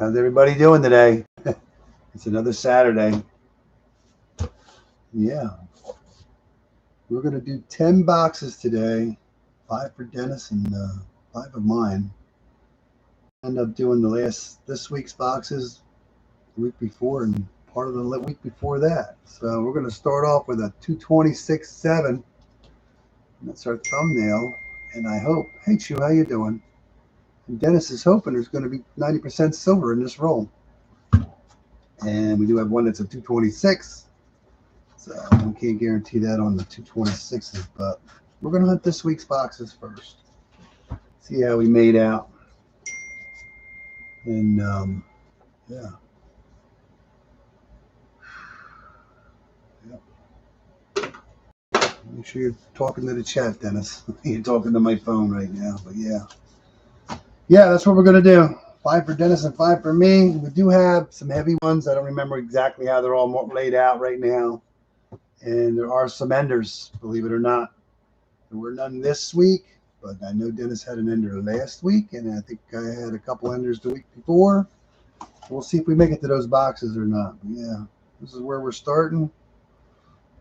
How's everybody doing today? It's another Saturday. Yeah. We're going to do 10 boxes today. 5 for Dennis and 5 of mine. End up doing this week's boxes the week before and part of the week before that. So we're going to start off with a 226.7. That's our thumbnail. And I hope, hey Chu, how you doing? And Dennis is hoping there's going to be 90% silver in this roll. And we do have one that's a 226. So we can't guarantee that on the 226s, but we're going to hunt this week's boxes first. See how we made out. And yeah. Yep. Make sure you're talking to the chat, Dennis. You're talking to my phone right now, but yeah. Yeah, that's what we're going to do. 5 for Dennis and 5 for me. We do have some heavy ones. I don't remember exactly how they're all laid out right now. And there are some enders, believe it or not. There were none this week, but I know Dennis had an ender last week, and I think I had a couple enders the week before. We'll see if we make it to those boxes or not. But yeah, this is where we're starting.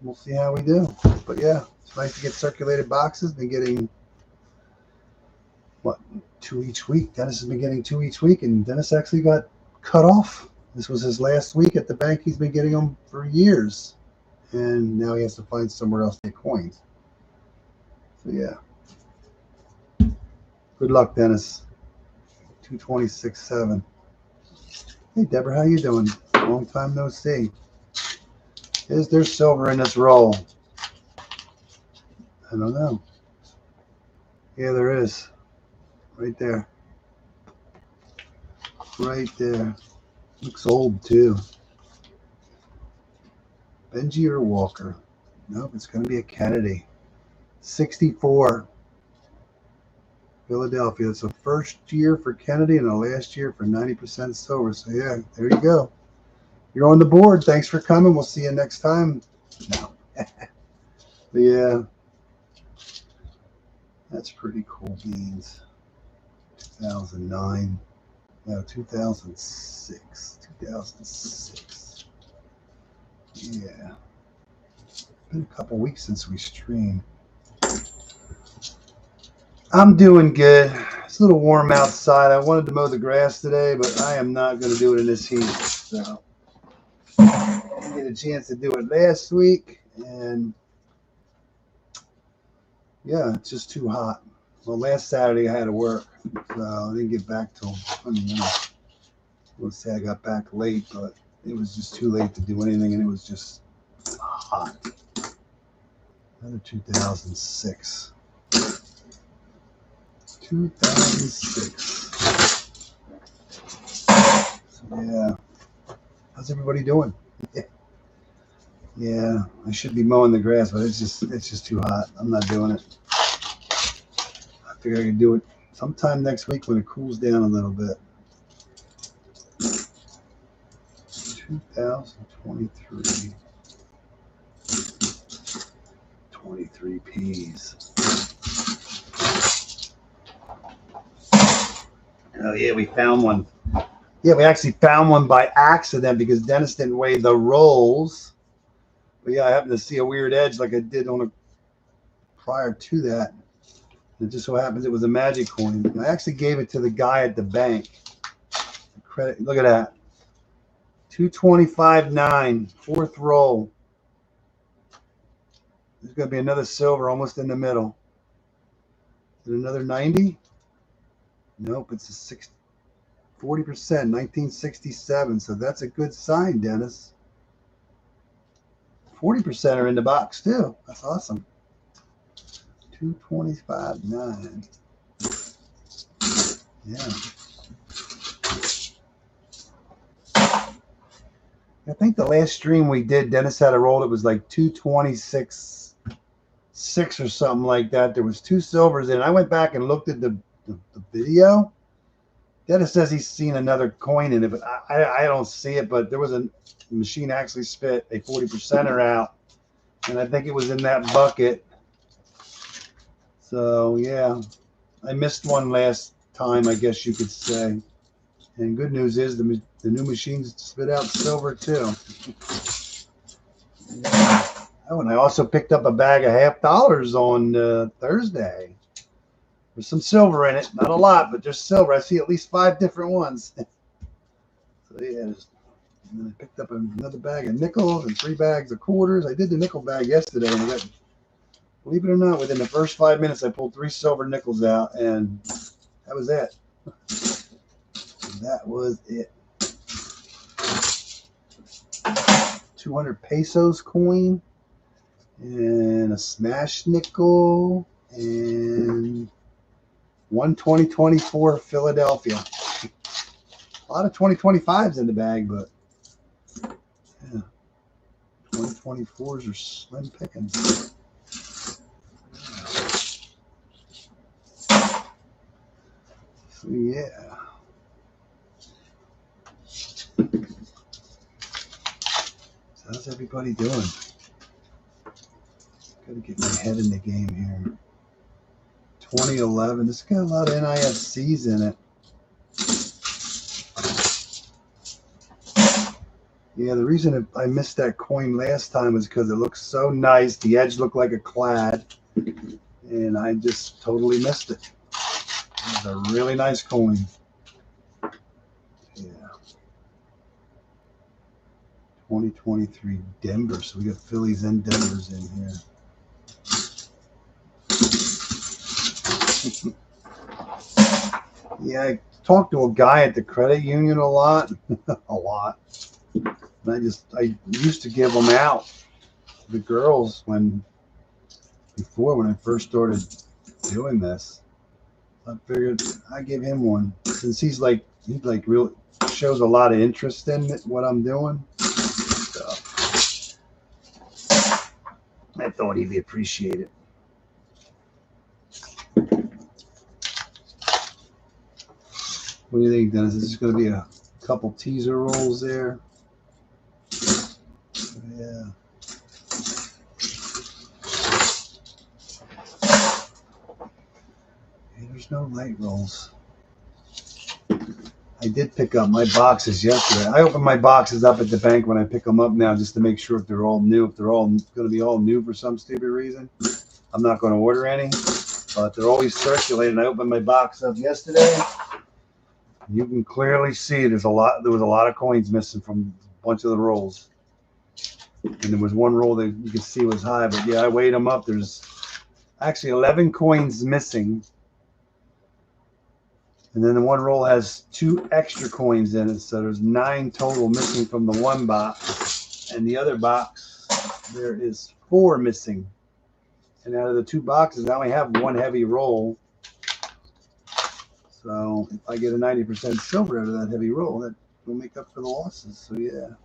We'll see how we do. But yeah, it's nice to get circulated boxes. Been getting, 2 each week. Dennis has been getting 2 each week, and Dennis actually got cut off. This was his last week at the bank. He's been getting them for years. And now he has to find somewhere else to get coins. So yeah. Good luck, Dennis. 226.7. Hey Deborah, how you doing? Long time no see. Is there silver in this roll? I don't know. Yeah, there is. Right there. Right there. Looks old too. Benji or Walker? Nope, it's going to be a Kennedy. 64. Philadelphia. It's the first year for Kennedy and the last year for 90% silver. So yeah, there you go. You're on the board. Thanks for coming. We'll see you next time. No. But yeah. That's pretty cool beans. 2009. No, 2006. 2006. Yeah. Been a couple weeks since we streamed. I'm doing good. It's a little warm outside. I wanted to mow the grass today, but I am not going to do it in this heat. So I didn't get a chance to do it last week, and yeah, it's just too hot. Well, last Saturday I had to work, so I didn't get back till, let's say I got back late, but it was just too late to do anything, and it was just hot. Another 2006. 2006. So yeah. How's everybody doing? Yeah, I should be mowing the grass, but it's just too hot. I'm not doing it. I figure I can do it sometime next week when it cools down a little bit. 2023. 23 P's. Oh yeah, we found one. Yeah, we actually found one by accident because Dennis didn't weigh the rolls. But yeah, I happened to see a weird edge like I did on a prior to that. It just so happens it was a magic coin. I actually gave it to the guy at the bank. Credit, look at that. 225.9, fourth roll. There's going to be another silver almost in the middle. Is it another 90? Nope, it's a 40%, 1967. So that's a good sign, Dennis. 40% are in the box too. That's awesome. 225.9. Yeah. I think the last stream we did, Dennis had a roll that was like 226.6 or something like that. There was 2 silvers in it. I went back and looked at the video. Dennis says he's seen another coin in it, but I don't see it. But there was a machine actually spit a 40%er out, and I think it was in that bucket. So yeah, I missed one last time, I guess you could say. And good news is the new machines spit out silver too. Oh, and I also picked up a bag of $50 on Thursday. There's some silver in it, not a lot, but there's silver. I see at least 5 different ones. So yeah, and then I picked up another bag of nickels and 3 bags of quarters. I did the nickel bag yesterday, and I got, believe it or not, within the first 5 minutes, I pulled 3 silver nickels out, and that was it. That was it. 200 pesos coin and a smash nickel and 2024 Philadelphia. A lot of 2025s in the bag, but yeah, 2024s are slim pickings. So yeah. So how's everybody doing? Gotta get my head in the game here. 2011. This got a lot of NISCs in it. Yeah, the reason I missed that coin last time was because it looked so nice. The edge looked like a clad, and I just totally missed it. It was a really nice coin. Yeah. 2023 Denver. So we got Phillies and Denvers in here. Yeah, I talked to a guy at the credit union a lot. A lot. And I used to give them out to the girls when I first started doing this. I figured I'd give him one since he really shows a lot of interest in what I'm doing. So I thought he'd appreciate it. What do you think, Dennis? Is this going to be a couple teaser rolls there? Yeah. There's no light rolls. I did pick up my boxes yesterday. I open my boxes up at the bank when I pick them up now just to make sure if they're all new. If they're all going to be all new for some stupid reason, I'm not going to order any. But they're always circulating. I opened my box up yesterday. You can clearly see there was a lot of coins missing from a bunch of the rolls. And there was one roll that you could see was high, but yeah, I weighed them up. There's actually 11 coins missing. And then the one roll has 2 extra coins in it, so there's 9 total missing from the one box. And the other box, there is 4 missing. And out of the 2 boxes, I only have 1 heavy roll. So if I get a 90% silver out of that heavy roll, that will make up for the losses. So yeah.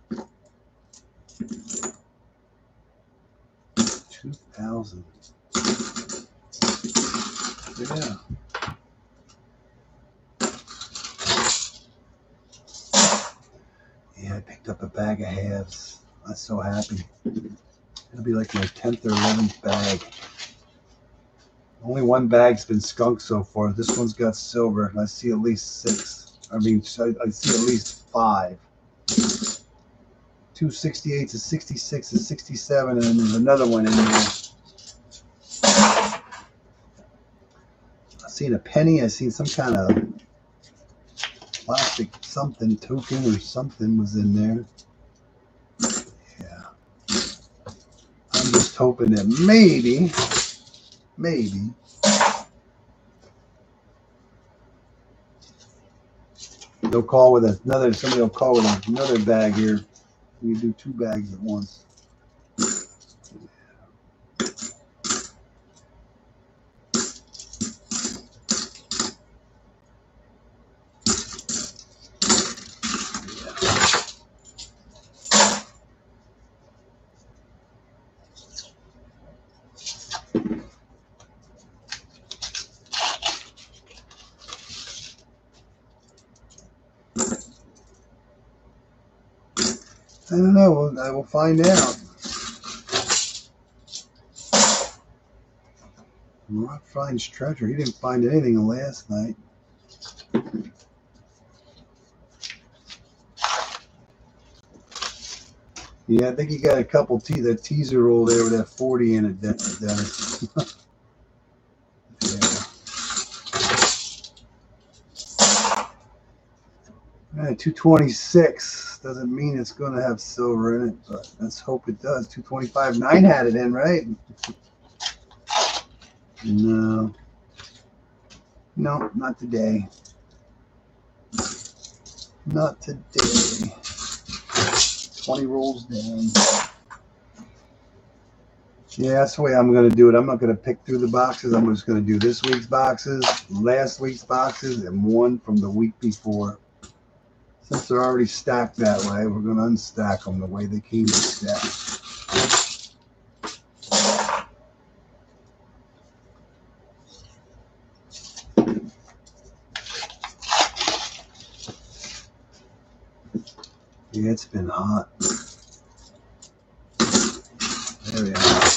2,000. Yeah. Yeah, I picked up a bag of halves. I'm so happy. It'll be like my 10th or 11th bag. Only 1 bag's been skunked so far. This one's got silver, and I see at least 6. I see at least 5. 2 68s, a 66, a 67, and then there's another one in there. I seen a penny. I seen some kind of plastic something token or something was in there. Yeah. I'm just hoping that maybe they'll call with somebody will call with another bag here. We do 2 bags at once. I don't know. I will find out. Rock finds treasure. He didn't find anything last night. Yeah, I think you got a couple that teaser roll there with that 40 in it, Dennis. Yeah. All right, 226 doesn't mean it's going to have silver in it, but let's hope it does. 225, 9 had it in, right? No, not today. Not today. 20 rolls down. Yeah, that's the way I'm going to do it. I'm not going to pick through the boxes. I'm just going to do this week's boxes, last week's boxes, and one from the week before. Since they're already stacked that way, we're going to unstack them the way they came stacked. Yeah, it's been hot. There we are.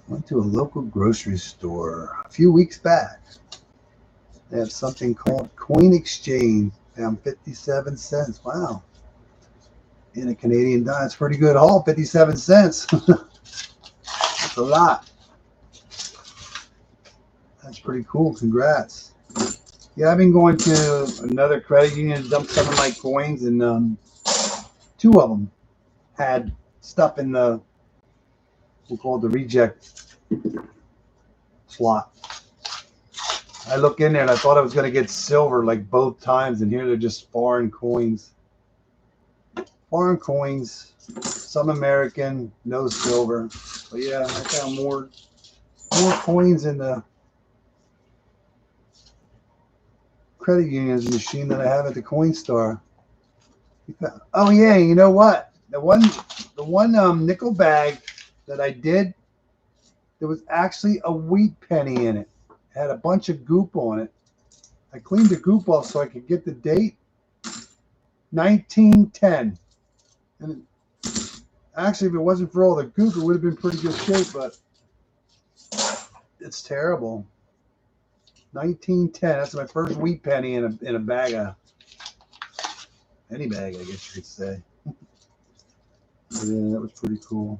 Went to a local grocery store a few weeks back. They have something called Coin Exchange. Down 57 cents. Wow. In a Canadian dollar, it's a pretty good haul. 57 cents. That's a lot. That's pretty cool. Congrats. Yeah, I've been going to another credit union to dump some of my coins, and two of them had stuff in the, we'll call it the reject slot. I look in there and I thought I was going to get silver like both times, and here they're just foreign coins. Foreign coins, some American, no silver. But yeah, I found more coins in the credit union's machine than I have at the Coinstar. Oh yeah, you know what? The one nickel bag that I did, there was actually a wheat penny in it. It had a bunch of goop on it. I cleaned the goop off so I could get the date. 1910. And actually, if it wasn't for all the goop, it would have been pretty good shape, but it's terrible. 1910. That's my first wheat penny in a bag of any bag, I guess you could say. Yeah, that was pretty cool.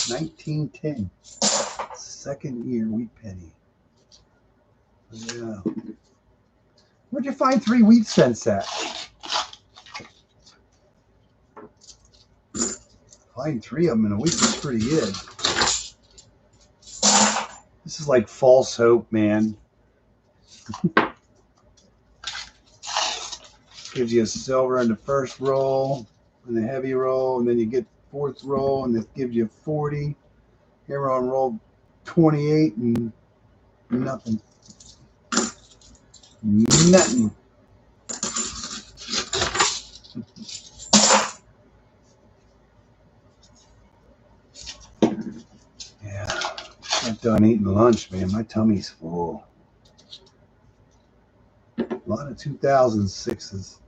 1910. Second year wheat penny. Yeah. Where'd you find 3 wheat cents at? Find 3 of them in a week is pretty good. This is like false hope, man. Gives you a silver in the first roll, and the heavy roll, and then you get 4th roll, and it gives you 40. Here we're on roll 28, and nothing. Nothing. Yeah, I'm done eating lunch, man. My tummy's full. A lot of 2006s.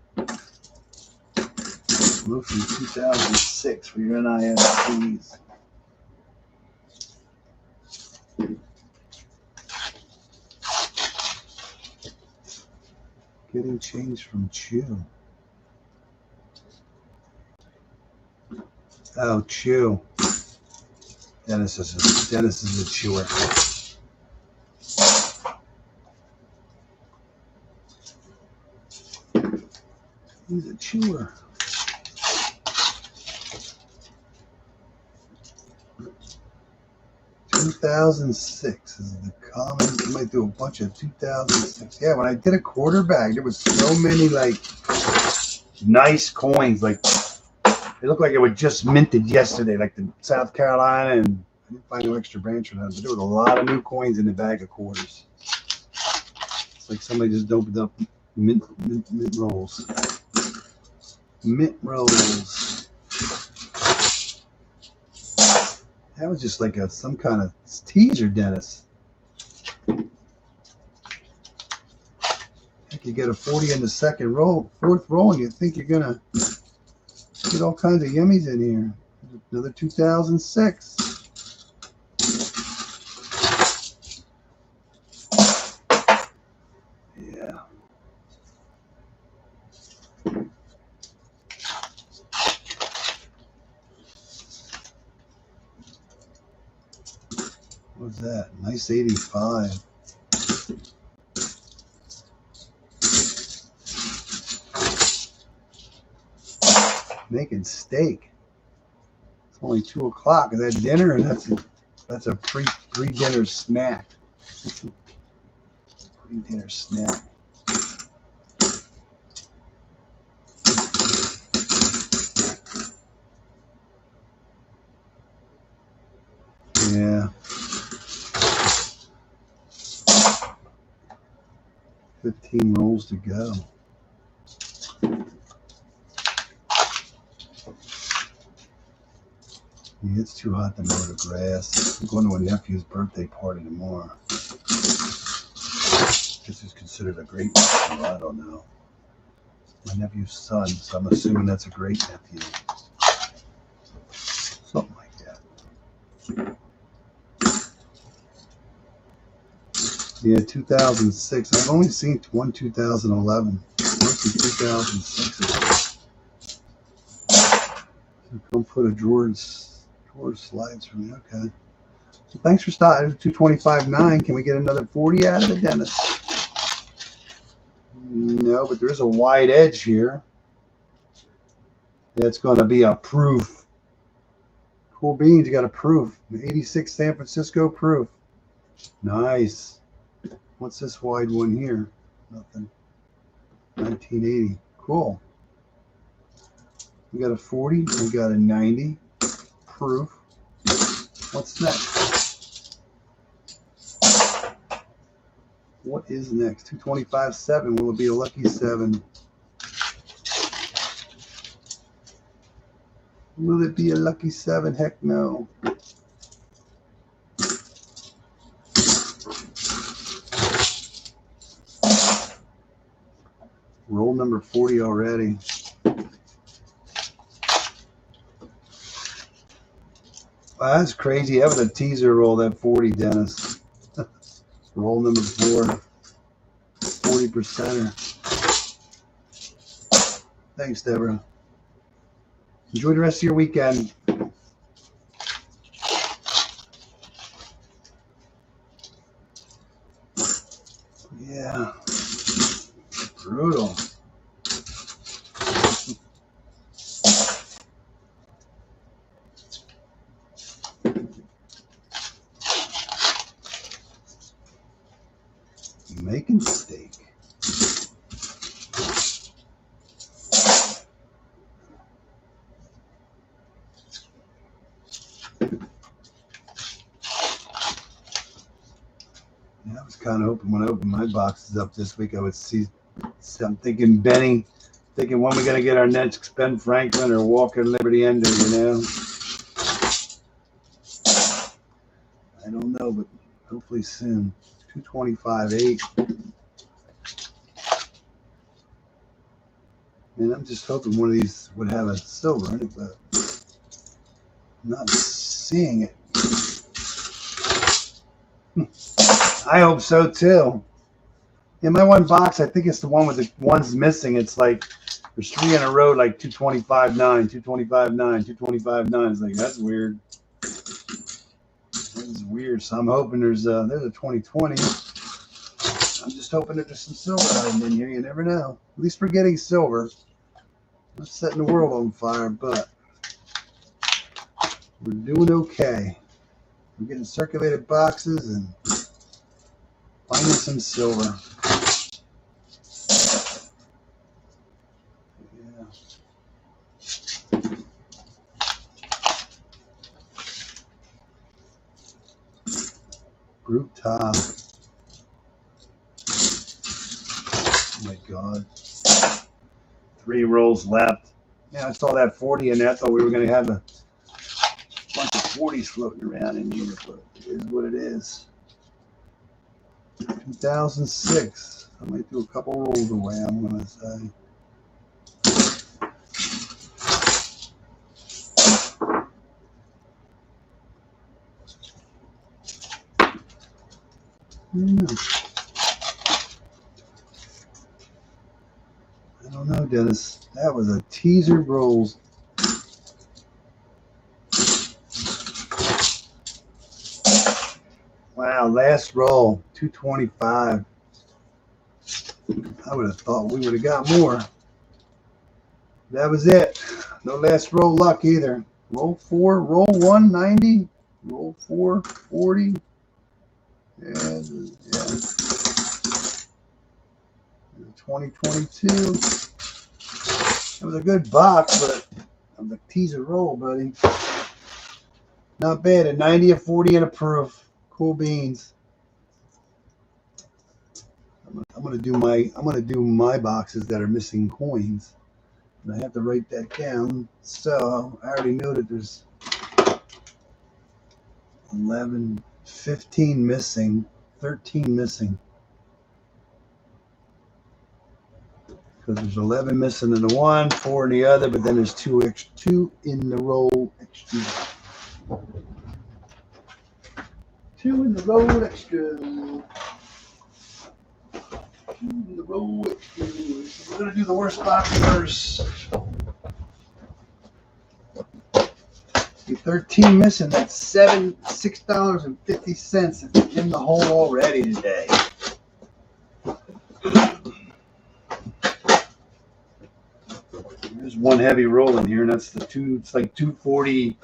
Mostly 2006 for your NISPs. Getting change from Chew. Oh, Chew. Dennis is a chewer. He's a chewer. $2006 is the common. You might do a bunch of 2006. Yeah, when I did a quarter bag, there was so many like nice coins. Like they looked like it was just minted yesterday, like the South Carolina, and I didn't find no extra branch for that, but there was a lot of new coins in the bag of quarters. It's like somebody just opened up mint rolls. Mint rolls. That was just like some kind of teaser, Dennis. I think you get a 40 in the second roll, 4th roll, and you think you're gonna get all kinds of yummies in here. Another 2006. Yeah. What was that? Nice 85. Making steak. It's only 2 o'clock. Is that dinner? And that's a pre-dinner snack. Pre-dinner snack. Yeah. 15 rolls to go. Yeah, it's too hot to mow the grass. I'm going to a nephew's birthday party tomorrow. This is considered a great nephew. I don't know. My nephew's son, so I'm assuming that's a great nephew. Something like that. Yeah, 2006. I've only seen one 2011. Must be 2006. Come put a drawer slides for me. Okay. So thanks for stopping. 225.9. Can we get another 40 out of it, Dennis? No, but there's a wide edge here. That's going to be a proof. Cool beans, you got a proof. 86 San Francisco proof. Nice. What's this wide one here? Nothing. 1980. Cool. We got a 40. We got a 90. Proof. What's next? What is next? 225.7. Will it be a lucky 7? Will it be a lucky 7? Heck no. Roll number 40 already. Wow, that's crazy. That was a teaser roll, that 40, Dennis. Roll number 4. 40%er. Thanks, Deborah. Enjoy the rest of your weekend. Yeah. Brutal. Making steak. Yeah, I was kind of hoping when I opened my boxes up this week, I would see. I'm thinking Benny, thinking when we're going to get our next Ben Franklin or Walker Liberty Ender, you know? I don't know, but hopefully soon. 225.8. And I'm just hoping one of these would have a silver in it, but I'm not seeing it. I hope so too. In my one box, I think it's the one with the ones missing. It's like there's 3 in a row, like 225.9, 225.9, 225.9. It's like, that's weird. That is weird. So I'm hoping there's a 2020. I'm just hoping that there's some silver hiding in here. You never know. At least we're getting silver. Not setting the world on fire, but we're doing okay. We're getting circulated boxes and finding some silver. Group top. Oh my God. 3 rolls left. Yeah, I saw that 40 in there. I thought we were going to have a bunch of 40s floating around in here, but it is what it is. 2006. I might do a couple rolls away, I'm going to say. I don't know, Dennis. That was a teaser rolls. Wow, last roll, 225. I would have thought we would have got more. That was it. No last roll luck either. Roll 4, roll 1, 90. Roll 4, 40. And yeah. 2022. It was a good box, but I'm the teaser roll, buddy. Not bad. A 90, a 40, and a proof. Cool beans. I'm gonna do my boxes that are missing coins. And I have to write that down. So I already know that there's 11, 15 missing, 13 missing. Because there's 11 missing in the one, 4 in the other, but then there's 2 in the row extra. 2 in the row extra. 2 in the row extra. So we're gonna do the worst box first. 13 missing. That's $6.50 in the hole already today. There's one heavy roll in here, and that's the 2. It's like 240.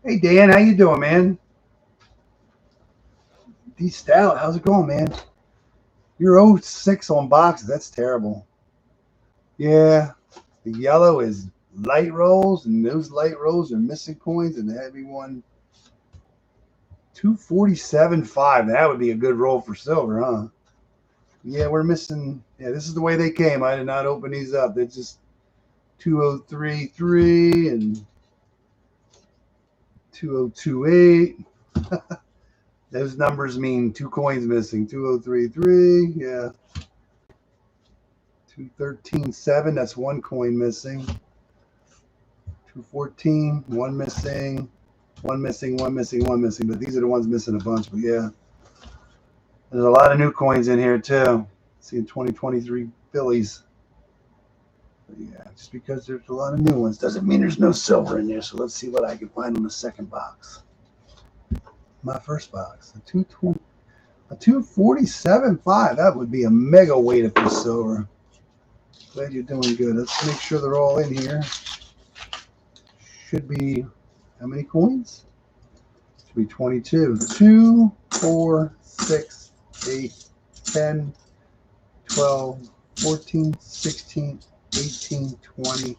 Hey Dan, how you doing, man? D Stout, how's it going, man? You're 06 on boxes. That's terrible. Yeah, the yellow is light rolls, and those light rolls are missing coins, and the heavy one 247.5. That would be a good roll for silver, huh? Yeah, we're missing. Yeah, this is the way they came. I did not open these up. They're just 2033 and 2028. Those numbers mean 2 coins missing. 2033, yeah. 213.7. That's 1 coin missing. 214, 1 missing, 1 missing, 1 missing, 1 missing. But these are the ones missing a bunch. But yeah, there's a lot of new coins in here too. Seeing 2023 Phillies. But yeah, just because there's a lot of new ones doesn't mean there's no silver in there. So let's see what I can find on the second box. My first box, a 247.5. That would be a mega weight for silver. Glad you're doing good. Let's make sure they're all in here. Should be how many coins? Should be 22. 2, 4, 6, 8, 10, 12, 14, 16, 18, 20,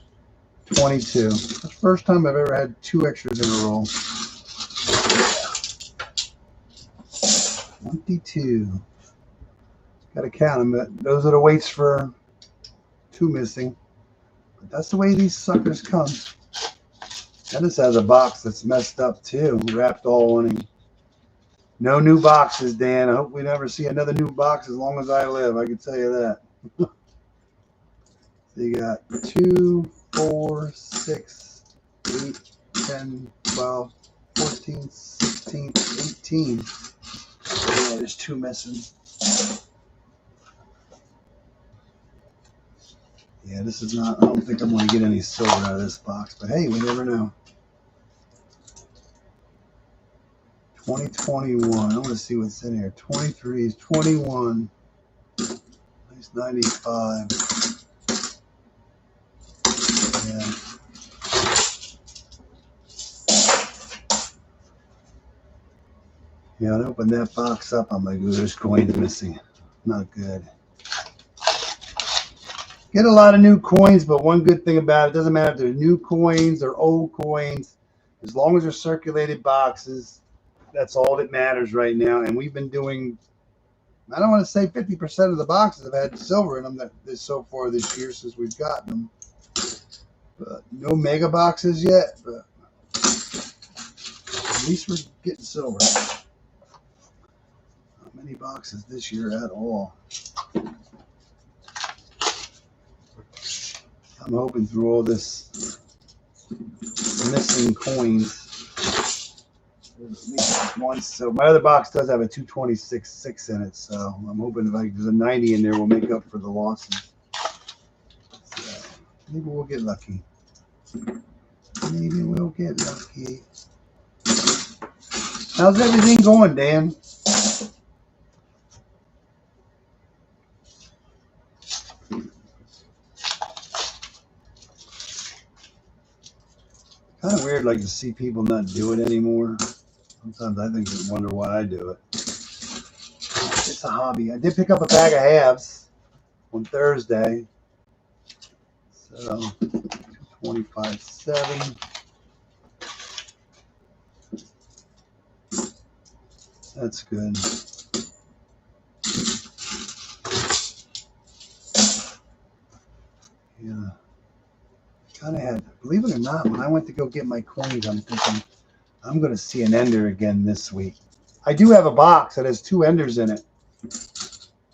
22. That's the first time I've ever had 2 extras in a row. 22. Got to count them. Those are the weights for 2 missing. But that's the way these suckers come. And this has a box that's messed up too, wrapped all on him. No new boxes, Dan. I hope we never see another new box as long as I live. I can tell you that. So you got 2, 4, 6, 8, 10, 12, 14, 16, 18. Yeah, there's 2 missing. Yeah, this is not, I don't think I'm going to get any silver out of this box, but hey, we never know. 2021, I want to see what's in here. 23 is 21. Nice 95. Yeah. Yeah, I'd open that box up. I'm like, ooh, there's coins missing. Not good. Get a lot of new coins, but one good thing about it, doesn't matter if they're new coins or old coins, as long as they're circulated boxes, that's all that matters right now. And we've been doing, I don't want to say 50% of the boxes have had silver in them so far this year since we've gotten them. But no mega boxes yet, but at least we're getting silver. Not many boxes this year at all. I'm hoping through all this missing coins, there's at least one. So my other box does have a 226.6 in it, so I'm hoping if there's a 90 in there, we'll make up for the losses. So maybe we'll get lucky. Maybe we'll get lucky. How's everything going, Dan? Kind of weird, like, to see people not do it anymore. Sometimes I think I wonder why I do it. It's a hobby. I did pick up a bag of halves on Thursday. So 225.7. That's good. Yeah. Kind of had, believe it or not, when I went to go get my coins, I'm thinking I'm going to see an ender again this week. I do have a box that has 2 enders in it.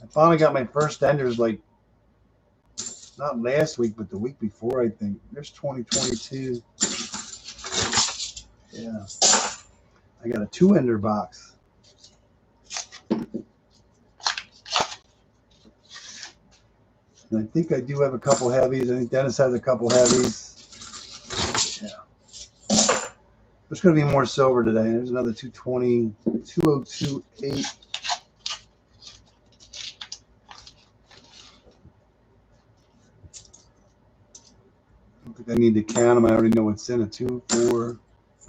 I finally got my first enders, like, not last week, but the week before, I think. There's 2022. Yeah. I got a 2 ender box. And I think I do have a couple heavies. I think Dennis has a couple heavies. Yeah. There's going to be more silver today. There's another 220, 2028. I don't think I need to count them. I already know what's in it. 2, 4,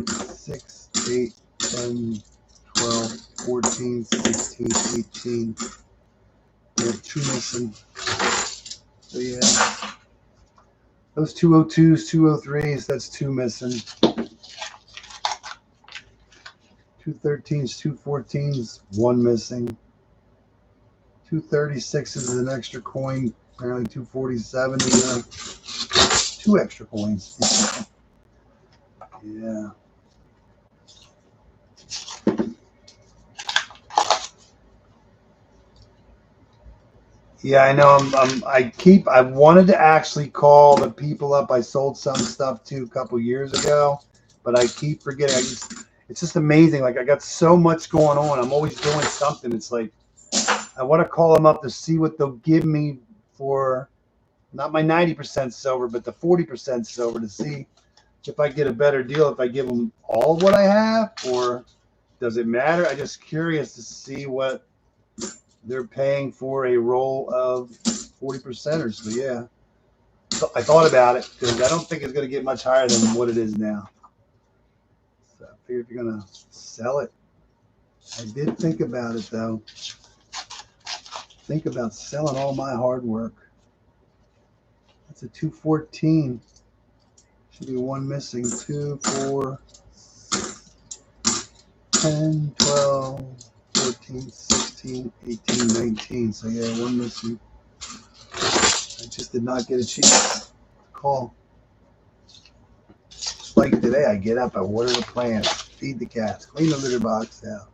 6, 8, 10, 12, 14, 16, 18. We have 2 missing. So yeah. Those 202s, 203s, that's 2 missing. 213s, 214s, 1 missing. 236s is an extra coin. Apparently 247 is 2 extra coins. Yeah. Yeah, I know. I wanted to actually call the people up I sold some stuff to a couple years ago, but I keep forgetting. It's just amazing. Like, I got so much going on. I'm always doing something. It's like, I want to call them up to see what they'll give me for not my 90% silver, but the 40% silver, to see if I get a better deal if I give them all what I have, or does it matter? I'm just curious to see what they're paying for a roll of 40%ers. So yeah, so I thought about it because I don't think it's going to get much higher than what it is now. So I figure if you're going to sell it, I did think about it though. Think about selling all my hard work. That's a 214. Should be 1 missing. 2, 4, 10, 12, 14, 16, 18, 19. So yeah, 1 missing. I just did not get a chance to call. Like today, I get up, I water the plants, feed the cats, clean the litter box out,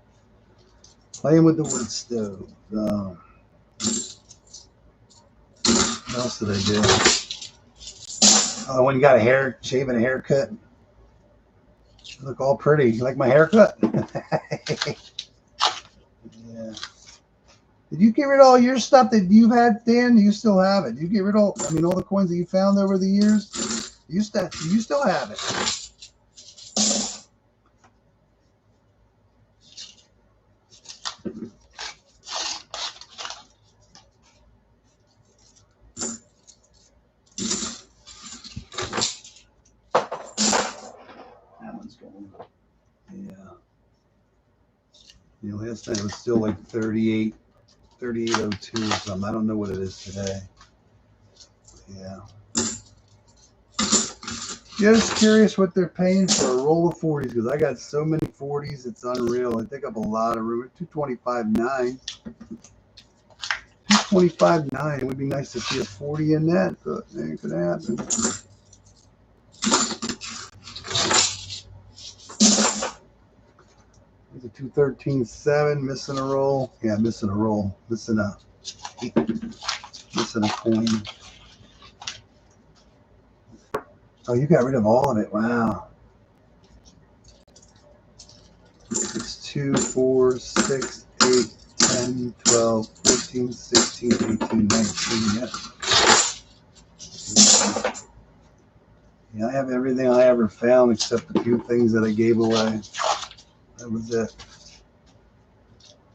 playing with the wood stove. What else did I do? When you got shaving a haircut, you look all pretty. You like my haircut? Yeah. Did you get rid of all your stuff that you've had, Dan? Do you still have it? Do you get rid of all the coins that you found over the years? You still have it. That one's going. Yeah. Last night it was still like 3802 or something. I don't know what it is today. Yeah. Just curious what they're paying for a roll of 40s, because I got so many 40s, it's unreal. I take up a lot of room. 225.9. 225.9. It would be nice to see a 40 in that, but it could happen. There's a 213.7, missing a roll. Yeah, missing a roll. Missing a coin. Oh, you got rid of all of it. Wow. It's 2, 4, 6, 8, 10, 12, 14, 16, 18, 19. Yeah. Yeah, I have everything I ever found except a few things that I gave away. That was it.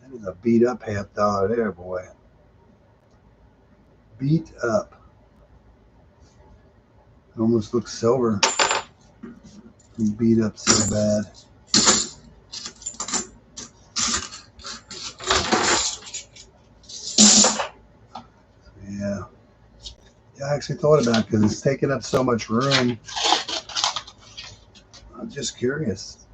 That is a beat up $50 there, boy. Beat up. It almost looks silver. We beat up so bad. Yeah. Yeah, I actually thought about it because it's taking up so much room. I'm just curious.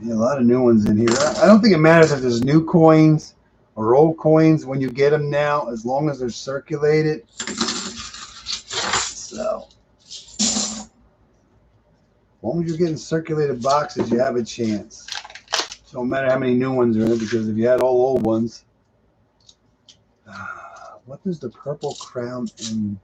Yeah, a lot of new ones in here. I don't think it matters if there's new coins or old coins when you get them now, as long as they're circulated. So, as long as you're getting circulated boxes, you have a chance. Don't matter how many new ones are in it, because if you had all old ones. What does the purple crown and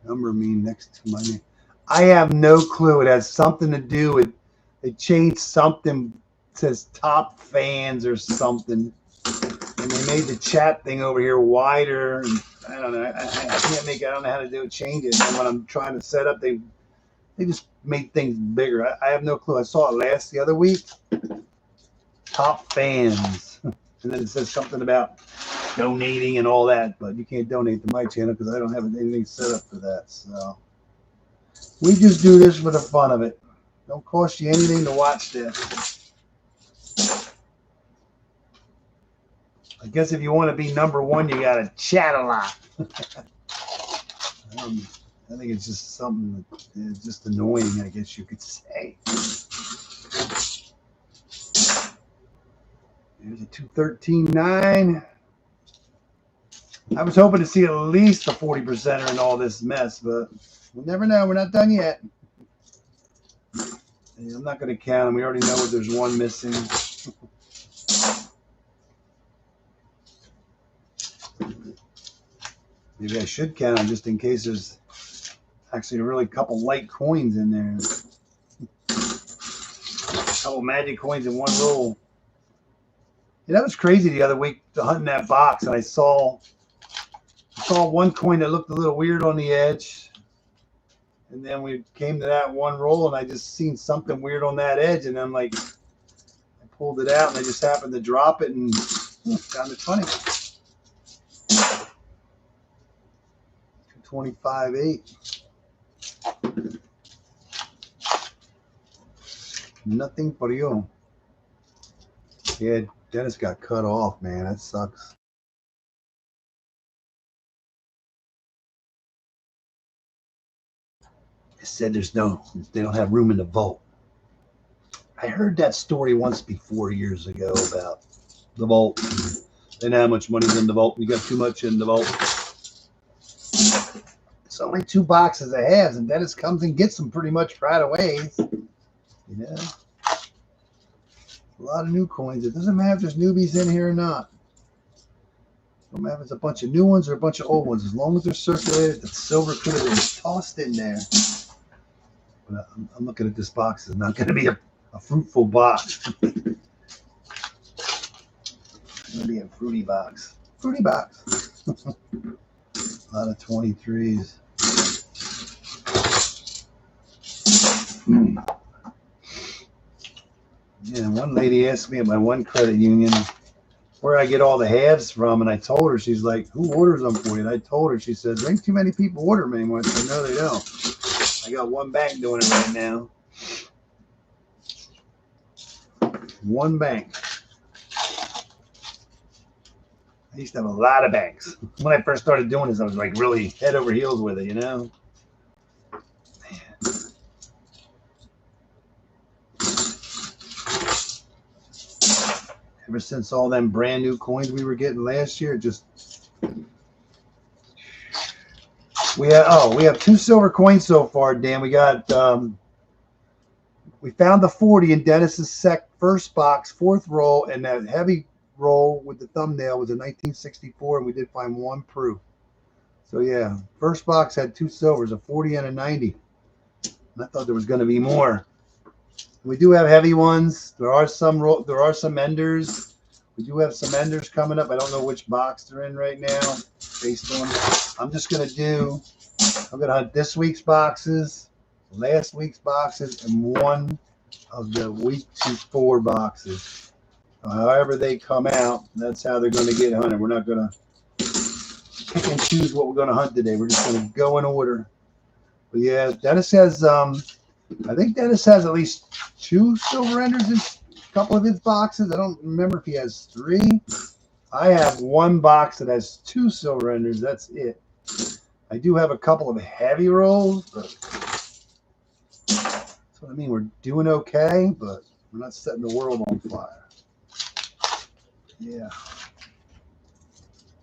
number mean next to my name? I have no clue. It has something to do with, they changed something, it says top fans or something. And they made the chat thing over here wider. And I don't know. I don't know how to do it, change it. And when I'm trying to set up, they just made things bigger. I have no clue. I saw it the other week. Top fans. And then it says something about donating and all that, but you can't donate to my channel because I don't have anything set up for that. So we just do this for the fun of it. Don't cost you anything to watch this. I guess if you want to be number one, you got to chat a lot. I think it's just something that's just annoying, I guess you could say. There's a 213.9. I was hoping to see at least a 40%er in all this mess, but we'll never know. We're not done yet. I'm not going to count them. We already know that there's one missing. Maybe I should count them just in case there's actually a really couple light coins in there. A couple magic coins in one roll. Yeah, that was crazy the other week, hunting that box, and I saw one coin that looked a little weird on the edge. And then we came to that one roll, and I just seen something weird on that edge, and I'm like, I pulled it out, and I just happened to drop it, and found it funny. 225.8. Nothing for you. Yeah, Dennis got cut off, man. That sucks. They said they don't have room in the vault. I heard that story once before years ago about the vault. They know how much money's in the vault. You got too much in the vault. It's only 2 boxes of halves, and Dennis comes and gets them pretty much right away. You know? A lot of new coins. It doesn't matter if there's newbies in here or not. No matter if it's a bunch of new ones or a bunch of old ones. As long as they're circulated, the silver could have been tossed in there. But I'm looking at this box. It's not going to be a fruitful box. It's going to be a fruity box. Fruity box. A lot of 23s. Yeah, one lady asked me at my one credit union where I get all the halves from, and I told her. She's like, who orders them for you? And I told her, she said, there ain't too many people order them anymore. I said, no, they don't. I got one bank doing it right now. One bank. I used to have a lot of banks. When I first started doing this, I was like really head over heels with it, you know? Man. Ever since all them brand new coins we were getting last year, just we have 2 silver coins so far, Dan. We got we found the 40 in Dennis's first box, 4th roll, and that heavy roll with the thumbnail was a 1964, and we did find 1 proof. So yeah, first box had 2 silvers, a 40 and a 90. And I thought there was going to be more. We do have heavy ones. There are some enders. We do have some enders coming up. I don't know which box they're in right now. Based on, I'm going to hunt this week's boxes, last week's boxes, and one of the week 4 boxes. However they come out, that's how they're going to get hunted. We're not going to pick and choose what we're going to hunt today. We're just going to go in order. But yeah, Dennis has I think Dennis has at least 2 silver enders in a couple of his boxes. I don't remember if he has 3. I have 1 box that has 2 silver enders. That's it. I do have a couple of heavy rolls, but that's what I mean. We're doing okay, but we're not setting the world on fire. Yeah.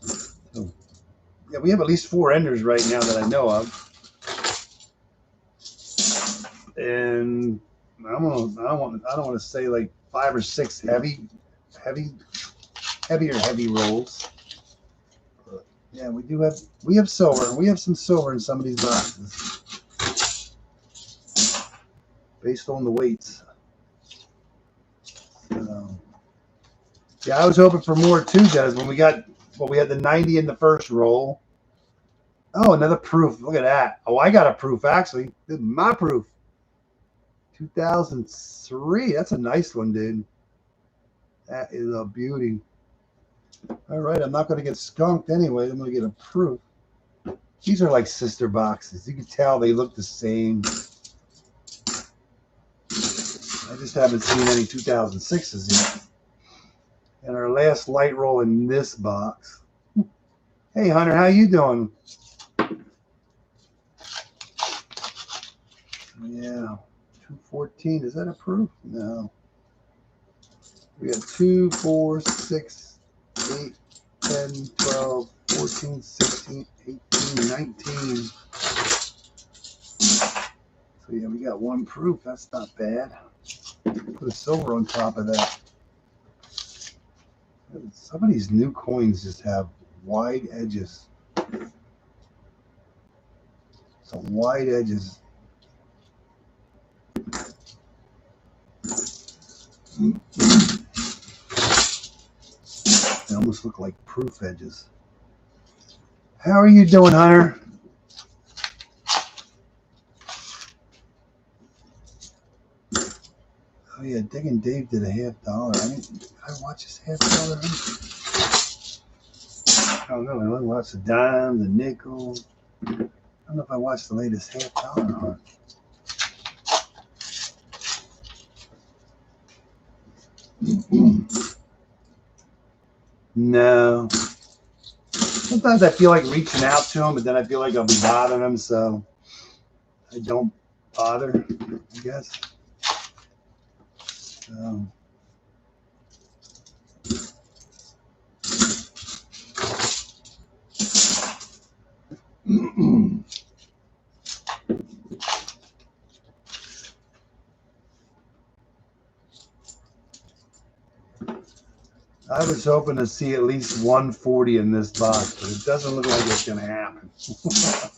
So, yeah, we have at least 4 enders right now that I know of. And I don't want to say like 5 or 6 heavy rolls. But yeah, we have silver. We have some silver in some of these boxes based on the weights. So, yeah, I was hoping for more too, Des. When we had the 90 in the first roll. Oh, another proof. Look at that. Oh, I got a proof actually. This is my proof. 2003. That's a nice one, dude. That is a beauty. All right, I'm not going to get skunked anyway. I'm going to get a proof. These are like sister boxes. You can tell they look the same. I just haven't seen any 2006s yet. And our last light roll in this box. Hey, Hunter, how you doing? Yeah, 214. Is that a proof? No. We have 2, 4, 6, 8, 10, 12, 14, 16, 18, 19. So yeah, we got 1 proof. That's not bad. Put a silver on top of that. Some of these new coins just have wide edges. Some wide edges. They almost look like proof edges. How are you doing, Hunter? Oh yeah, Digging Dave did a $50. Did I watch his $50? I don't know. I watched the dime, the nickel. I don't know if I watched the latest $50 hunt. No. Sometimes I feel like reaching out to him, but then I feel like I'll be bothering him, so I don't bother, I guess. So. I was hoping to see at least 140 in this box, but it doesn't look like it's going to happen. So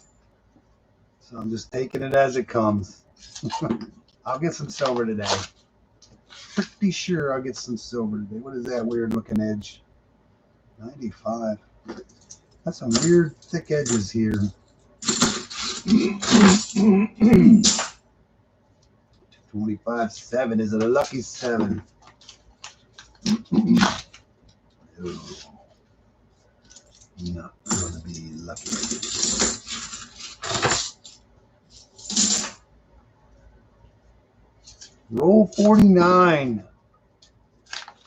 I'm just taking it as it comes. I'll get some silver today. Pretty sure I'll get some silver today. What is that weird looking edge? 95. That's some weird thick edges here. 25, 7. Is it a lucky 7? No. Not going to be lucky. Roll 49.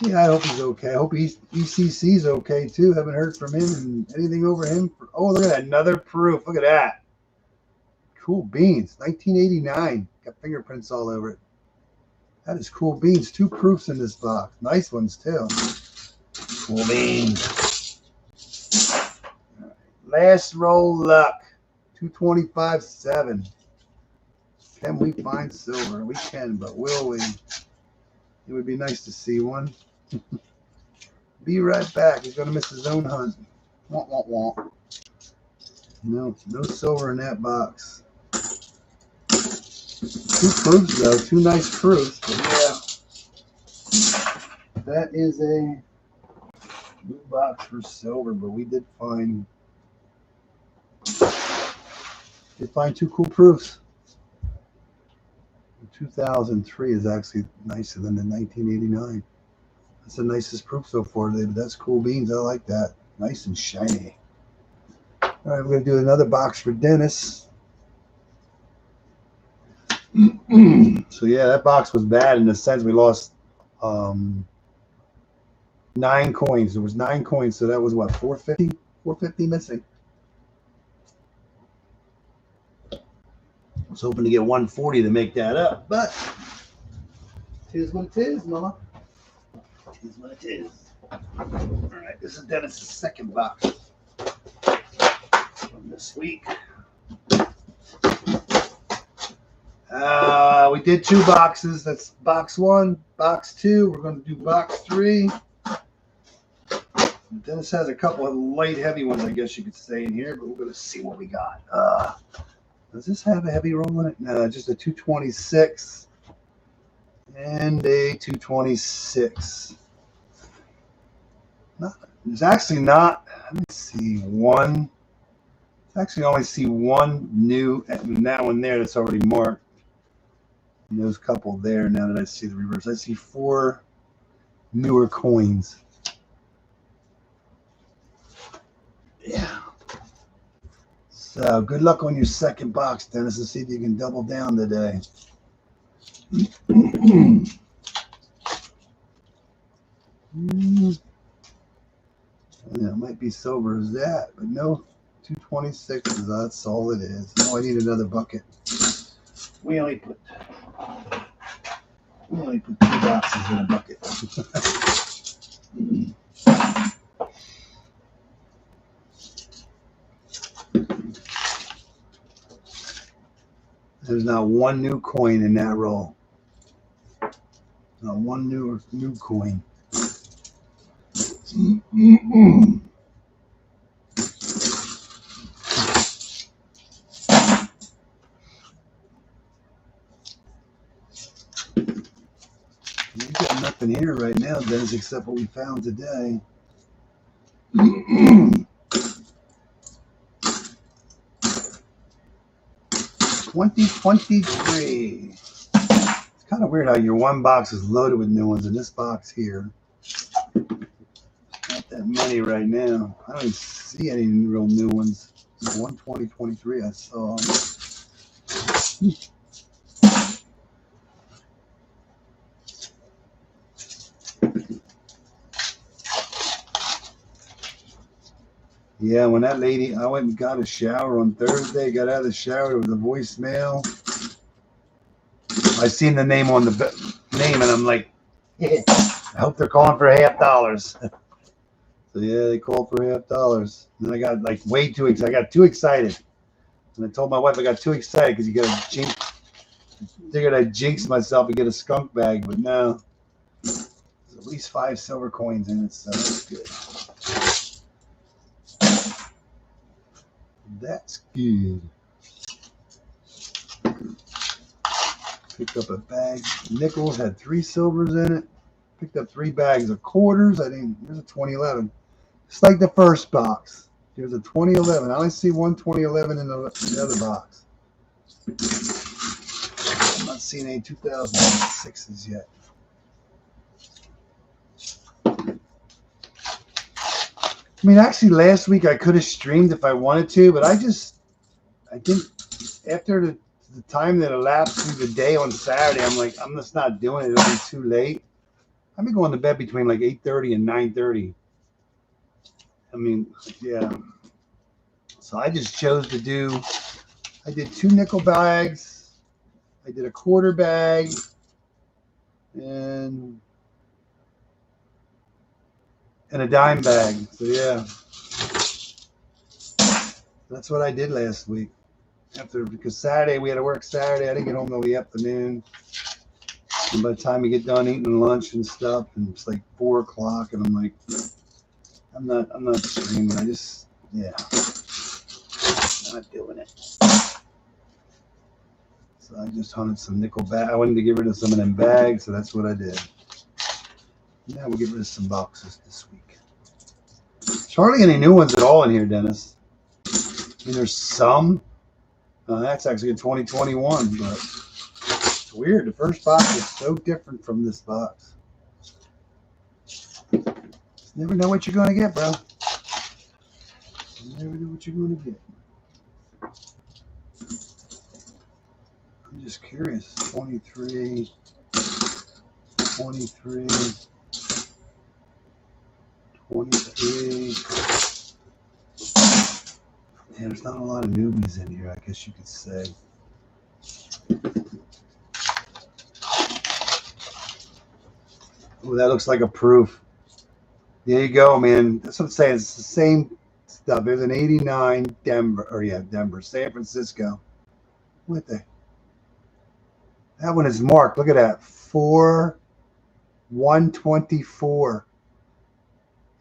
Yeah, I hope he's okay. I hope ECC's okay too. Haven't heard from him and anything over him. Oh, look at that. Another proof. Look at that. Cool beans. 1989. Got fingerprints all over it. That is cool beans. 2 proofs in this box. Nice ones too. Cool beans. All right. Last roll luck. 225, 7. Can we find silver? We can, but will we? It would be nice to see one. Be right back. He's going to miss his own hunt. Womp, womp, womp. No silver in that box. 2 proofs, though. 2 nice proofs. But yeah, that is a new box for silver. But we did find 2 cool proofs. 2003 is actually nicer than the 1989. That's the nicest proof so far today, but that's cool beans. I like that. Nice and shiny. All right, we're going to do another box for Dennis. So yeah, that box was bad in the sense we lost 9 coins. There was 9 coins, so that was what, 450? 450 missing. I was hoping to get 140 to make that up, but it is what it is, mama. It is what it is. All right, this is Dennis's second box from this week. We did 2 boxes. That's box 1, box 2. We're going to do box 3. Dennis has a couple of light heavy ones, I guess you could say, in here, but we're going to see what we got. Does this have a heavy roll in it? No, just a 226 and a 226. There's actually not, let me see, one. I actually only see one new, and that one there that's already marked. And those couple there, now that I see the reverse, I see 4 newer coins. Yeah. So good luck on your second box, Dennis, and see if you can double down today. Yeah, it might be sober as that, but no, 226s, that's all it is. No, I need another bucket. We only put 2 boxes in a bucket. There's not one new coin in that roll. Not one new coin. We got nothing here right now, Dennis, except what we found today. 2023. It's kind of weird how your one box is loaded with new ones, and this box here, not that many right now. I don't even see any real new ones. 12023 I saw. Yeah, when that lady, I went and got a shower on Thursday, got out of the shower, there was a voicemail. I seen the name on the name, and I'm like, yeah, I hope they're calling for $50. So yeah, they called for $50. And then I got like way too excited. I got too excited. And I told my wife I got too excited because you got to jinx. I figured I'd jinx myself and get a skunk bag, but no. There's at least 5 silver coins in it, so that's good. That's good. Picked up a bag. Nickels had 3 silvers in it. Picked up 3 bags of quarters. There's a 2011. It's like the first box. Here's a 2011. I only see one 2011 in the other box. I'm not seeing any 2006s yet. I mean, actually, last week I could have streamed if I wanted to, but I didn't. After the time that elapsed through the day on Saturday, I'm like, I'm just not doing it. It'll be too late. I've been going to bed between like 8:30 and 9:30. I mean, yeah. So I just chose to do, I did 2 nickel bags. I did a quarter bag. And a dime bag. So yeah. That's what I did last week. Because Saturday, we had to work Saturday. I didn't get home till the afternoon. And by the time we get done eating lunch and stuff, and it's like 4 o'clock, and I'm like, I'm not streaming. I just, yeah, not doing it. So I just hunted some nickel bag. I wanted to get rid of some of them bags, so that's what I did. Now we'll get rid of some boxes this week. There's hardly any new ones at all in here, Dennis. I mean, there's some. That's actually a 2021, but it's weird. The first box is so different from this box. Just never know what you're going to get, bro. You never know what you're going to get. I'm just curious. 23, 23, 23. Man, there's not a lot of newbies in here, I guess you could say. Oh, that looks like a proof. There you go, man. That's what I'm saying. It's the same stuff. There's an 89 Denver, San Francisco. What the? That one is marked. Look at that. 124.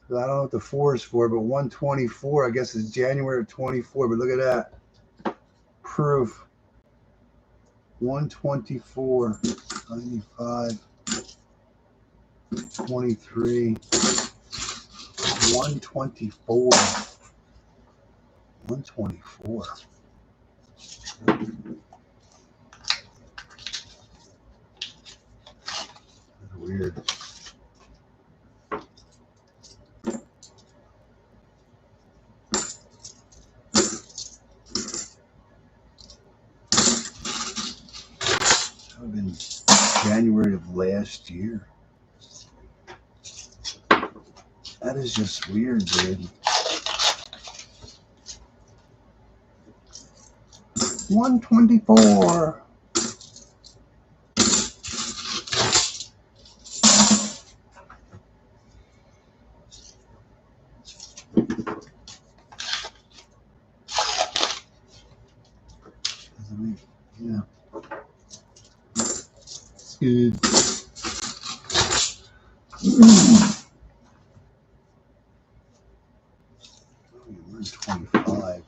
So I don't know what the 4 is for, but 124, I guess, is January of 24. But look at that. Proof. 124, 95, 23, 124. 124. That's weird. That would have been January of last year. That is just weird, dude. 124. Yeah. It's good. 125.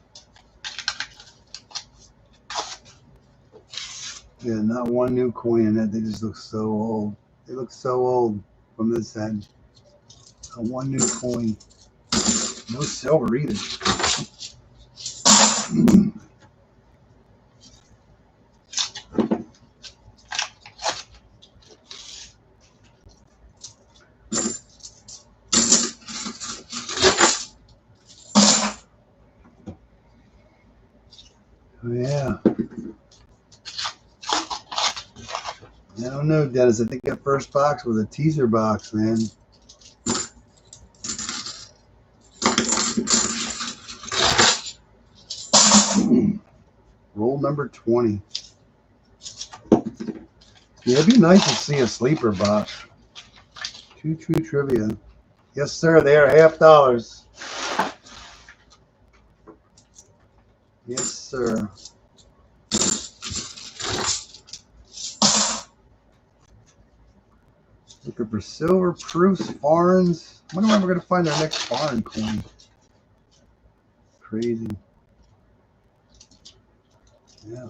Yeah, not one new coin in it. They just look so old. They look so old from this end. Not one new coin. No silver either. Yeah. I don't know, Dennis. I think that first box was a teaser box, man. Roll number 20. Yeah, it'd be nice to see a sleeper box. True trivia. Yes, sir. They are $50. Yes, sir. Looking for silver proofs, foreigns. I wonder when we're going to find our next foreign coin. Crazy. Yeah.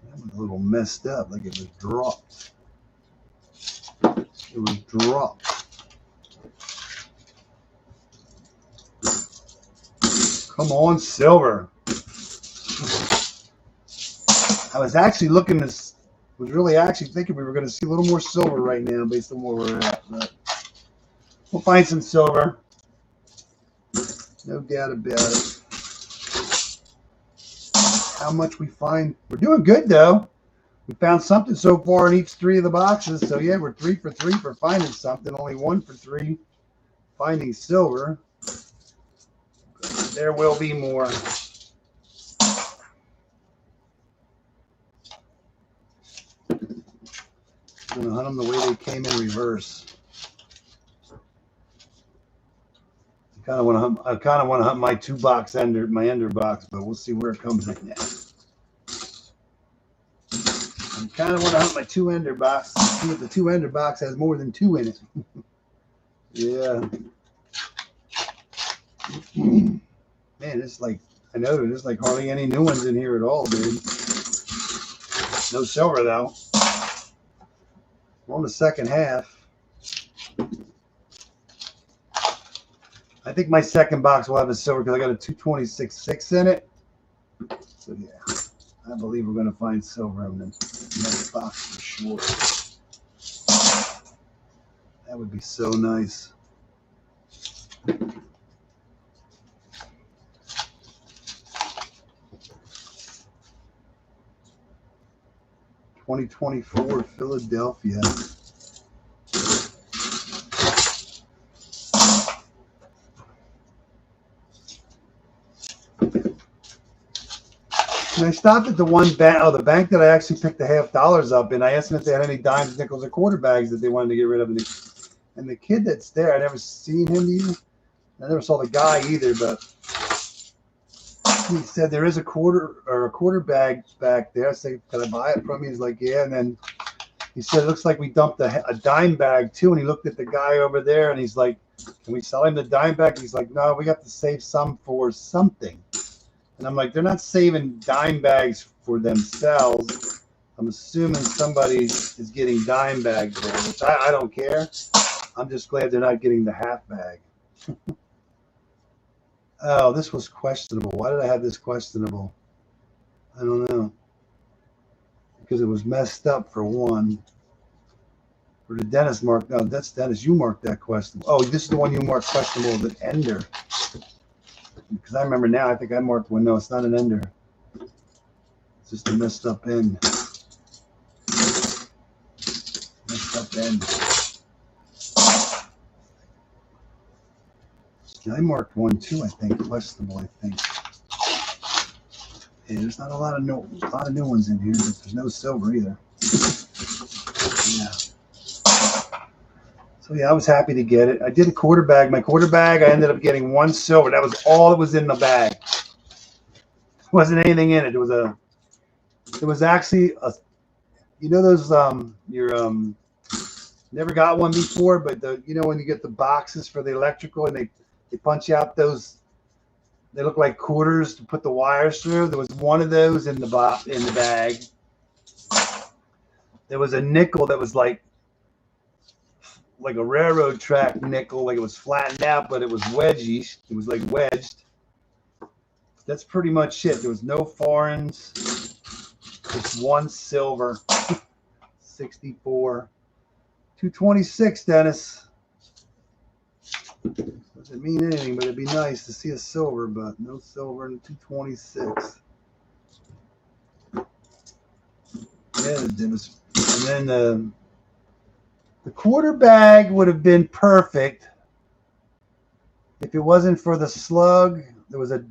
That was a little messed up, like it was dropped. It was dropped. Come on, silver. I was actually really actually thinking we were going to see a little more silver right now based on where we're at. But we'll find some silver. No doubt about it. How much we find. We're doing good, though. We found something so far in each 3 of the boxes. So, yeah, we're 3 for 3 for finding something. Only 1 for 3 finding silver. There will be more. I'm going to hunt them the way they came in reverse. I kind of want to hunt my 2-box ender, my ender box, but we'll see where it comes in now. I kind of want to hunt my 2 ender box. See if the 2 ender box has more than 2 in it. Yeah. Man, it's like, I know there's like hardly any new ones in here at all, dude. No silver, though. We're on the second half. I think my second box will have a silver because I got a 226.6 in it. So, yeah, I believe we're going to find silver in the next box for sure. That would be so nice. 2024 Philadelphia. And I stopped at the one bank, the bank that I actually picked the $50 up in. I asked them if they had any dimes, nickels, or quarter bags that they wanted to get rid of. And the kid that's there, I never seen him either. I never saw the guy either, but he said there is a quarter bag back there. I said, can I buy it from you? He's like, yeah. And then he said, it looks like we dumped a dime bag too. And he looked at the guy over there and he's like, can we sell him the dime bag? He's like, no, we got to save some for something. And I'm like, they're not saving dime bags for themselves. I'm assuming somebody is getting dime bags there, which I don't care. I'm just glad they're not getting the half bag. Oh, this was questionable. Why did I have this questionable? I don't know. Because it was messed up for one. Or did Dennis mark? No, that's Dennis. You marked that questionable. Oh, this is the one you marked questionable, the ender. Because I remember now, I think I marked one. No, it's not an ender. It's just a messed up end. Messed up end. I marked one too, I think. Questionable, I think. Yeah, there's not a lot of new ones in here, but there's no silver either. Yeah. So yeah, I was happy to get it. I did a quarter bag. My quarter bag, I ended up getting one silver. That was all that was in the bag. There wasn't anything in it. It was actually a, you know those never got one before, but when you get the boxes for the electrical and they punch out those, they look like quarters to put the wires through. There was one of those in the bag. There was a nickel that was like a railroad track nickel, like it was flattened out, but it was wedgy. It was like wedged. That's pretty much it. There was no foreigns. Just one silver. 64. 226, Dennis. Doesn't mean anything, but it'd be nice to see a silver, but no silver in 226. Yeah, Dennis. And then the quarter bag would have been perfect if it wasn't for the slug. There was a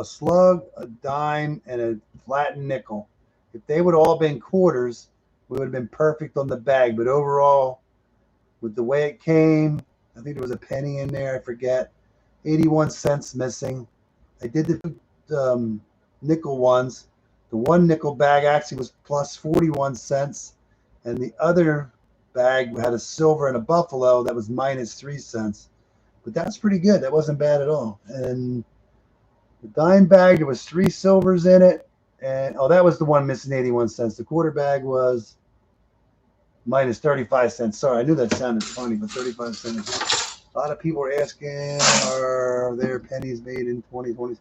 slug, a dime, and a flattened nickel. If they would have all been quarters, we would have been perfect on the bag. But overall, with the way it came, I think there was a penny in there. I forget. 81 cents missing. I did the nickel ones. The one nickel bag actually was plus 41 cents. And the other bag had a silver and a buffalo that was minus 3 cents. But that's pretty good. That wasn't bad at all. And the dime bag, there was 3 silvers in it. And that was the one missing 81 cents. The quarter bag was minus 35 cents. Sorry, I knew that sounded funny, but 35 cents. A lot of people are asking, are there pennies made in 2020?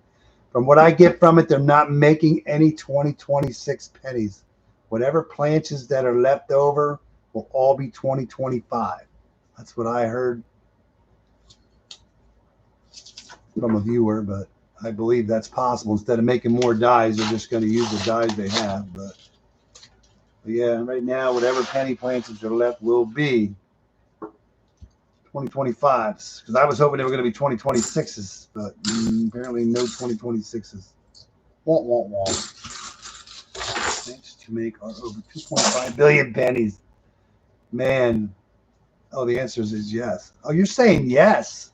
From what I get from it, they're not making any 2026 pennies. Whatever planches that are left over will all be 2025. That's what I heard from a viewer, but I believe that's possible. Instead of making more dies, they're just going to use the dies they have. But yeah, right now, whatever penny planches are left will be 2025s. Because I was hoping they were going to be 2026s, but apparently no 2026s. Won't, won't, won't. Thanks to make our over 2.5 billion pennies. Man. Oh, the answer is yes. Oh, you're saying yes.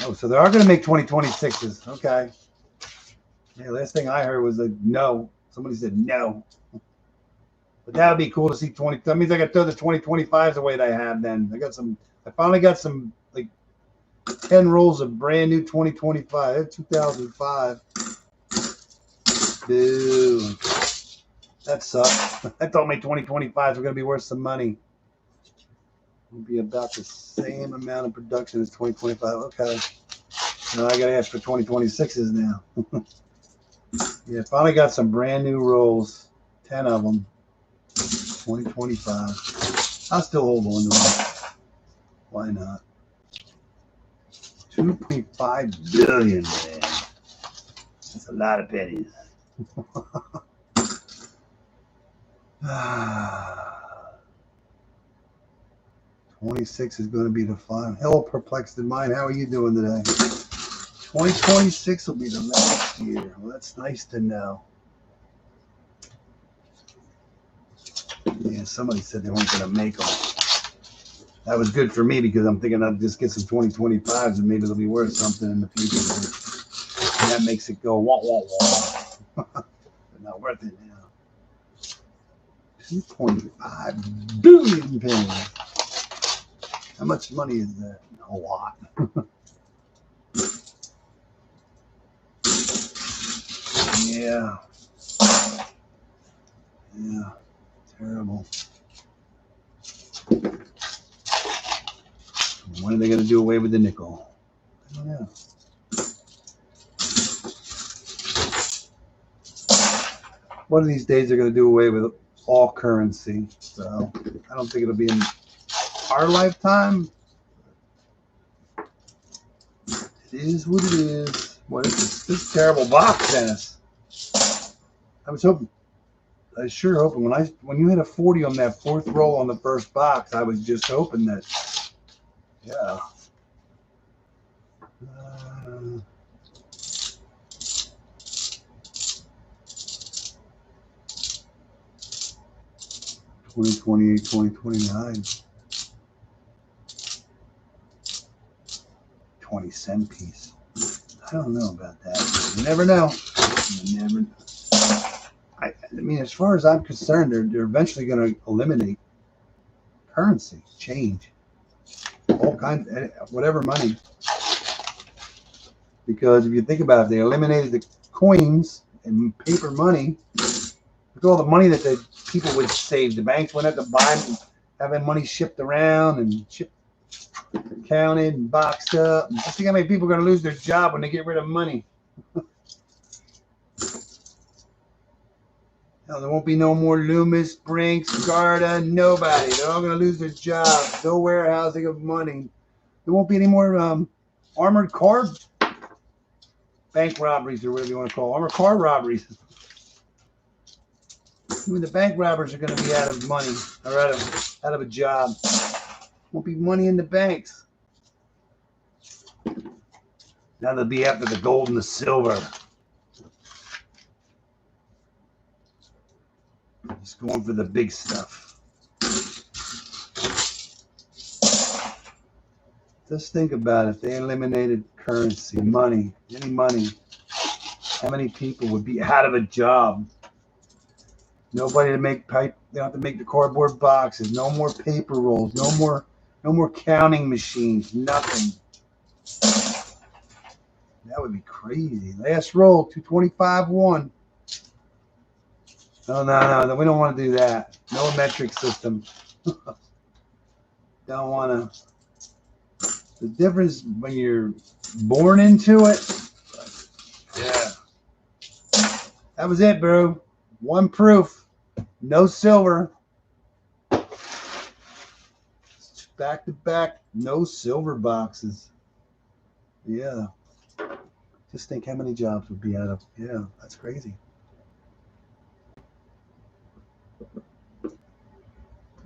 Oh, so they are going to make 2026s. Okay. Yeah, last thing I heard was no. Somebody said no. But that would be cool to see 20. That means I got to throw the 2025s away that I have then. I finally got some, like, 10 rolls of brand new 2025. 2005. Boo. That sucks. I thought my 2025s were going to be worth some money. It'll be about the same amount of production as 2025. Okay. Now I got to ask for 2026s now. Yeah, finally got some brand new rolls. 10 of them. 2025. I'll still hold on to them. Why not? 2.5 billion, man. That's a lot of pennies. '26 is going to be the fun. Hello, Perplexed Mind. How are you doing today? 2026 will be the last year. Well, that's nice to know. Yeah, somebody said they weren't going to make them. That was good for me because I'm thinking I'll just get some 2025s and maybe it'll be worth something in the future. And that makes it go wah, wah, wah. But not worth it now. 2.5 billion pennies. How much money is that? A lot. Yeah. Yeah. Terrible. When are they going to do away with the nickel? I don't know. One of these days they're going to do away with all currency. So I don't think it'll be in our lifetime. It is what it is. What is this terrible box, Dennis? I was sure hoping when you hit a 40 on that fourth roll on the first box, I was just hoping that, yeah. 2028, 2029. 20-cent piece. I don't know about that. You never know. You never know. I mean, as far as I'm concerned, they're eventually going to eliminate currency, change, all kinds, whatever money. Because if you think about it, they eliminated the coins and paper money. Look at all the money that the people would save. The banks wouldn't have to buy them, having money shipped around and counted and boxed up. And just think how many people are going to lose their job when they get rid of money. Now, there won't be no more Loomis, Brinks, Garda, nobody. They're all going to lose their jobs. No warehousing of money. There won't be any more armored car bank robberies or whatever you want to call it. Armored car robberies. I mean, the bank robbers are going to be out of money or out of a job. Won't be money in the banks. Now they'll be after the gold and the silver. Just going for the big stuff. Just think about it. If they eliminated currency, money, any money, how many people would be out of a job? Nobody to make pipe. They don't have to make the cardboard boxes. No more paper rolls. No more counting machines. Nothing. That would be crazy. Last roll, 225-1. No. We don't want to do that. No metric system. Don't want to. The difference when you're born into it. Yeah. That was it, bro. One proof. No silver. Back to back. No silver boxes. Yeah. Just think how many jobs would be out of. Yeah, that's crazy.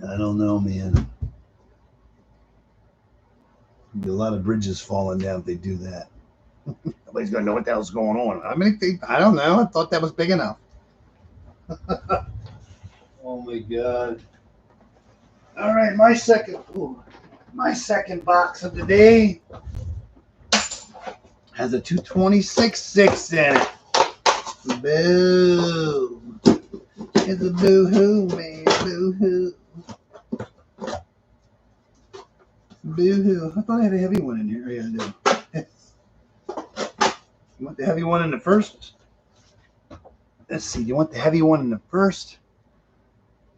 I don't know, man. There'll be a lot of bridges falling down if they do that. Nobody's gonna know what the hell's going on. I mean, I don't know. I thought that was big enough. Oh my God! All right, my second box of the day has a 226-6 in it. Boo! It's a boo-hoo, man. Boo-hoo. Boo-hoo. I thought I had a heavy one in here. Yeah, I do. You want the heavy one in the first? Let's see. Do you want the heavy one in the first?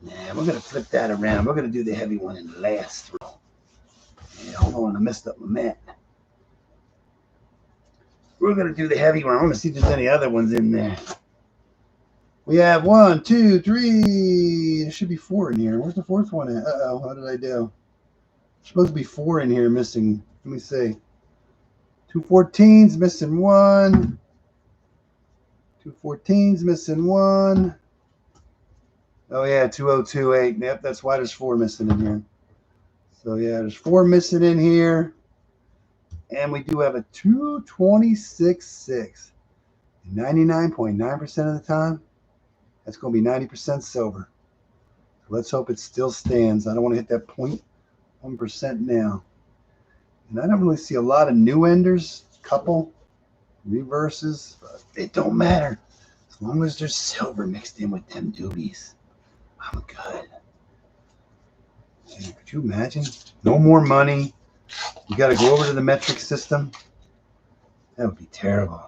Nah, we're going to flip that around. We're going to do the heavy one in the last row. Yeah, hold on. I messed up my mat. We're going to do the heavy one. I want to see if there's any other ones in there. We have 1, 2, 3. There should be 4 in here. Where's the fourth one at? Uh-oh. What did I do? There's supposed to be 4 in here missing. Let me see. 2 14s, missing 1. 2 214's missing one. Oh yeah, 2028. Yep, that's why there's 4 missing in here. So yeah, there's 4 missing in here. And we do have a 226.6. 99.9% of the time, that's going to be 90% silver. So let's hope it still stands. I don't want to hit that 0.1% now. And I don't really see a lot of new enders, couple reverses, but it don't matter. As long as there's silver mixed in with them doobies, I'm good. Man, could you imagine? No more money. You got to go over to the metric system. That would be terrible.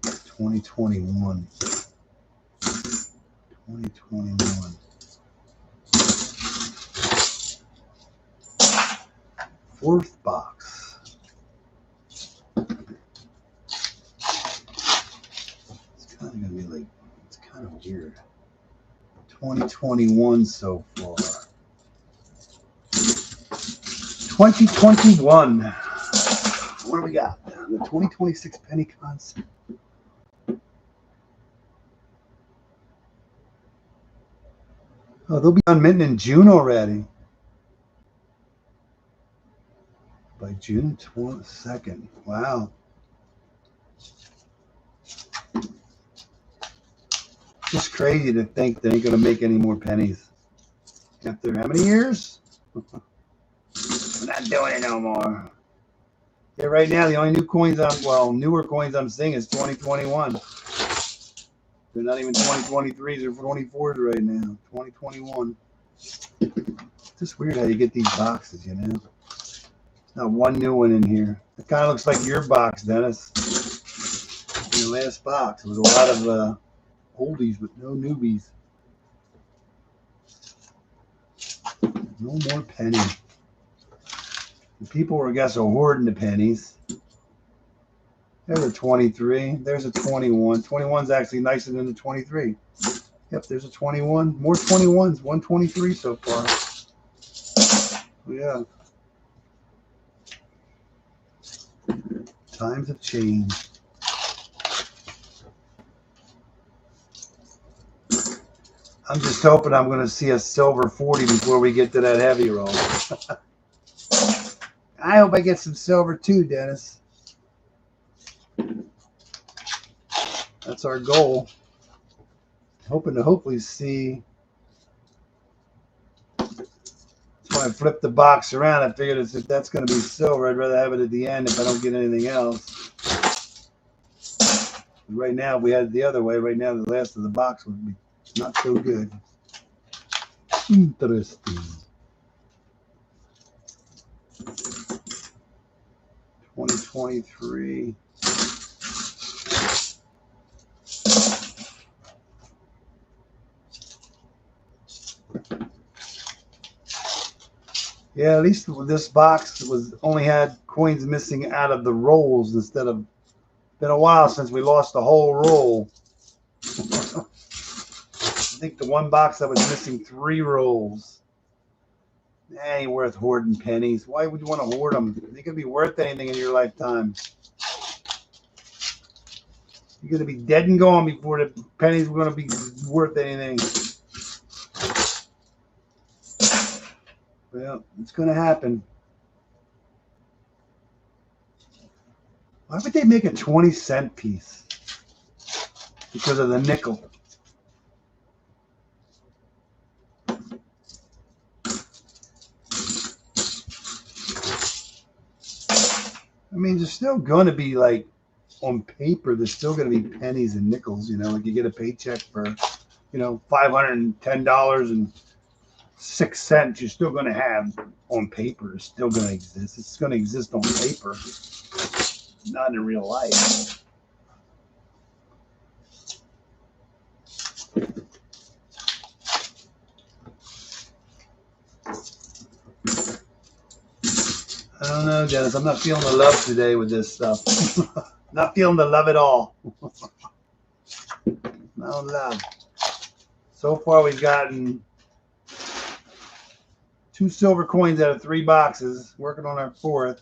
2021. 2021. Fourth box. It's kind of going to be like, it's kind of weird. 2021 so far. 2021. What do we got? The 2026 penny concept. Oh, they'll be on mint in June already. By June 22nd. Wow. Just crazy to think they ain't going to make any more pennies. After how many years? We're not doing it no more. Yeah, right now the only newer coins I'm seeing is 2021. They're not even 2023s or 24s right now. 2021. It's just weird how you get these boxes, you know? Not one new one in here. It kind of looks like your box, Dennis. Your last box. It was a lot of oldies, but no newbies. No more penny. The people were, I guess, hoarding the pennies. There's a 23. There's a 21. 21's actually nicer than the 23. Yep, there's a 21. More 21s. 123 so far. Yeah. Times have changed. I'm just hoping I'm going to see a silver 40 before we get to that heavy roll. I hope I get some silver too, Dennis. That's our goal. Hoping to hopefully see. That's why I flipped the box around. I figured if that's going to be silver, I'd rather have it at the end if I don't get anything else. Right now, if we had it the other way. Right now, the last of the box would be not so good. Interesting. 2023. Yeah, at least this box only had coins missing out of the rolls instead of. Been a while since we lost the whole roll. I think the one box that was missing 3 rolls. Ain't worth hoarding pennies. Why would you want to hoard them? They could be worth anything in your lifetime. You're going to be dead and gone before the pennies were going to be worth anything. Well, it's going to happen. Why would they make a 20-cent piece? Because of the nickel. I mean, there's still going to be, like, on paper, there's still going to be pennies and nickels, you know, like you get a paycheck for, you know, $510.06. You're still going to have on paper. It's still going to exist. It's going to exist on paper, not in real life. I don't know, Dennis. I'm not feeling the love today with this stuff. Not feeling the love at all. No love. So far, we've gotten 2 silver coins out of 3 boxes. Working on our 4th.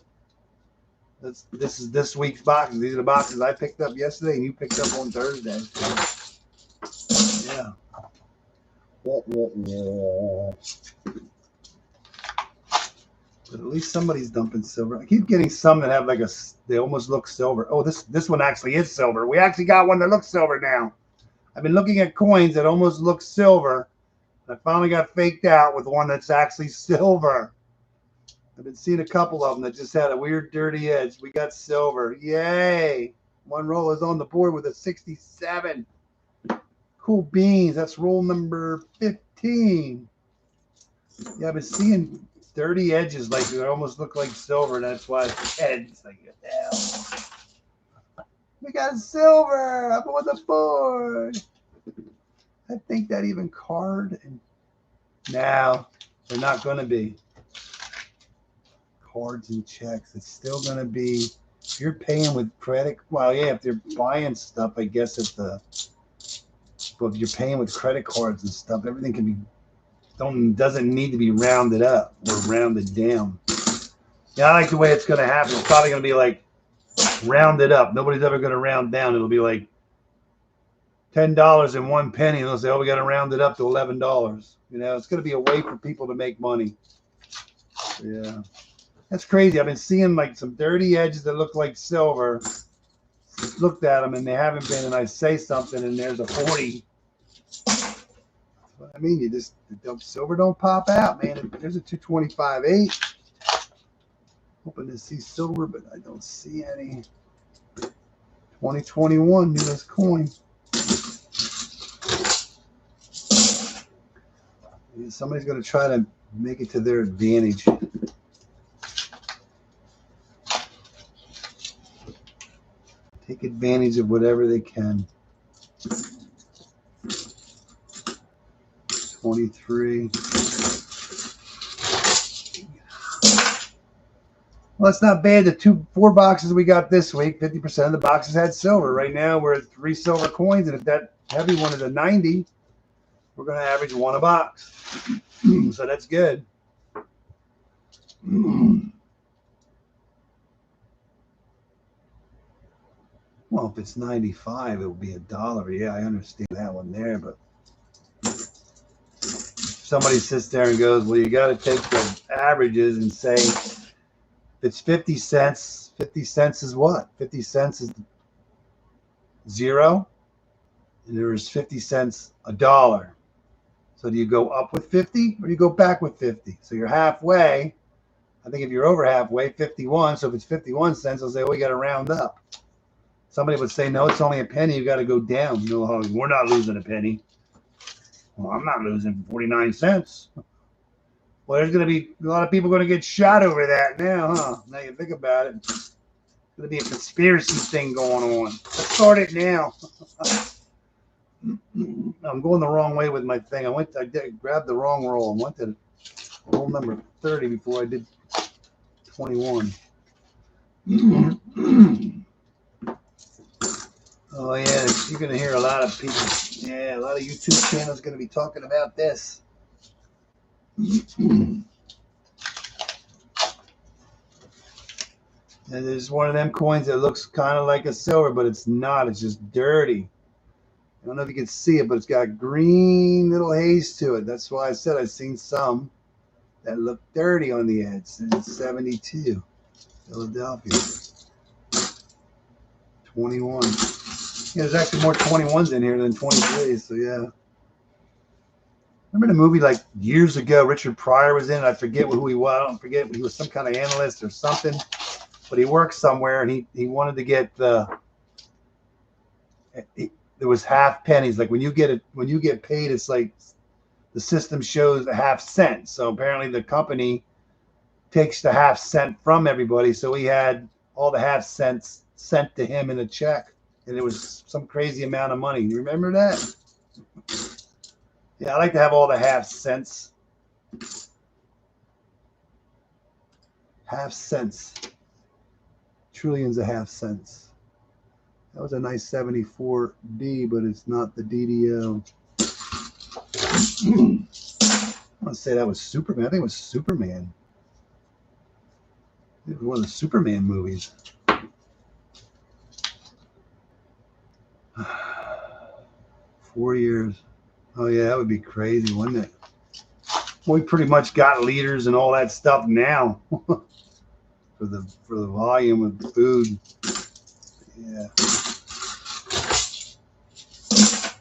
This is this week's boxes. These are the boxes I picked up yesterday and you picked up on Thursday. So, yeah. But at least somebody's dumping silver. I keep getting some that have like they almost look silver. Oh, this one actually is silver. We actually got one that looks silver now. I've been looking at coins that almost look silver. I finally got faked out with one that's actually silver. I've been seeing a couple of them that just had a weird dirty edge. We got silver. Yay. One roll is on the board with a 67. Cool beans. That's roll number 15. Yeah, I've been seeing dirty edges like they almost look like silver. And that's why it's heads. Like, what the hell? We got silver up on the board. I think that even card. And now they're not going to be cards and checks. It's still going to be, if you're paying with credit. Well, yeah, if they're buying stuff, I guess it's but if you're paying with credit cards and stuff, everything can be, doesn't need to be rounded up or rounded down. Yeah, I like the way it's going to happen. It's probably going to be like rounded up. Nobody's ever going to round down. It'll be like $10 and 1 penny. And they'll say, oh, we got to round it up to $11. You know, it's going to be a way for people to make money. Yeah. That's crazy. I've been seeing like some dirty edges that look like silver. Looked at them and they haven't been, and I say something and there's a 40. I mean, you just, silver don't pop out, man. There's a 225.8. Hoping to see silver, but I don't see any. 2021, newest coin. Somebody's going to try to make it to their advantage. Take advantage of whatever they can. 23. Well, it's not bad. The 4 boxes we got this week, 50% of the boxes had silver. Right now, we're at 3 silver coins, and if that heavy one is a 90, we're going to average 1 a box. So that's good. Well, if it's 95, it will be $1. Yeah, I understand that one there, but somebody sits there and goes, well, you got to take the averages and say, if it's 50 cents, 50 cents is what? 50 cents is 0, and there's 50 cents $1. So do you go up with 50 or do you go back with 50? So you're halfway. I think if you're over halfway, 51. So if it's 51 cents, I'll say, oh, we got to round up. Somebody would say, no, it's only a penny. You got to go down. You know, we're not losing a penny. Well, I'm not losing 49 cents. Well, there's going to be a lot of people going to get shot over that now, huh? Now you think about it. It's going to be a conspiracy thing going on. Let's start it now. I'm going the wrong way with my thing. I grabbed the wrong roll. I went to roll number 30 before I did 21. Oh, yeah, you're going to hear a lot of people. Yeah, a lot of YouTube channels going to be talking about this. And there's one of them coins that looks kind of like a silver, but it's not. It's just dirty. I don't know if you can see it, but it's got green little haze to it. That's why I said I've seen some that look dirty on the edge. And it's 72, Philadelphia. 21. Yeah, there's actually more 21s in here than 23s, so yeah. Remember the movie like years ago, Richard Pryor was in it? I forget who he was. I don't forget. He was some kind of analyst or something. But he worked somewhere, and he wanted to get there was half pennies. Like when you get paid, it's like the system shows a half cent. So apparently the company takes the half cent from everybody. So he had all the half cents sent to him in a check, and it was some crazy amount of money. You remember that? Yeah, I like to have all the half cents. Half cents. Trillions of half cents. That was a nice 74D, but it's not the DDO. I want to say that was Superman. I think it was Superman. It was one of the Superman movies. 4 years. Oh yeah, that would be crazy, wouldn't it? We pretty much got liters and all that stuff now for the volume of food. Yeah.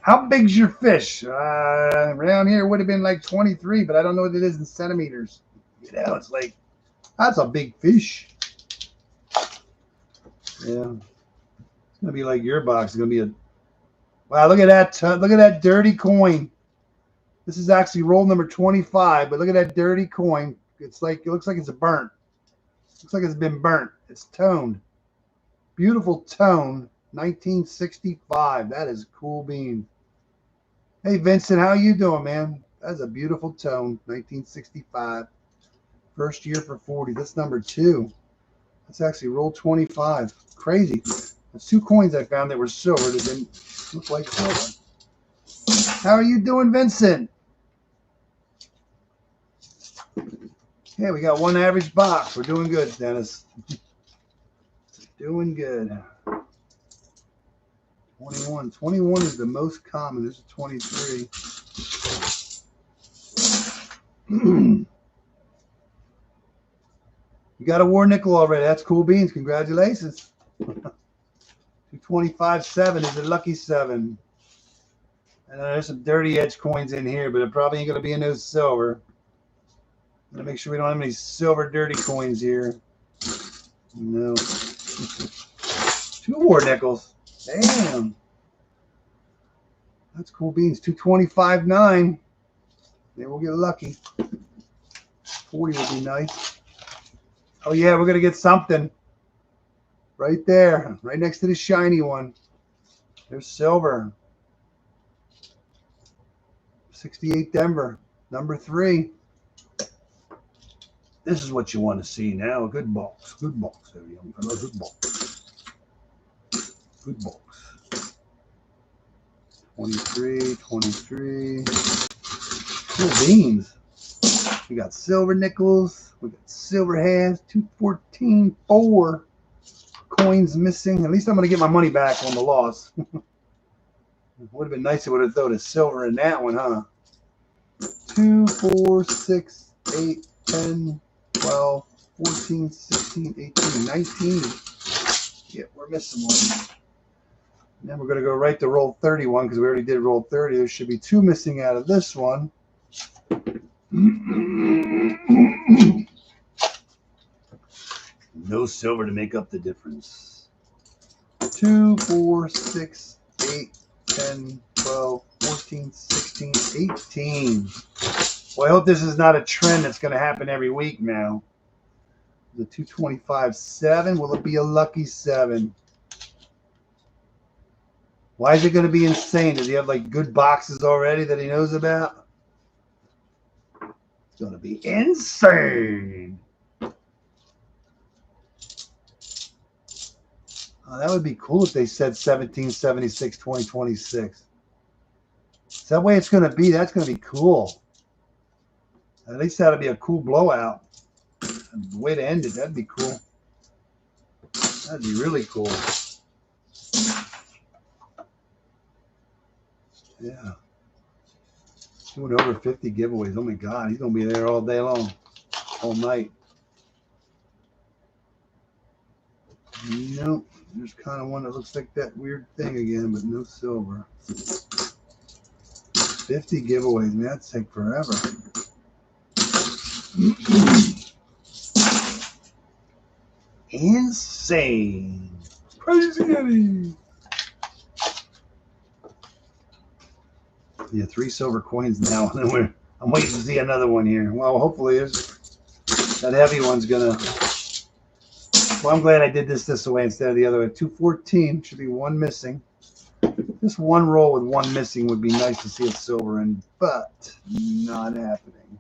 How big's your fish? Around here it would have been like 23, but I don't know what it is in centimeters. You know, it's like, that's a big fish. Yeah. It's gonna be like your box. It's gonna be a, wow, look at that. Look at that dirty coin. This is actually roll number 25, but look at that dirty coin. It's like, it looks like it's burnt. Looks like it's been burnt. It's toned. Beautiful tone. 1965. That is cool bean. Hey Vincent, how you doing, man? That's a beautiful tone. 1965. First year for 40. That's number 2. That's actually roll 25. Crazy. There's 2 coins I found that were silver that didn't look like silver. How are you doing, Vincent? Yeah, we got 1 average box. We're doing good, Dennis. Doing good. 21. 21 is the most common. There's a 23. You got a war nickel already. That's cool beans. Congratulations. 225.7 is a lucky 7. And there's some dirty edge coins in here, but it probably ain't going to be in those silver. I'm going to make sure we don't have any silver dirty coins here. No. 2 war nickels. Damn. That's cool beans. 225.9. Maybe we'll get lucky. 40 would be nice. Oh, yeah, we're going to get something. Right there. Right next to the shiny one. There's silver. 68 Denver. Number 3. This is what you want to see now. A good box. Good box there, young fellow. Good box. Good box. 23, 23. Cool beans. We got silver nickels. We got silver halves. 214, 4 coins missing. At least I'm going to get my money back on the loss. Would have been nice if it would have thrown a silver in that one, huh? 2, 4, 6, 8, 10, 12, 14, 16, 18, 19. Yeah, we're missing one. And then we're going to go right to roll 31 because we already did roll 30. There should be 2 missing out of this one. No silver to make up the difference. 2, 4, 6, 8, 10, 12, 14, 16, 18. Well, I hope this is not a trend that's going to happen every week now. The 225.7. Will it be a lucky 7? Why is it going to be insane? Does he have like good boxes already that he knows about? It's going to be insane. Oh, that would be cool if they said 1776, 2026. Is that way it's going to be? That's going to be cool. At least that'll be a cool blowout. The way to end it, that'd be cool. That'd be really cool. Yeah. Doing over 50 giveaways. Oh my God, he's going to be there all day long. All night. Nope. There's kind of one that looks like that weird thing again, but no silver. 50 giveaways, man, that'd take forever. Insane. Crazy Eddie. Yeah, 3 silver coins now. I'm waiting to see another one here. Well, hopefully that heavy one's gonna. Well, I'm glad I did this way instead of the other way. 214 should be 1 missing. Just 1 roll with 1 missing would be nice to see a silver in, but not happening.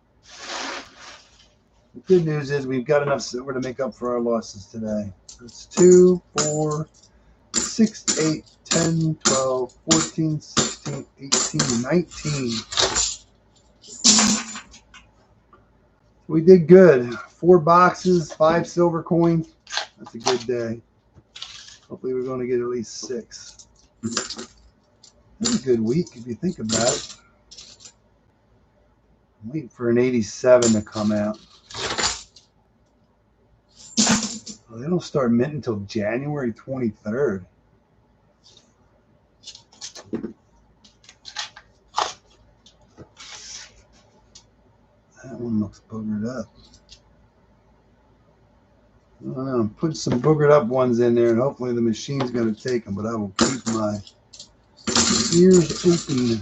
The good news is we've got enough silver to make up for our losses today. It's 2, 4, 6, 8, 10, 12, 14, 16, 18, 19. We did good. 4 boxes, 5 silver coins. That's a good day. Hopefully we're going to get at least 6. It's a good week if you think about it. I'm waiting for an 87 to come out. Well, they don't start minting until January 23rd. That one looks boogered up. I don't know. I'm putting some boogered up ones in there, and hopefully the machine's going to take them, but I will keep my ears open.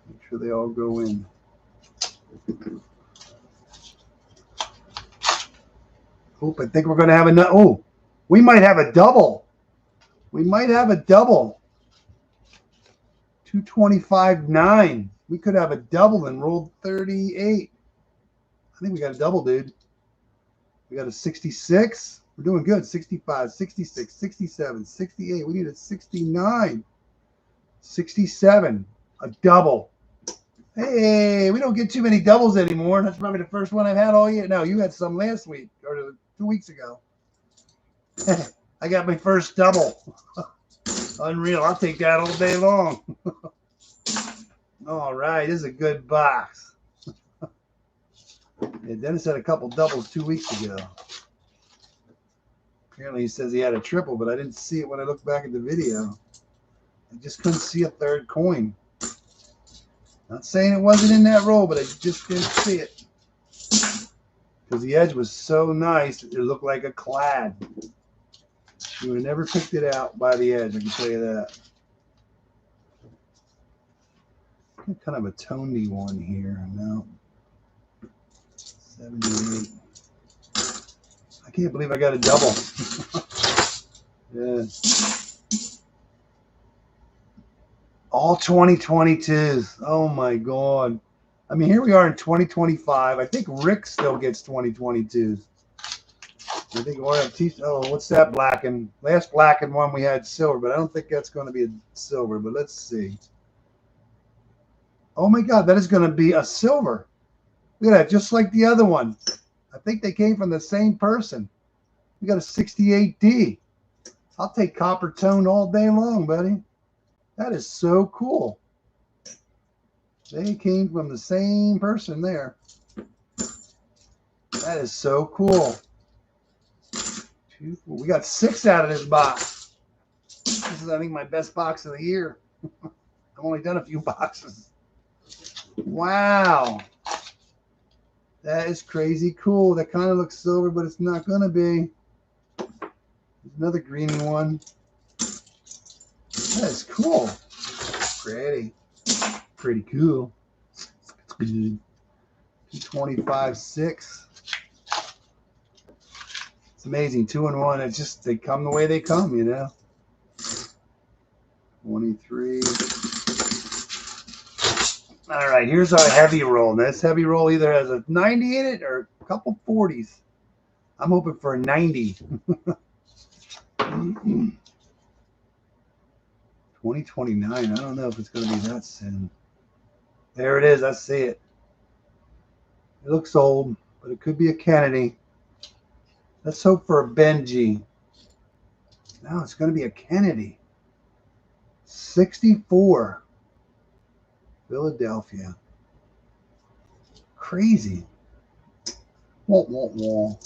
Make sure they all go in. Oh, I think we're going to have a... Oh, we might have a double. We might have a double. 225.9. We could have a double and rolled 38. I think we got a double, dude. We got a 66. We're doing good. 65, 66, 67, 68. We need a 69. 67. A double. Hey, we don't get too many doubles anymore. That's probably the first one I've had all year. No, you had some last week or 2 weeks ago. I got my first double. Unreal. I'll take that all day long. All right. This is a good box. Yeah, Dennis had a couple doubles 2 weeks ago. Apparently he says he had a triple, but I didn't see it when I looked back at the video. I just couldn't see a third coin. Not saying it wasn't in that roll, but I just didn't see it. Because the edge was so nice, it looked like a clad. You would have never picked it out by the edge, I can tell you that. Kind of a Tony one here. No. 78. I can't believe I got a double. Yeah. All 2022s. Oh my God. I mean, here we are in 2025. I think Rick still gets 2022s. I think oh, what's that blackened? Last blackened one we had silver, but I don't think that's going to be a silver, but let's see. Oh my God, that is going to be a silver. Look at that, just like the other one. I think they came from the same person. We got a 68D. I'll take copper tone all day long, buddy. That is so cool. They came from the same person there. That is so cool. We got 6 out of this box. This is, I think, my best box of the year. I've only done a few boxes. Wow. That is crazy cool. That kind of looks silver, but it's not going to be. There's another greeny one. That is cool. Pretty. Pretty cool. 225.6. It's amazing. 2 and 1. It's just, they come the way they come, you know. 23. All right, here's our heavy roll. This heavy roll either has a 90 in it or a couple 40s. I'm hoping for a 90. 2029. I don't know if it's going to be that soon. There it is. I see it. It looks old, but it could be a Kennedy. Let's hope for a Benji. No, it's going to be a Kennedy. 64. Philadelphia. Crazy. Wah, wah, wah.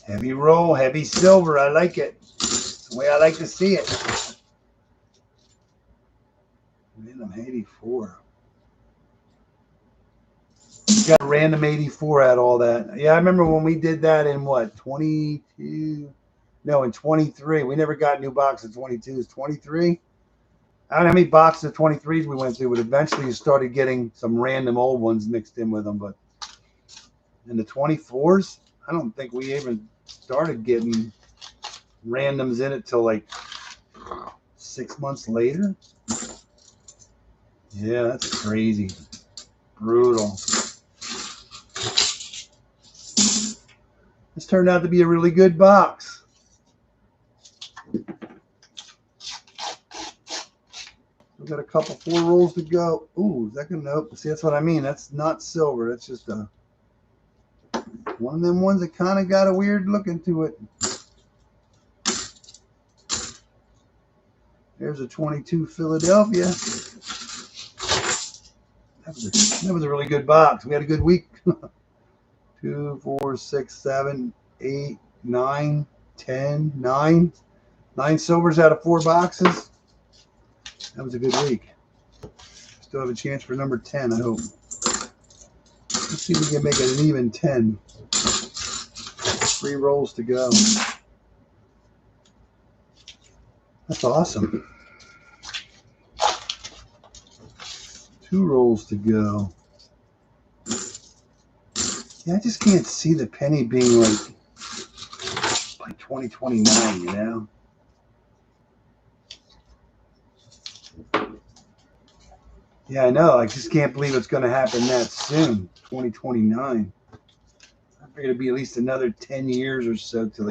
Heavy roll, heavy silver. I like it. It's the way I like to see it. Random 84. You got a random 84 out all that. Yeah, I remember when we did that in what, 22? No, in 23. We never got a new box of 22s. 23? I don't know how many boxes of 23s we went through, but eventually you started getting some random old ones mixed in with them. But in the 24s, I don't think we even started getting randoms in it till like 6 months later. Yeah, that's crazy. Brutal. This turned out to be a really good box. We've got a couple 4 rolls to go. Ooh, is that gonna, nope. See, that's what I mean. That's not silver. That's just a one of them ones that kind of got a weird look into it. There's a 22 Philadelphia. That was a really good box. We had a good week. 2, 4, 6, 7, 8, 9, 10, 9. 9 silvers out of 4 boxes. That was a good week. Still have a chance for number 10, I hope. Let's see if we can make it an even 10. 3 rolls to go. That's awesome. 2 rolls to go. Yeah, I just can't see the penny being like by 2029, you know? Yeah, I know. I just can't believe it's going to happen that soon. 2029. I figured it'd be at least another 10 years or so till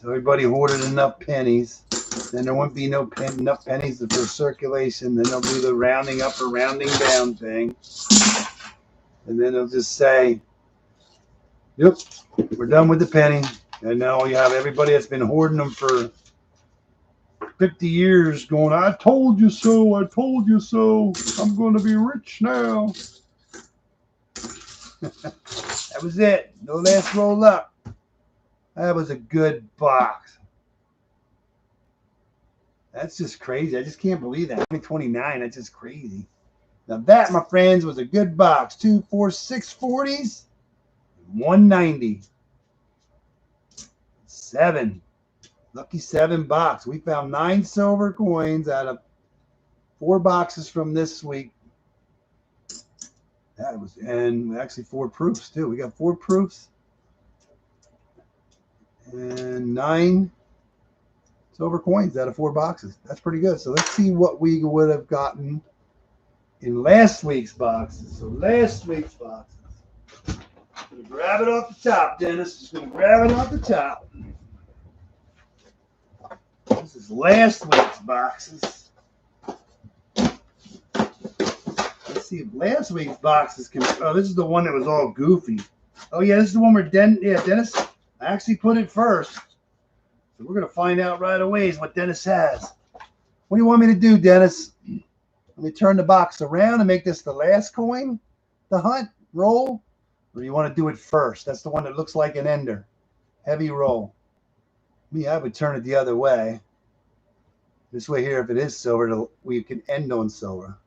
everybody hoarded enough pennies. Then there won't be enough pennies for circulation. Then they'll do the rounding up or rounding down thing. And then they'll just say, yep, we're done with the penny. And now you have everybody that's been hoarding them for 50 years going, I told you so, I told you so. I'm going to be rich now. That was it. No last roll up. That was a good box. That's just crazy. I just can't believe that. 2029, that's just crazy. Now that, my friends, was a good box. 2, 4, 6 40s. 190. 7. Lucky 7 box. We found 9 silver coins out of 4 boxes from this week. That was, and actually 4 proofs too. We got 4 proofs and 9 silver coins out of 4 boxes. That's pretty good. So let's see what we would have gotten in last week's boxes. So last week's boxes. I'm going to grab it off the top, Dennis. Just going to grab it off the top. This is last week's boxes. Let's see if last week's boxes can. Oh, this is the one that was all goofy. Oh yeah, this is the one where Dennis. I actually put it first. So we're gonna find out right away what Dennis has. What do you want me to do, Dennis? Let me turn the box around and make this the last coin, the hunt roll, or do you want to do it first? That's the one that looks like an ender. Heavy roll. Me, I would turn it the other way. This way here, if it is silver, we can end on silver.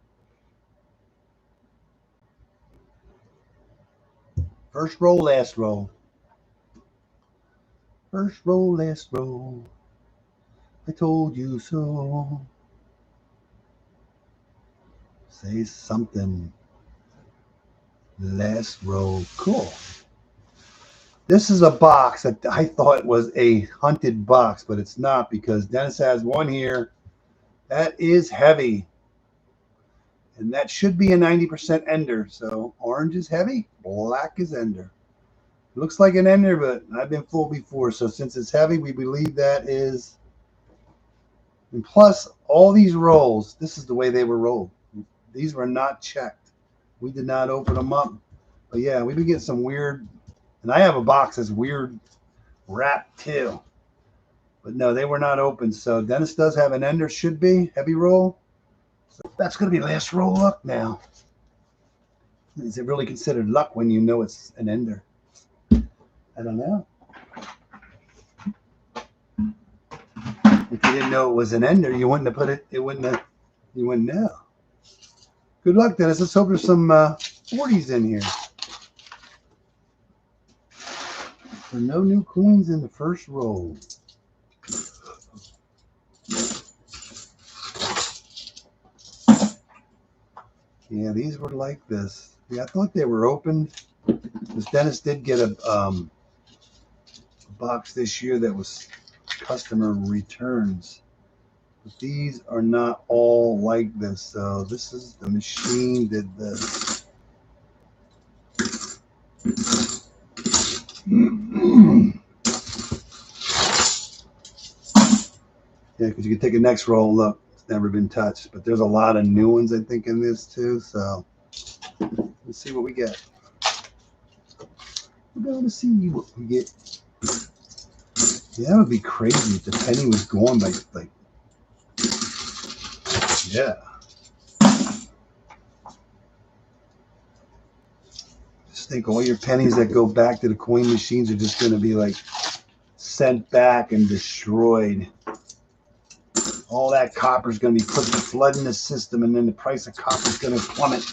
First roll, last roll. First roll, last roll. I told you so. Say something. Last roll. Cool. This is a box that I thought was a hunted box, but it's not because Dennis has one here that is heavy. And that should be a 90% ender. So orange is heavy, black is ender. It looks like an ender, but I've been fooled before. So since it's heavy, we believe that is. And plus, all these rolls, this is the way they were rolled. These were not checked. We did not open them up. But yeah, we've been getting some weird. And I have a box that's weird wrapped too. But no, they were not open. So Dennis does have an ender, should be. Heavy roll. So that's going to be last roll luck now. Is it really considered luck when you know it's an ender? I don't know. If you didn't know it was an ender, you wouldn't have put it. You wouldn't know. Good luck, Dennis. Let's hope there's some 40s in here. So no new coins in the first roll. Yeah, these were like this. Yeah, I thought they were open. Because Dennis did get a box this year that was customer returns. But these are not all like this. So this is the machine did this. Yeah, because you can take a next roll. Look, it's never been touched. But there's a lot of new ones, I think, in this too. So let's see what we get. We're going to see what we get. Yeah, that would be crazy if the penny was gone by like Yeah. Just think all your pennies that go back to the coin machines are just going to be like sent back and destroyed. All that copper is going to be put to flood in the system, and then the price of copper is going to plummet.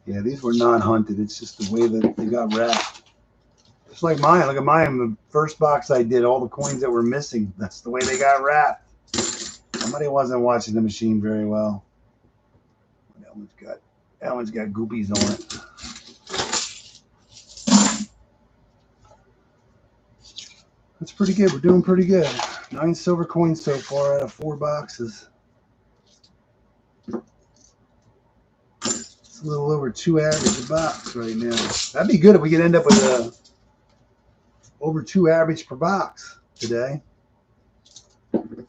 Yeah, these were non-hunted. It's just the way that they got wrapped. Just like mine. Look at mine. The first box I did, all the coins that were missing. That's the way they got wrapped. Somebody wasn't watching the machine very well. That one's got goopies on it. That's pretty good. We're doing pretty good. 9 silver coins so far out of 4 boxes. It's a little over 2 average a box right now. That'd be good if we could end up with over 2 average per box today. I'm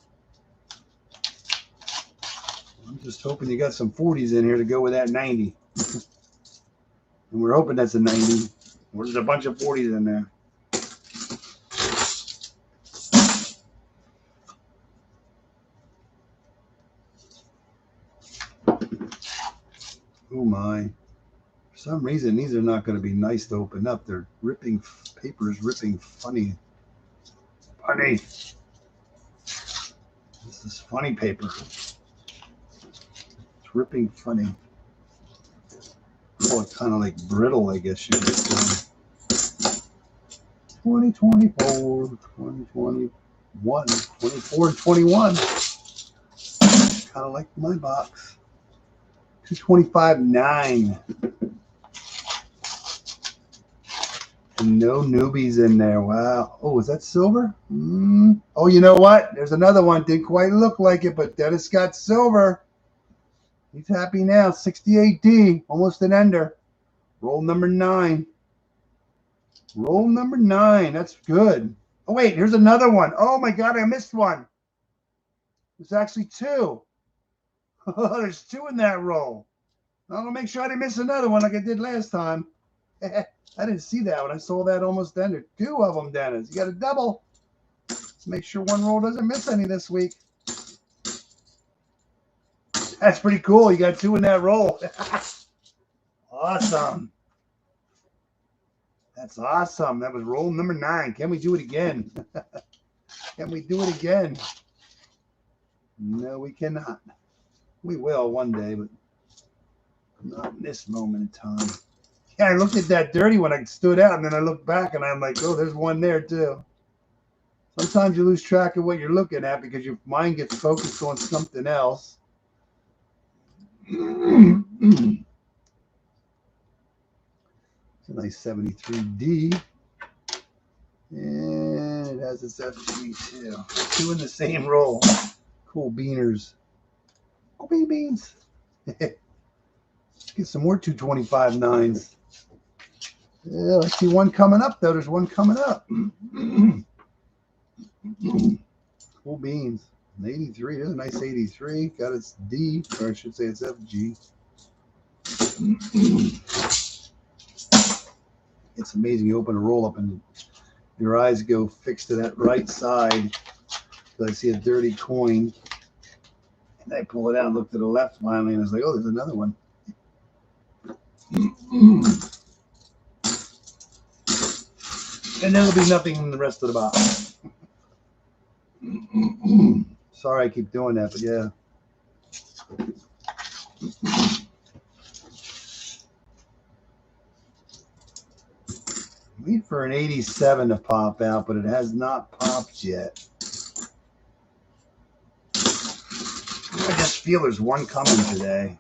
just hoping you got some 40s in here to go with that 90. And we're hoping that's a 90. There's a bunch of 40s in there. Oh my. For some reason, these are not going to be nice to open up. They're ripping, paper is ripping funny. Funny. This is funny paper. It's ripping funny. Oh, it's kind of like brittle, I guess you could say. 2024, 2021, 24 and 21. Kind of like my box. 225.9. And no newbies in there. Wow. Oh, is that silver? Oh, you know what? There's another one. Didn't quite look like it, but Dennis got silver. He's happy now. 68D. Almost an ender. Roll number 9. Roll number 9. That's good. Oh, wait. Here's another one. Oh, my God. I missed one. There's actually 2. Oh, there's 2 in that roll. I'll make sure I didn't miss another one like I did last time. I didn't see that one. I saw that almost ended. 2 of them, Dennis. You got a double. Let's make sure one roll doesn't miss any this week. That's pretty cool. You got 2 in that roll. Awesome. That's awesome. That was roll number 9. Can we do it again? Can we do it again? No, we cannot. We will one day, but not in this moment in time. Yeah, I looked at that dirty one. I stood out, and then I looked back, and I'm like, oh, there's one there, too. Sometimes you lose track of what you're looking at because your mind gets focused on something else. It's a nice 73D. And it has its FG, too. 2 in the same roll. Cool beaners. Cool beans. Let's get some more 225.9s. Yeah, I see one coming up, though. There's one coming up. Cool beans. An 83. There's a nice 83. Got its D, or I should say its FG. It's amazing. You open a roll up and your eyes go fixed to that right side. So I see a dirty coin. And I pull it out and look to the left finally, and I was like, oh, there's another one. And there'll be nothing in the rest of the box. Sorry I keep doing that, but yeah. Wait for an 87 to pop out, but it has not popped yet. I just feel there's one coming today.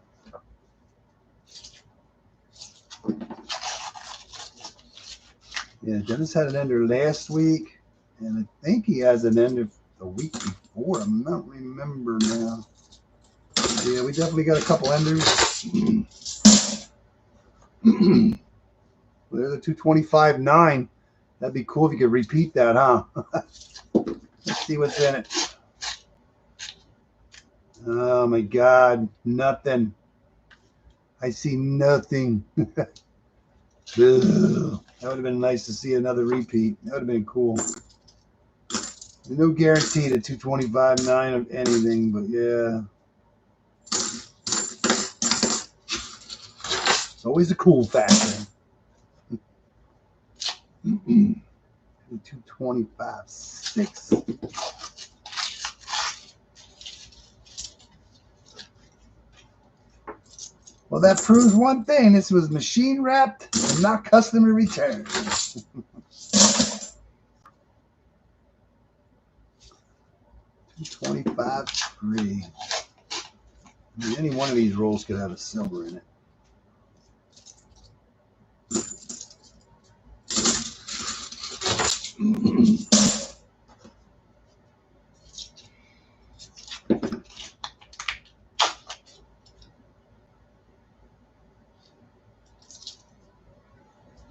Yeah, Dennis had an ender last week, and I think he has an ender the week before. I don't remember now. Yeah, we definitely got a couple enders. Well, there's a 225.9. That'd be cool if you could repeat that, huh? Let's see what's in it. Oh my God, nothing. I see nothing. That would have been nice to see another repeat. That would have been cool. There's no guarantee to 225.9 of anything, but yeah. It's always a cool factor. 225.6. Well, that proves one thing. This was machine wrapped and not customer returned. 225.3. I mean, any one of these rolls could have a silver in it.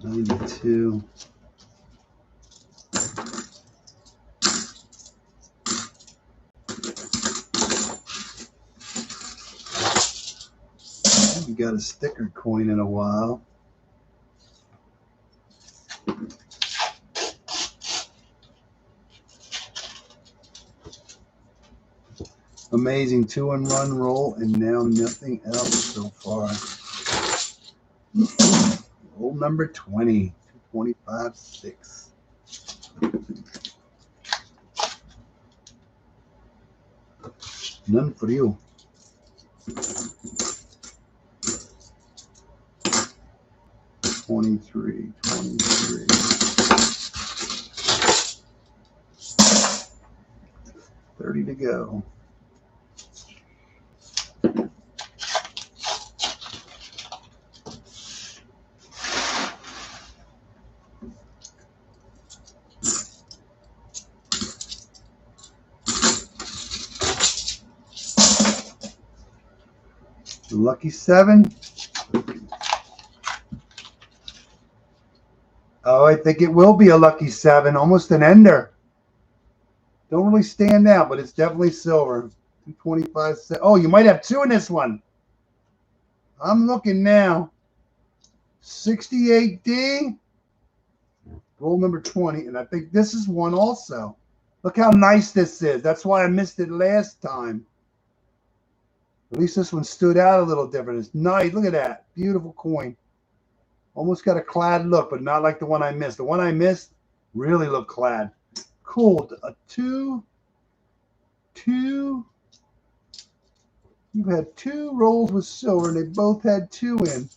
$92. We got a sticker coin in a while. Amazing 2-and-1 roll, and now nothing else so far. Roll number 20, 225.6. None for you. $23. $30 to go. Lucky 7. Oh, I think it will be a lucky 7. Almost an ender. Don't really stand out, but it's definitely silver. 225. Oh, you might have 2 in this one. I'm looking now. 68D. Roll number 20. And I think this is one also. Look how nice this is. That's why I missed it last time. At least this one stood out a little different. It's nice. Look at that. Beautiful coin. Almost got a clad look, but not like the one I missed. The one I missed really looked clad. Cool. A 2. You've had 2 rolls with silver, and they both had 2 in.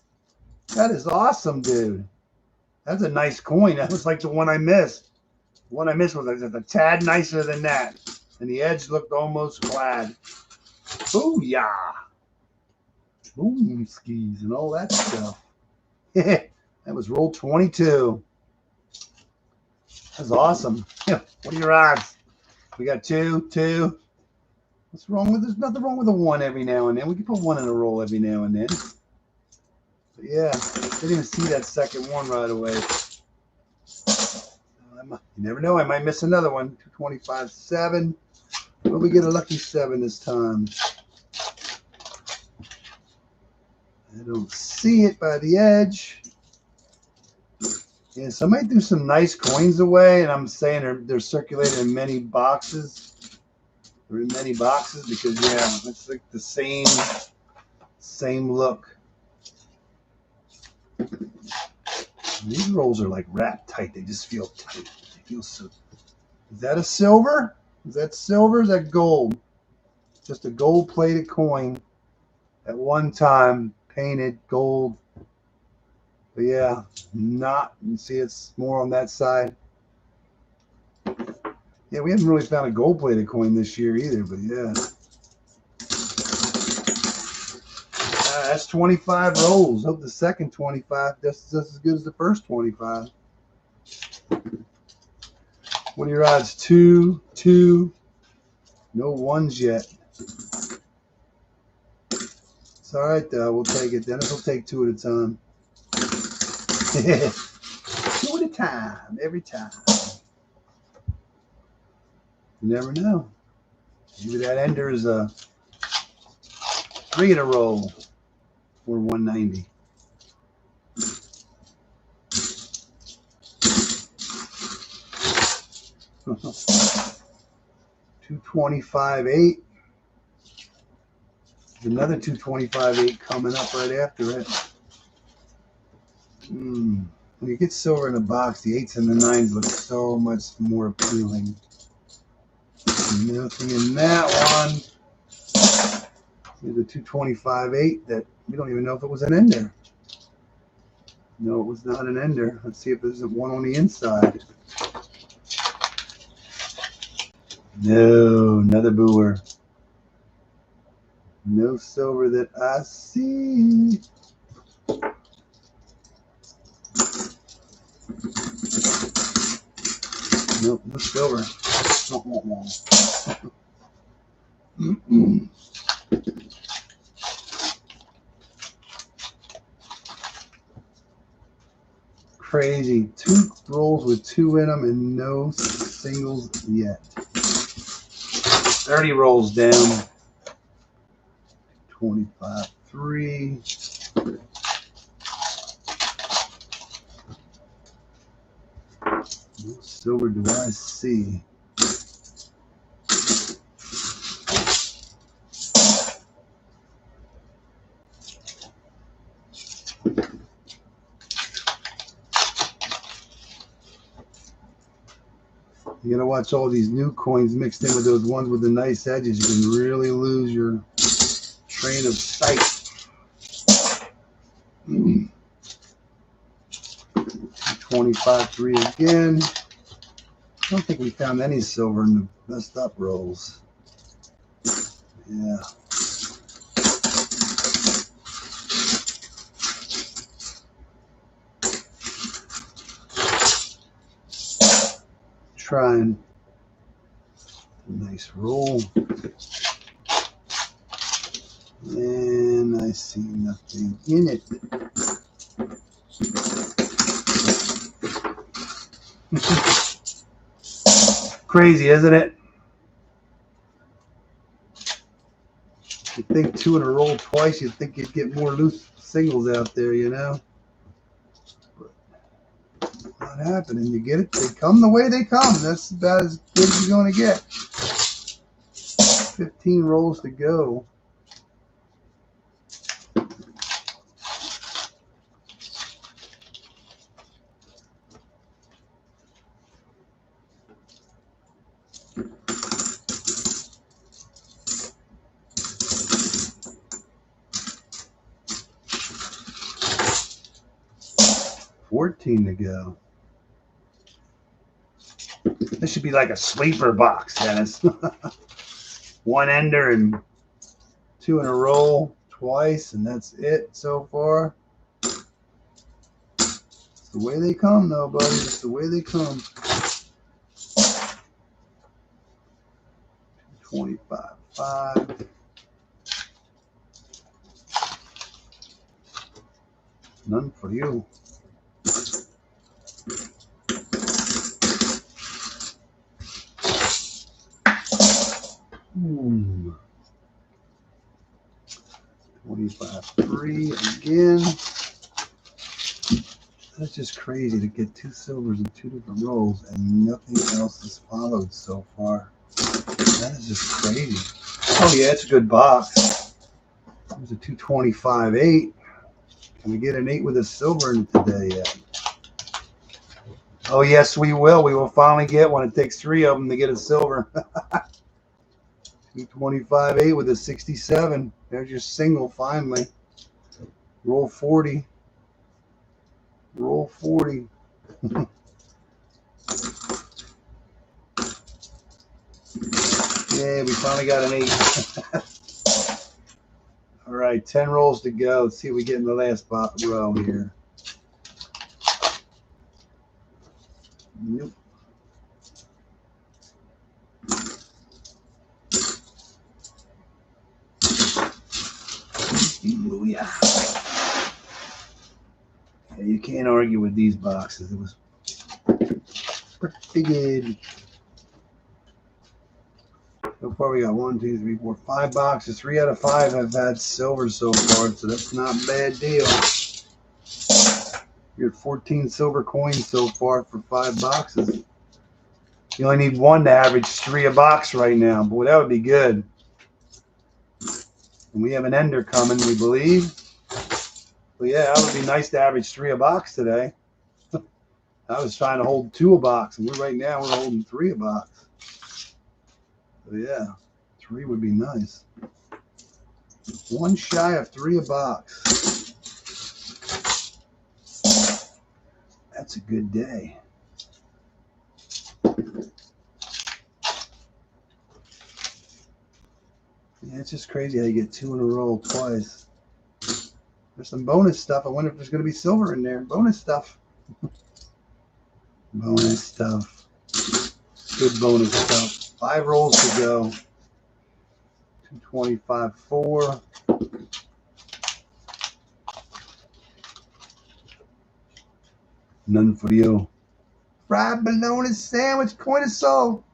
That is awesome, dude. That's a nice coin. That was like the one I missed. The one I missed was a tad nicer than that. And the edge looked almost clad. Booyah. Boom skis and all that stuff. That was roll 22. That's awesome. What are your odds? We got 2. What's wrong with? There's nothing wrong with a 1 every now and then. We can put 1 in a roll every now and then. But yeah, didn't even see that second one right away. You never know. I might miss another one. 225.7. Will we get a lucky 7 this time? I don't see it by the edge. Yeah, somebody threw some nice coins away, and I'm saying they're circulating in many boxes. They're in many boxes because, yeah, it's like the same look. These rolls are like wrapped tight. They just feel tight. They feel so. Is that a silver? Is that silver? Is that gold? Just a gold-plated coin at one time, painted gold. But yeah, not. You see, it's more on that side. Yeah, we haven't really found a gold-plated coin this year either, but yeah. That's 25 rolls. Hope the second 25 just as good as the first 25. What are your odds? 2. No 1s yet. It's all right, though. We'll take it. Dennis will take 2 at a time. 2 at a time, every time. You never know. Maybe that ender is a 3 in a row or 190. 225.8. Another 225.8 coming up right after it. When you get silver in a box, the 8s and the 9s look so much more appealing. Nothing in that one. Here's a 225.8 that we don't even know if it was an ender. No, it was not an ender. Let's see if there's one on the inside. No, another booer. No silver that I see. Nope, no silver. Crazy. 2 rolls with 2 in them and no singles yet. 30 rolls down. 25.3. What silver do I see? You gotta watch all these new coins mixed in with those ones with the nice edges. You can really lose your train of sight. 25.3 again. I don't think we found any silver in the messed up rolls. Yeah. Trying a nice roll. And I see nothing in it. Crazy, isn't it? You think 2 in a roll twice, you'd think you'd get more loose singles out there, you know? But not happening. You get it? They come the way they come. That's about as good as you're going to get. 15 rolls to go. To go. This should be like a sleeper box, Dennis. 1 ender and 2 in a roll twice, and that's it so far. It's the way they come, though, buddy. It's the way they come. 25.5. None for you. Hmm. 25.3 again. That's just crazy to get 2 silvers in 2 different rolls and nothing else has followed so far. That is just crazy. Oh yeah, it's a good box. There's a 225.8. Can we get an 8 with a silver in it today yet? Oh yes, we will. We will finally get one. It takes 3 of them to get a silver. 225.8 with a 67. There's your single finally. Roll 40. Roll 40. Yeah, we finally got an 8. All right, 10 rolls to go. Let's see if we get in the last row here. Nope. Yeah, you can't argue with these boxes. It was pretty good. So far we got 1, 2, 3, 4, 5 boxes. 3 out of 5 have had silver so far, so that's not a bad deal. You're at 14 silver coins so far for 5 boxes. You only need one to average 3 a box right now. Boy, that would be good. And we have an ender coming, we believe. But yeah, that would be nice to average 3 a box today. I was trying to hold 2 a box, and right now we're holding 3 a box. So yeah, 3 would be nice. 1 shy of 3 a box. That's a good day. Yeah, it's just crazy how you get 2 in a row twice. There's some bonus stuff. I wonder if there's going to be silver in there. Bonus stuff. Bonus stuff. Good bonus stuff. 5 rolls to go. 225, 4. None for you. Fried bologna sandwich, Coin of Soul.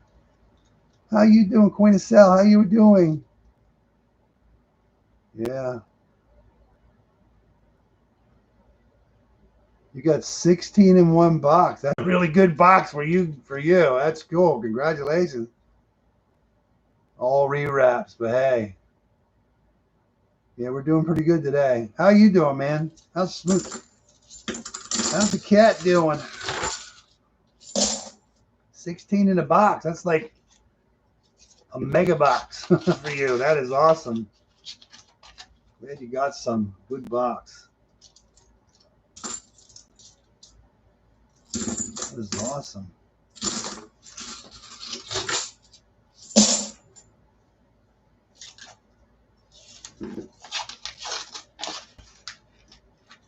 How you doing, Coin of Soul? How you doing? Yeah. You got 16 in one box. That's a really good box for you. That's cool. Congratulations. All rewraps, but hey. Yeah, we're doing pretty good today. How you doing, man? How's Smooth? How's the cat doing? 16 in a box. That's like a mega box for you. That is awesome. Glad you got some good box. That is awesome.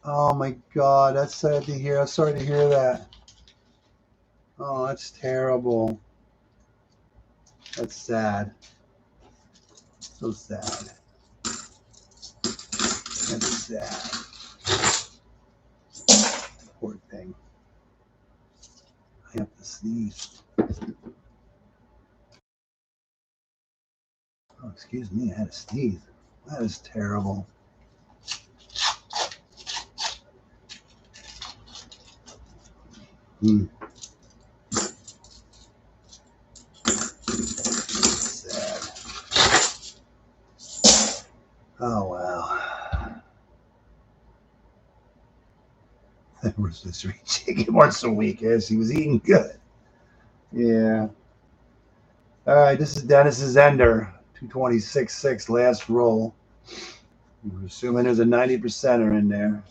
Oh my God, that's sad to hear. I'm sorry to hear that. Oh, that's terrible. That's sad. So sad. That's sad. Poor thing. I have to sneeze. Oh, excuse me, I had to sneeze. That is terrible. Sad. Oh, wow. That was just chicken once a week as he was eating good. Yeah. All right, this is Dennis's ender. 226.6 last roll. We're assuming there's a 90%er in there.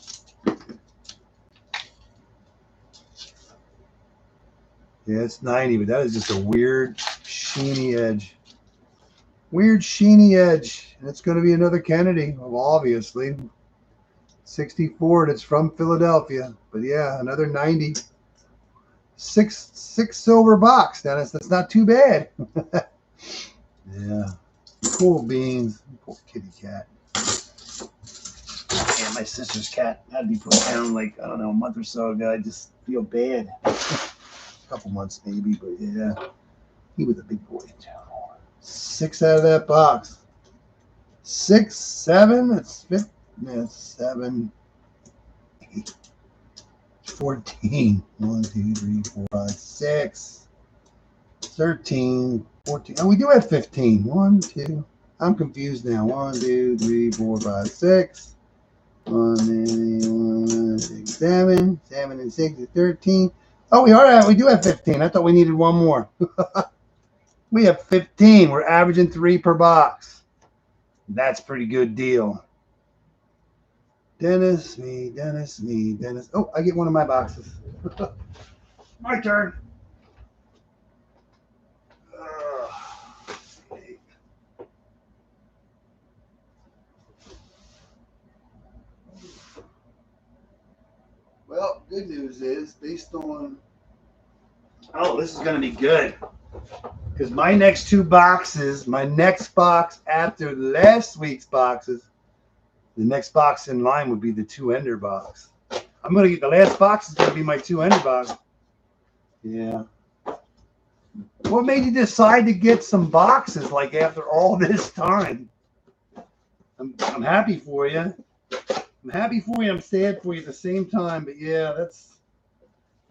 Yeah, it's 90, but that is just a weird, sheeny edge. Weird, sheeny edge. And it's going to be another Kennedy, obviously. 64, and it's from Philadelphia. But yeah, another 90. Six silver box, Dennis. That's not too bad. Yeah. Cool beans. Poor kitty cat. Yeah, my sister's cat had to be put down like, I don't know, a month or so ago. I just feel bad. A couple months maybe, but yeah. He was a big boy. 6 out of that box. 6, 7, that's 5. Yeah, 7, 8, 14. 1, 2, 3, 4, 5, 6, 13, 14. Oh, we do have 15. 1, 2. I'm confused now. 1, 2, 3, 4, 5, 6. 1, 6, 7. 7 and 6 is 13. Oh, we do have 15. I thought we needed one more. We have 15. We're averaging 3 per box. That's a pretty good deal. Dennis, me, Dennis, me, Dennis. Oh, I get one of my boxes. My turn. Well, good news is, based on... Oh, this is going to be good. Because my next 2 boxes, my next box after last week's boxes, the next box in line would be the 2 ender box. I'm going to get the last box is going to be my 2 ender box. Yeah. What made you decide to get some boxes like after all this time? I'm happy for you. I'm happy for you. I'm sad for you at the same time. But yeah,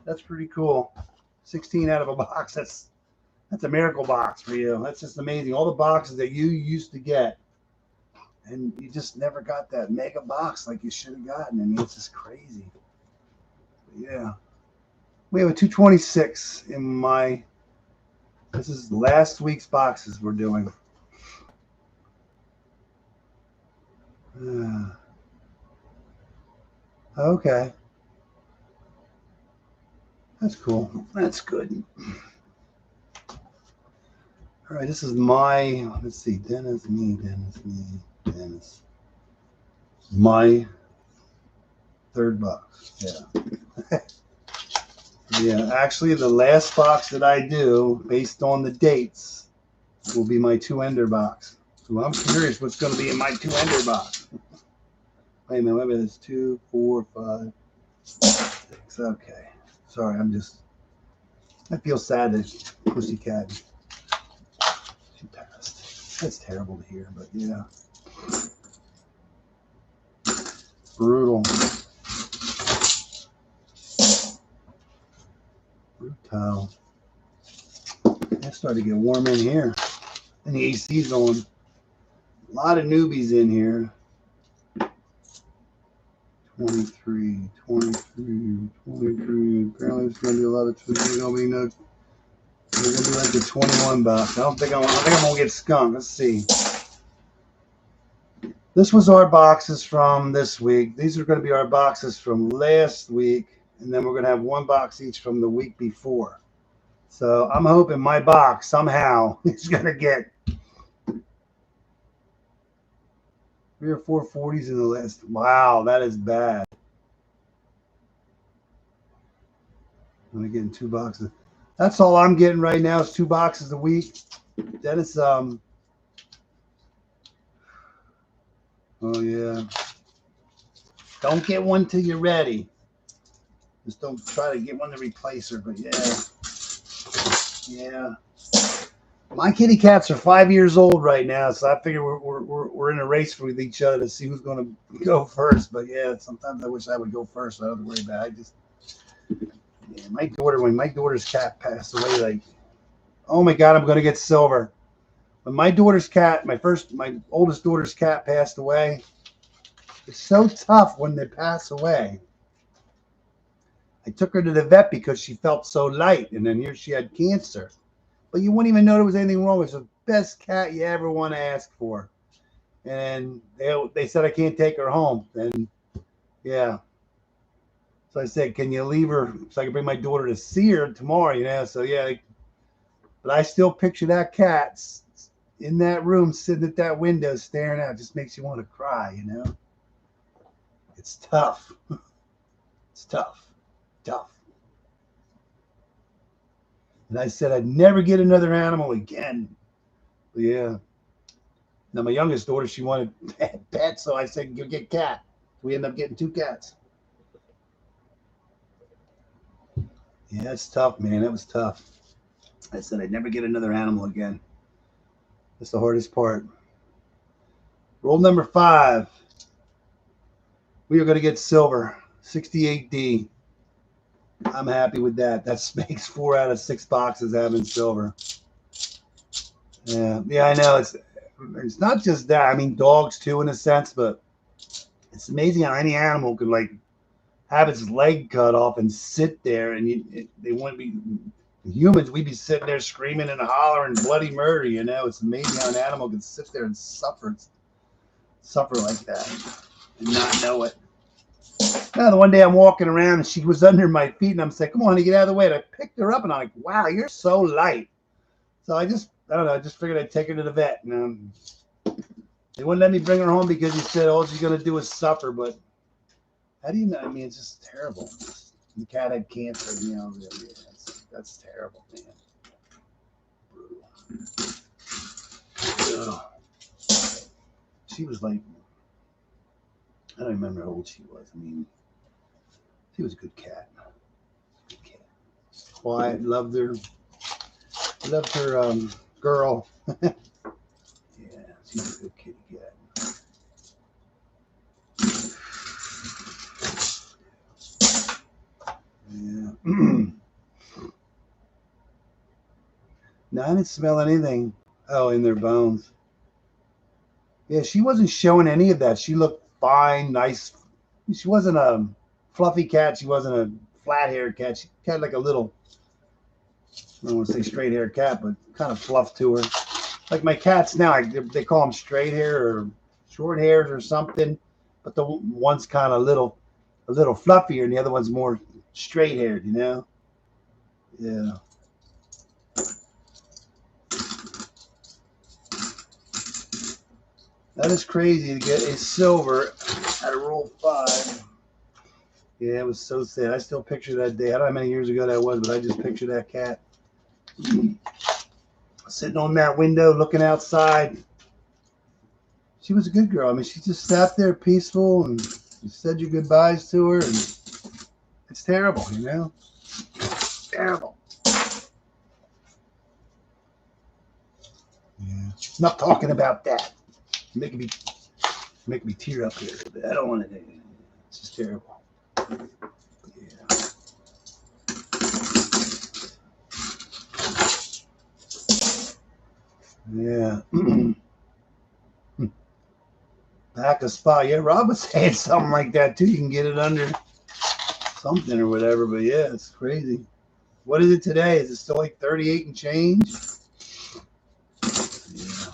that's pretty cool. 16 out of a box. That's a miracle box for you. That's just amazing. All the boxes that you used to get, and you just never got that mega box like you should have gotten. I mean, it's just crazy. But yeah. We have a 226 in my, this is last week's boxes we're doing. Okay. That's cool. That's good. All right, this is my, let's see, Dennis, me, Dennis. My third box. Yeah. Yeah, actually, the last box that I do, based on the dates, will be my two-ender box. So I'm curious what's going to be in my two-ender box. Wait a minute, it's 2, 4, 5, 6. Okay. Sorry, I feel sad that Pussycat, she passed. That's terrible to hear, but yeah. Brutal. Brutal. It's starting to get warm in here. And the AC's on. A lot of newbies in here. 23. Apparently there's going to be a lot of, there's going to be no, there's going to be like the 21 box. I think I'm going to get skunked. Let's see. This was our boxes from this week. These are going to be our boxes from last week. And then we're going to have one box each from the week before. So I'm hoping my box somehow is going to get 3 or 4 40s in the list. Wow, that is bad. I'm getting 2 boxes. That's all I'm getting right now is 2 boxes a week. That is oh yeah. Don't get one till you're ready. Just don't try to get one to replace her. But yeah. My kitty cats are 5 years old right now, so I figure we're in a race with each other to see who's going to go first. But yeah, sometimes I wish I would go first. So I don't have to worry about it. When my daughter's cat passed away, like, oh my God, I'm going to get silver. When my daughter's cat, my oldest daughter's cat passed away, it's so tough when they pass away. I took her to the vet because she felt so light, and then here she had cancer. But you wouldn't even know there was anything wrong. It was the best cat you ever want to ask for. And they said I can't take her home. And yeah. So I said, can you leave her so I can bring my daughter to see her tomorrow, So yeah. But I still picture that cat in that room sitting at that window staring out. It just makes you want to cry, It's tough. It's tough. And I said I'd never get another animal again. But yeah. Now my youngest daughter, she wanted pets, so I said, "You get cat." We ended up getting 2 cats. Yeah, it's tough, man. That was tough. I said I'd never get another animal again. That's the hardest part. Roll number 5. We are going to get silver, 68D. I'm happy with that. That makes 4 out of 6 boxes having silver. Yeah, I know. It's not just that. I mean, dogs too, in a sense, but it's amazing how any animal could have its leg cut off and sit there, and they wouldn't be humans. We'd be sitting there screaming and hollering bloody murder. It's amazing how an animal can sit there and suffer like that and not know it. Now, the one day I'm walking around and she was under my feet, and I'm saying, "Come on, honey, get out of the way." And I picked her up, and I'm like, "Wow, you're so light." So I don't know. I just figured I'd take her to the vet. They wouldn't let me bring her home because he said all she's going to do is suffer. But how do you know? I mean, it's just terrible. The cat had cancer, That's terrible, man. Brutal. She was like, I don't remember how old she was. I mean, she was a good cat. Quiet, loved her girl. Yeah, she's a good kitty cat. Yeah. No, I didn't smell anything. Oh, in their bones. Yeah, she wasn't showing any of that. She looked fine, nice. She wasn't a fluffy cat. She wasn't a flat-haired cat. She had like a little, I don't want to say straight-haired cat, but kind of fluff to her. Like my cats now, they call them straight hair or short hairs or something. But the one's kind of a little fluffier, and the other one's more straight haired. You know? Yeah. That is crazy to get a silver at a roll 5. Yeah, it was so sad. I still picture that day. I don't know how many years ago that was, but I just picture that cat sitting on that window looking outside. She was a good girl. I mean, she just sat there peaceful and you said your goodbyes to her. And it's terrible, you know? Terrible. Yeah. Not talking about that. Making me tear up here. I don't want to. It's just terrible. Yeah. Back a spot. Yeah, Rob was saying something like that too. You can get it under something or whatever. But yeah, it's crazy. What is it today? Is it still like 38 and change? Yeah.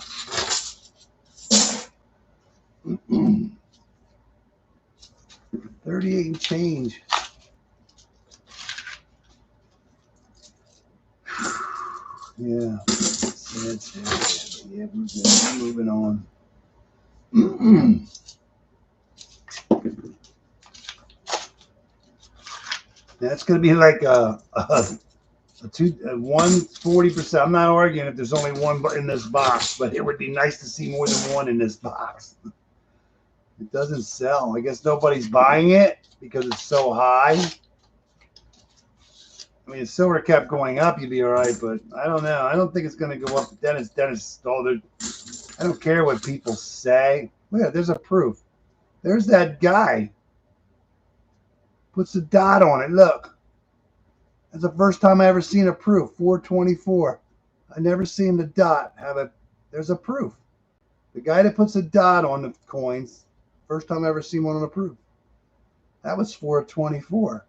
38 and change. Yeah. Sad. Yeah, we're moving on. That's going to be like a 140%. I'm not arguing if there's only one in this box, but it would be nice to see more than one in this box. It doesn't sell. I guess nobody's buying it because it's so high. I mean, if silver kept going up, you'd be all right, but I don't know. I don't think it's going to go up. Dennis, I don't care what people say. Look at, there's a proof. There's that guy. Puts a dot on it. Look. That's the first time I ever seen a proof. 424. I never seen the dot have a. There's a proof. The guy that puts a dot on the coins. First time I ever seen one on a proof. That was 424.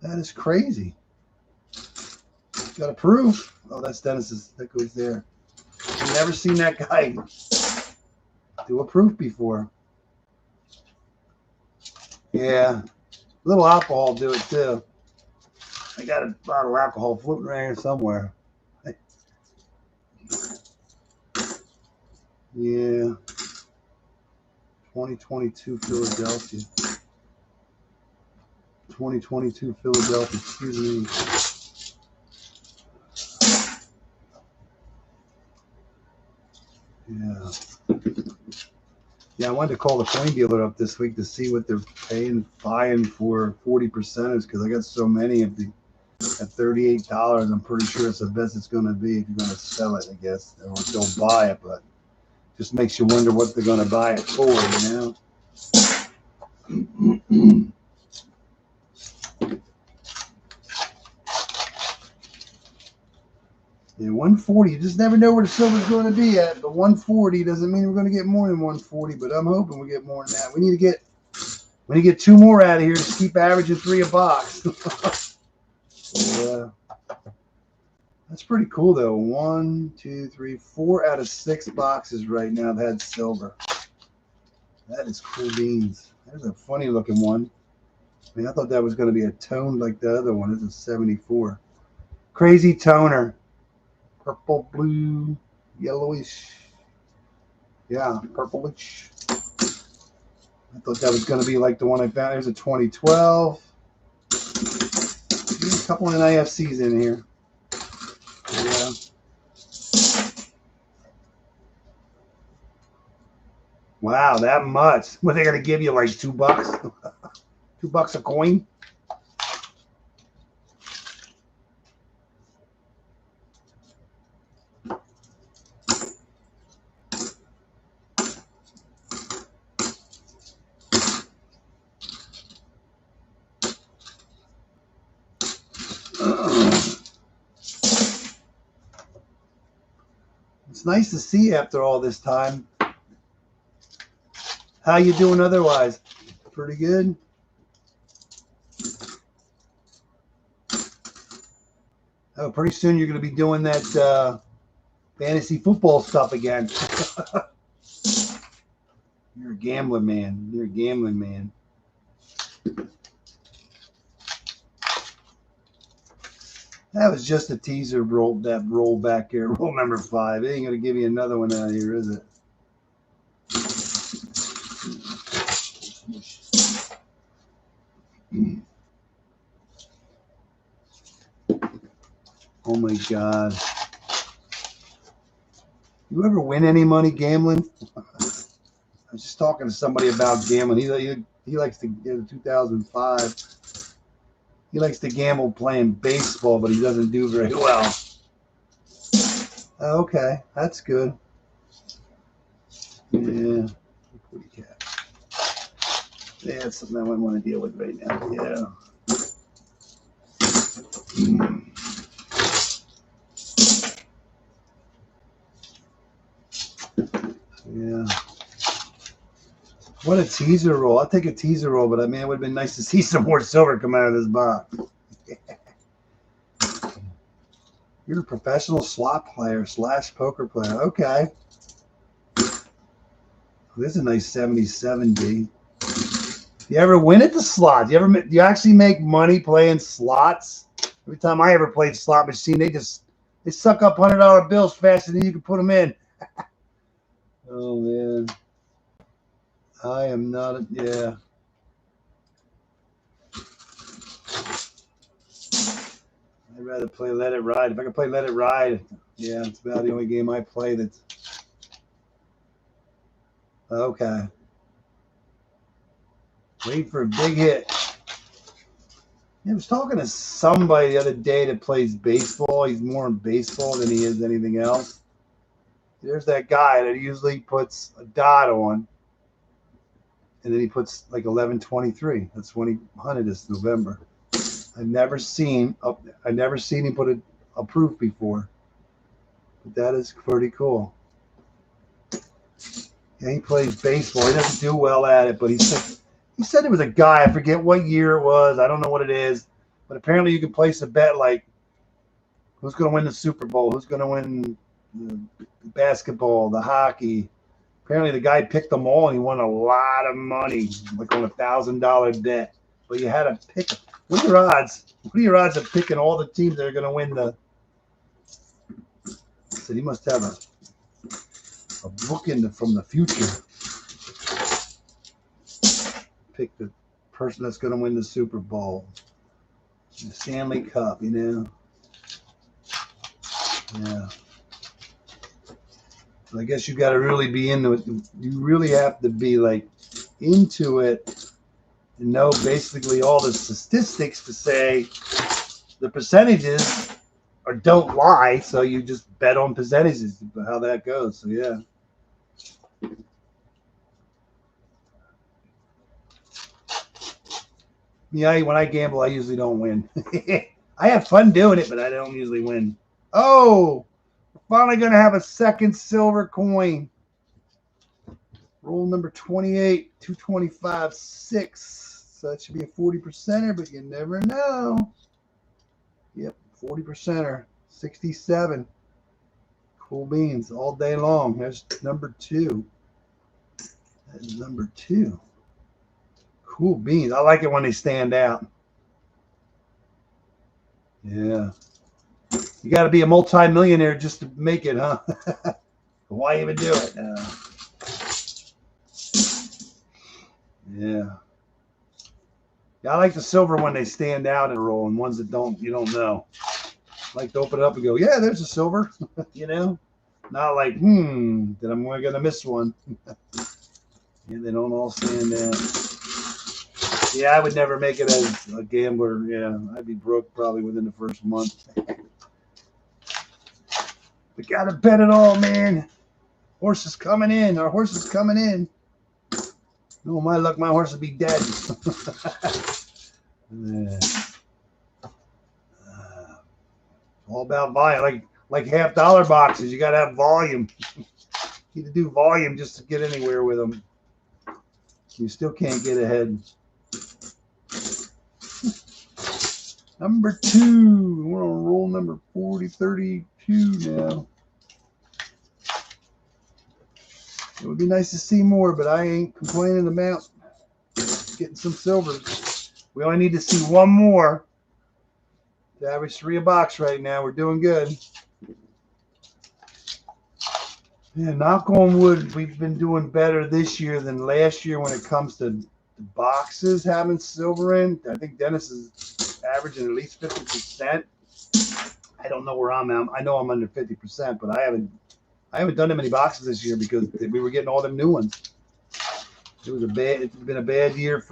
That is crazy. Got a proof. Oh, that's Dennis's. That goes there. I've never seen that guy do a proof before. Yeah. A little alcohol do it too. I got a bottle of alcohol floating around here somewhere. Yeah. 2022 Philadelphia. 2022 Philadelphia. Excuse me. Yeah. Yeah, I wanted to call the coin dealer up this week to see what they're buying for 40%ers because I got so many of the at $38. I'm pretty sure it's the best it's going to be if you're going to sell it, I guess, or they'll buy it, but just makes you wonder what they're going to buy it for, you know? Yeah, 140. You just never know where the silver's going to be at. But 140 doesn't mean we're going to get more than 140. But I'm hoping we get more than that. We need to get 2 more out of here to keep averaging 3 a box. Yeah, that's pretty cool though. 1, 2, 3, 4 out of 6 boxes right now have had silver. That is cool beans. There's a funny looking one. I mean, I thought that was going to be a tone like the other one. This is 74. Crazy toner. Purple, blue, yellowish. Yeah, purplish. I thought that was going to be like the one I found. There's a 2012. There's a couple of IFCs in here. Yeah. Wow, that much. What, they going to give you like $2? $2 a coin? It's nice to see you after all this time. How you doing otherwise? Pretty good? Oh, pretty soon you're going to be doing that fantasy football stuff again. You're a gambling man. You're a gambling man. That was just a teaser roll, that roll back here, roll number 5. It ain't going to give you another one out of here, is it? Oh my God. You ever win any money gambling? I was just talking to somebody about gambling. He likes to get 2005. He likes to gamble playing baseball, but he doesn't do very well. Okay, that's good. Yeah. Yeah, that's something I wouldn't want to deal with right now. Yeah. Yeah. What a teaser roll. I'll take a teaser roll, but I mean, it would have been nice to see some more silver come out of this box. You're a professional slot player / poker player. Okay. This is a nice 77D. You ever win at the slots? Do you actually make money playing slots? Every time I ever played slot machine, they suck up $100 bills faster than you can put them in. Oh man, I am not. Yeah. I'd rather play Let It Ride. If I could play Let It Ride, yeah, it's about the only game I play that's okay. Wait for a big hit. I was talking to somebody the other day that plays baseball. He's more in baseball than he is anything else. There's that guy that usually puts a dot on, and then he puts like 11/23. That's when he hunted this November. I've never seen him put a proof before, but that is pretty cool. Yeah, he plays baseball. He doesn't do well at it, but he said it was a guy. I forget what year it was. I don't know what it is, but apparently you can place a bet like who's going to win the Super Bowl, who's going to win the basketball, the hockey. Apparently the guy picked them all and he won a lot of money, like on $1,000 bet. But you had to pick. What are your odds? What are your odds of picking all the teams that are going to win the? So he must have a book from the future. Pick the person that's going to win the Super Bowl, the Stanley Cup. You know. Yeah. So I guess you got to really be into it. You really have to be like into it and know basically all the statistics to say the percentages or don't lie. So you just bet on percentages, how that goes. So yeah. Yeah, when I gamble, I usually don't win. I have fun doing it, but I don't usually win. Oh, we're finally going to have a second silver coin. Roll number 28, 225, 6. So that should be a 40%er, but you never know. Yep, 40%er, 67. Cool beans all day long. There's number 2. That is number 2. Cool beans. I like it when they stand out. Yeah. You got to be a multi-millionaire just to make it, huh? Why even do it? Yeah. Yeah, I like the silver when they stand out in a roll, and ones that don't, you don't know. I like to open it up and go, yeah, there's a silver, you know? Not like, that I'm going to miss one. Yeah, they don't all stand out. Yeah, I would never make it as a gambler. Yeah, I'd be broke probably within the first month. We got to bet it all, man. Horse is coming in. Our horse is coming in. No, my luck, my horse would be dead. All about volume. like half-dollar boxes. You got to have volume. You need to do volume just to get anywhere with them. You still can't get ahead. Number 2. We're on roll number 4032 now. It would be nice to see more, but I ain't complaining about getting some silver. We only need to see one more to average 3 a box right now. We're doing good. Yeah, knock on wood, we've been doing better this year than last year when it comes to the boxes having silver in. I think Dennis is averaging at least 50%. I don't know where I'm at. I know I'm under 50%, but I haven't done that many boxes this year because we were getting all them new ones. It's been a bad year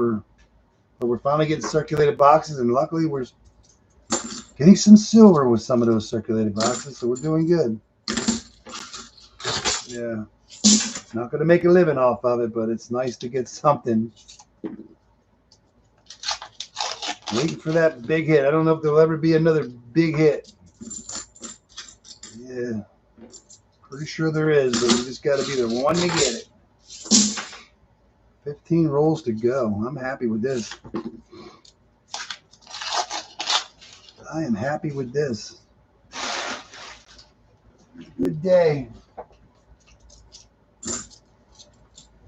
but we're finally getting circulated boxes, and luckily we're getting some silver with some of those circulated boxes, so we're doing good. Yeah, not going to make a living off of it, but it's nice to get something. Waiting for that big hit. I don't know if there'll ever be another big hit. Yeah, pretty sure there is, but you just got to be the one to get it. 15 rolls to go. I'm happy with this. I am happy with this. Good day.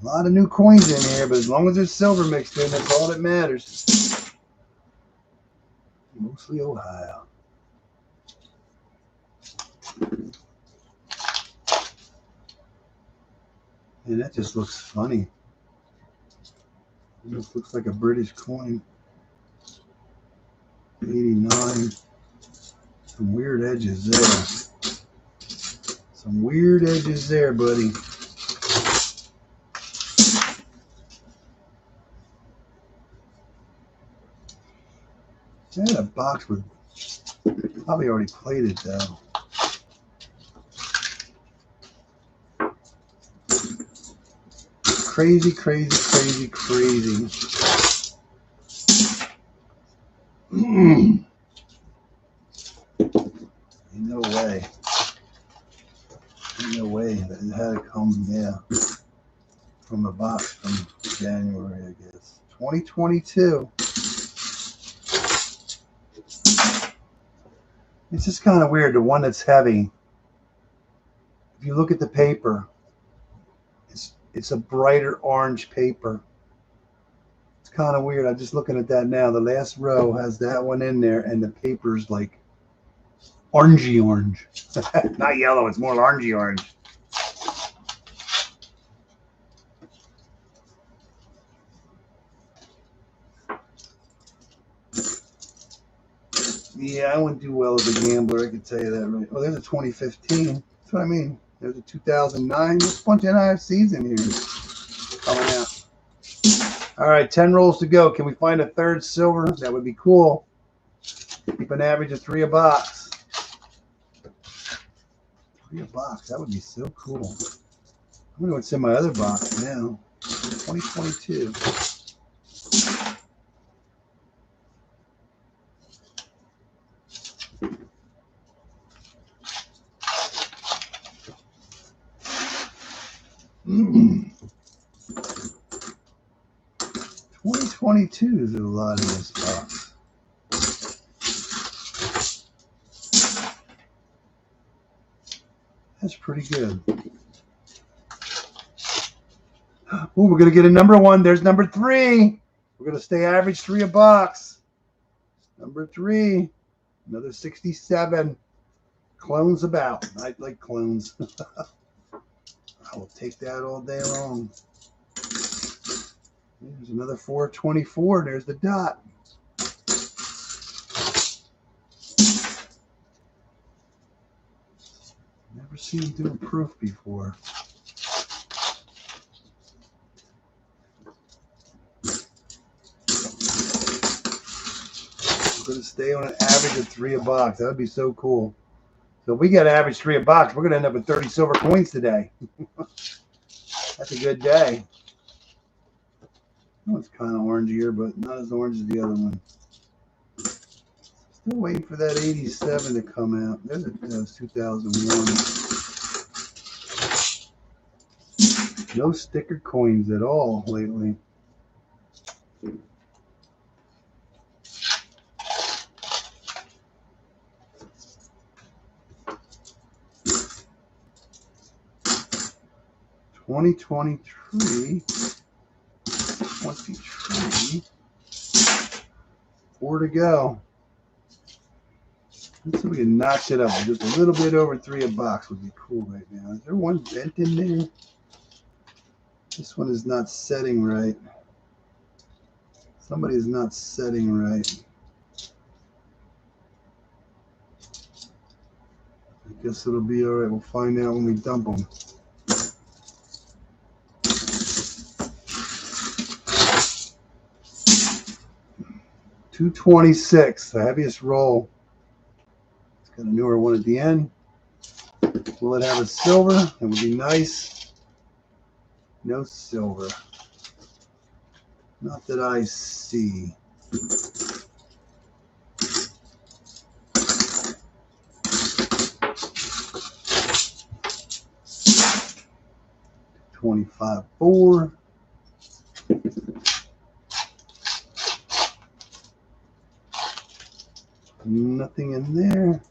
A lot of new coins in here, but as long as there's silver mixed in, that's all that matters. Mostly Ohio. And that just looks funny. It just looks like a British coin. 89. Some weird edges there. Some weird edges there, buddy. I had a box with, probably already played it though. Crazy, crazy, crazy, crazy. No way. No way that it had to come, yeah, from a box from January, I guess. 2022. It's just kind of weird, the one that's heavy. If you look at the paper, it's a brighter orange paper. It's kind of weird. I'm just looking at that now. The last row has that one in there, and the paper's like orangey orange. Not yellow, it's more orangey orange. Yeah, I wouldn't do well as a gambler, I can tell you that right. Oh, there's a 2015. That's what I mean. There's a 2009. There's a bunch of NIFCs in here coming out. All right, 10 rolls to go. Can we find a third silver? That would be cool. Keep an average of 3 a box. 3 a box. That would be so cool. I'm going to what's in my other box now. 2022. Mm. 2022 is a lot in this box. That's pretty good. Oh, we're going to get a number 1. There's number 3. We're going to stay average 3 a box. Number 3. Another 67. Clones about. I like clones. I will take that all day long. There's another 424. There's the dot. Never seen him do a proof before. I'm going to stay on an average of 3 a box. That would be so cool. So if we got an average 3 a box, we're going to end up with 30 silver coins today. That's a good day. Oh, it's kind of orangier, but not as orange as the other one. Still waiting for that 87 to come out. There's it. That was 2001. No sticker coins at all lately. $2023. Four to go. Let's see if we can notch it up. Just a little bit over 3 a box would be cool right now. Is there one dent in there? This one is not setting right. Somebody is not setting right. I guess it'll be all right. We'll find out when we dump them. $226, the heaviest roll. It's got a newer one at the end. Will it have a silver? That would be nice. No silver. Not that I see. $25.4. Nothing in there.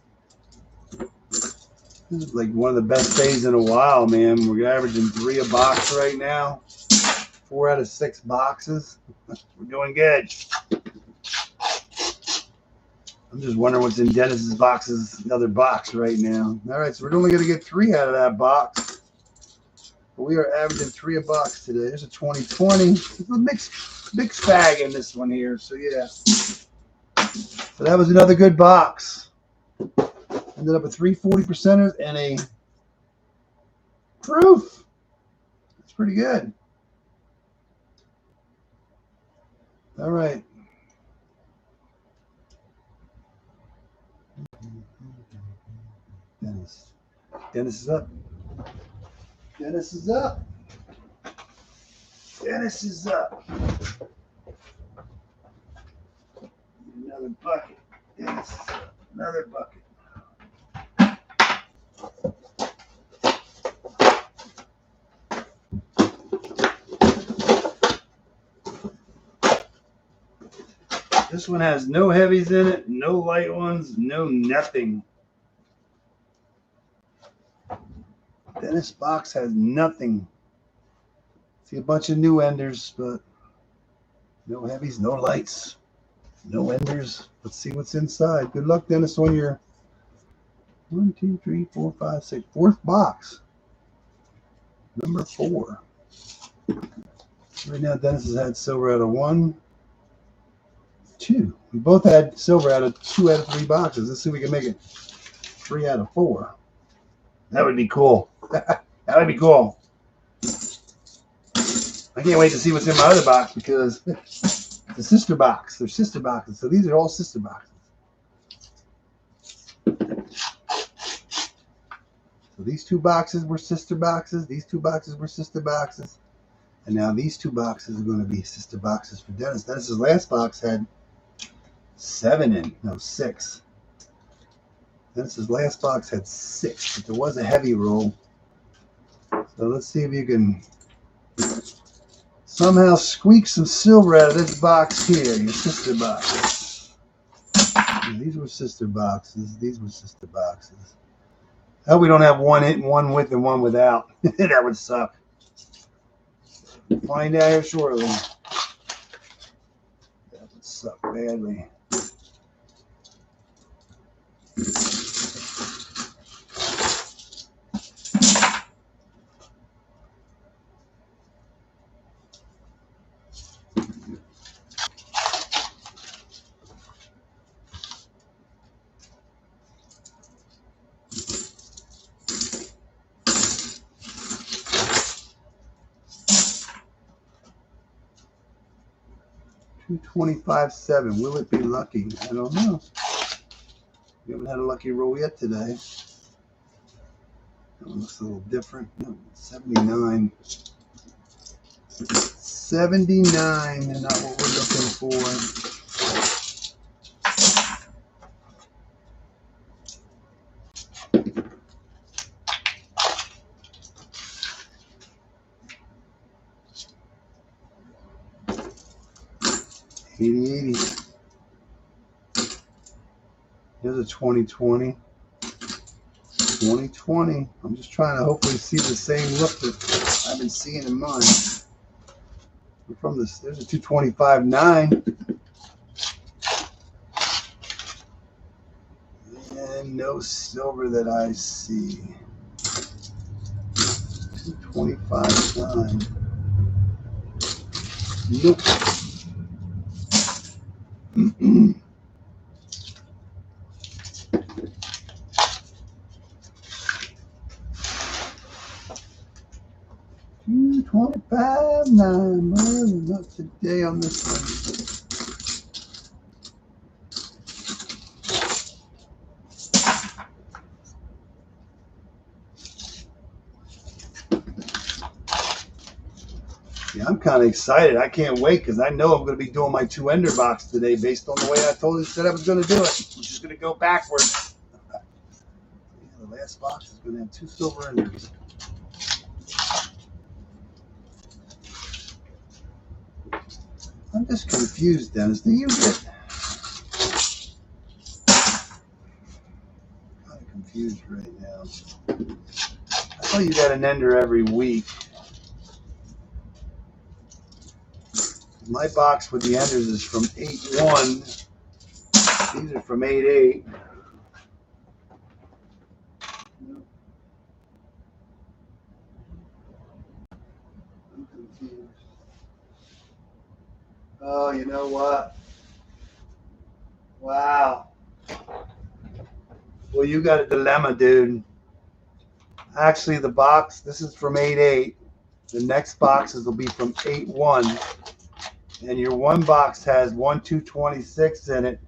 This is like one of the best days in a while, man. We're averaging 3 a box right now. 4 out of 6 boxes. We're doing good. I'm just wondering what's in Dennis's boxes, another box right now. All right, so we're only going to get 3 out of that box. But we are averaging 3 a box today. There's a 2020. There's a mixed bag in this one here. So, yeah. So that was another good box. Ended up with 3 40%ers and a proof. That's pretty good. All right. Dennis. Dennis is up. Dennis is up. Dennis is up. Another bucket. Dennis is up. Another bucket. This one has no heavies in it, no light ones, no nothing. Dennis box has nothing. See a bunch of new enders, but no heavies, no lights, no enders. Let's see what's inside. Good luck, Dennis, on your 1, 2, 3, 4, 5, 6, fourth box. Number 4. Right now, Dennis has had silver out of 1, 2. We both had silver out of 2 out of 3 boxes. Let's see if we can make it 3 out of 4. That would be cool. That would be cool. I can't wait to see what's in my other box because it's a sister box. They're sister boxes. So these are all sister boxes. So these 2 boxes were sister boxes. These 2 boxes were sister boxes. And now these 2 boxes are going to be sister boxes for Dennis. Dennis's last box had 6. Dennis's last box had 6, but there was a heavy roll. So let's see if you can somehow squeak some silver out of this box here, your sister box. These were sister boxes. These were sister boxes. I hope we don't have one with and one without. That would suck. We'll find out here shortly. That would suck badly. $225.7. Will it be lucky? I don't know. We haven't had a lucky roll yet today. That one looks a little different. No, 79. 79 and not what we're looking for. 80. Here's a 2020. 2020. I'm just trying to hopefully see the same look that I've been seeing in mine. From this, there's a 225.9. And no silver that I see. 225.9. Nope. 225.9. Not today on this one. Yeah, I'm kind of excited. I can't wait because I know I'm going to be doing my 2-ender box today based on the way I said I was going to do it. I'm just going to go backwards. Yeah, the last box is going to have 2 silver enders. I'm just confused, Dennis. Do you get kind of confused right now? I thought you got an ender every week. My box with the enders is from 8-1. These are from 8-8. I'm confused. Oh, you know what? Wow. Well, you got a dilemma, dude. Actually, the box, this is from 8-8. The next boxes will be from 8-1. And your one box has 1/226 in it.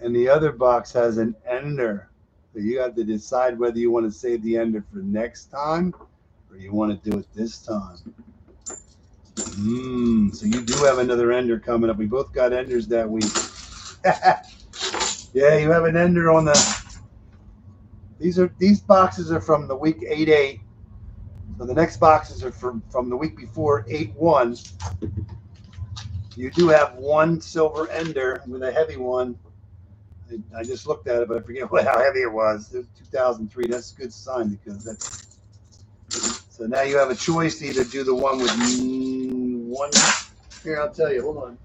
And the other box has an ender. So you have to decide whether you want to save the ender for next time or you want to do it this time. So you do have another ender coming up. We both got enders that week. Yeah, you have an ender on the. These boxes are from the week 8-8. So the next boxes are from the week before 8-1. You do have 1 silver ender with a heavy one. I just looked at it, but I forget how heavy it was. It was 2003. That's a good sign because that's. So now you have a choice to either do the one with 1. Here, I'll tell you. Hold on.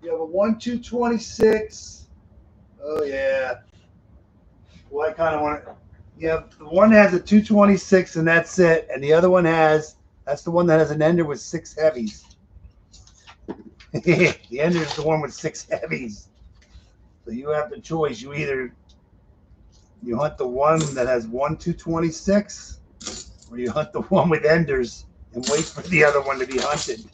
You have a 1/226. Oh yeah. Well, I kind of want to. Yeah, the one has a 226 and that's it, and the other one that's the one that has an ender with 6 heavies. The ender is the one with 6 heavies. So you have the choice. You either hunt the one that has 1/226, or you hunt the one with enders and wait for the other one to be hunted.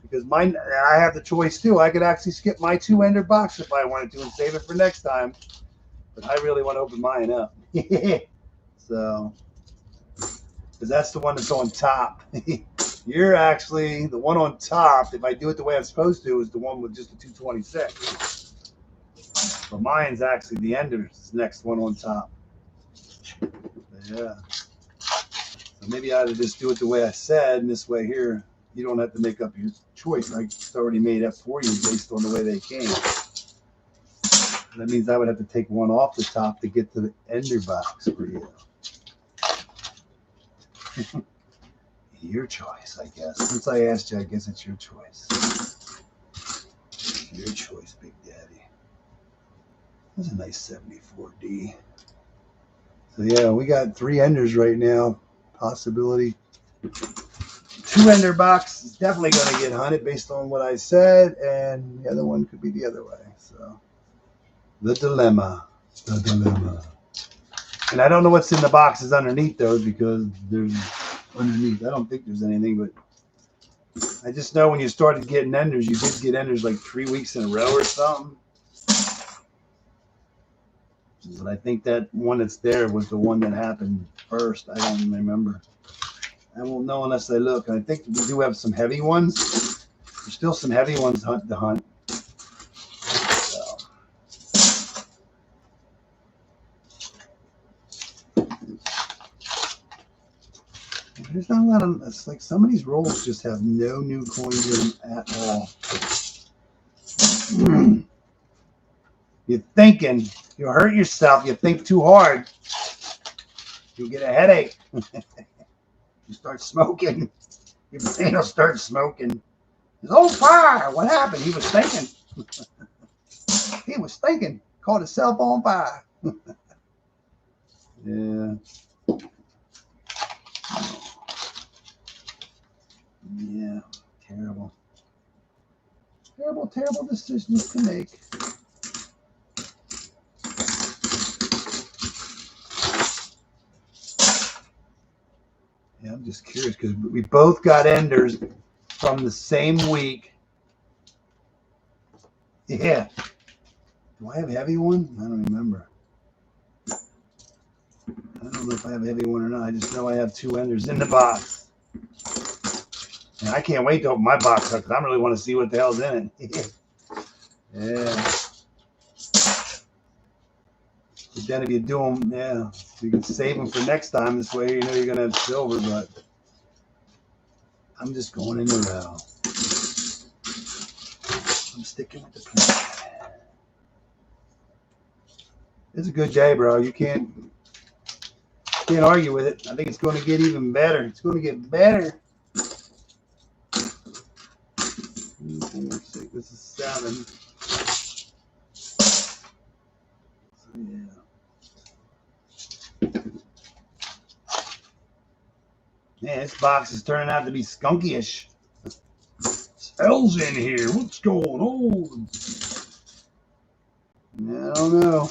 Because mine, I have the choice too. I could actually skip my 2-ender box if I wanted to and save it for next time. But I really want to open mine up. So, because that's the one that's on top. You're actually the one on top. If I do it the way I'm supposed to, is the one with just a 226. But mine's actually the enders, next one on top. Yeah. So maybe I ought to just do it the way I said, and this way here, you don't have to make up your choice. Like it's already made up for you based on the way they came. That means I would have to take one off the top to get to the ender box for you. Your choice, I guess. Since I asked you, I guess it's your choice. Your choice, Big Daddy. That's a nice 74D. So yeah, we got 3 enders right now. Possibility. 2-ender box is definitely going to get hunted based on what I said, and the other one could be the other way. So the dilemma. And I don't know what's in the boxes underneath those because there's underneath. I don't think there's anything, but I just know when you started getting enders, you did get enders like 3 weeks in a row or something. But I think that one that's there was the one that happened first. I don't remember. I won't know unless I look. I think we do have some heavy ones. There's still some heavy ones to hunt. So. There's not a lot of, it's like some of these rolls just have no new coins in them at all. You're thinking, you hurt yourself, you think too hard, you get a headache. You start smoking, your brain will start smoking. It's on fire. What happened? He was thinking. He was thinking. Caught himself on fire. Yeah. Yeah. Terrible. Terrible, terrible decisions to make. Yeah, I'm just curious because we both got enders from the same week. Yeah. Do I have a heavy one? I don't remember. I don't know if I have a heavy one or not. I just know I have 2 enders in the box. And I can't wait to open my box up because I really want to see what the hell's in it. Yeah. But then if you do them, yeah, you can save them for next time. This way you know you're going to have silver, but I'm just going in the row. I'm sticking with the plan. It's a good day, bro. You can't argue with it. I think it's going to get even better. It's going to get better. 2, 4, 6. This is 7. So, yeah. Man, this box is turning out to be skunky-ish. Hell's in here. What's going on? I don't know.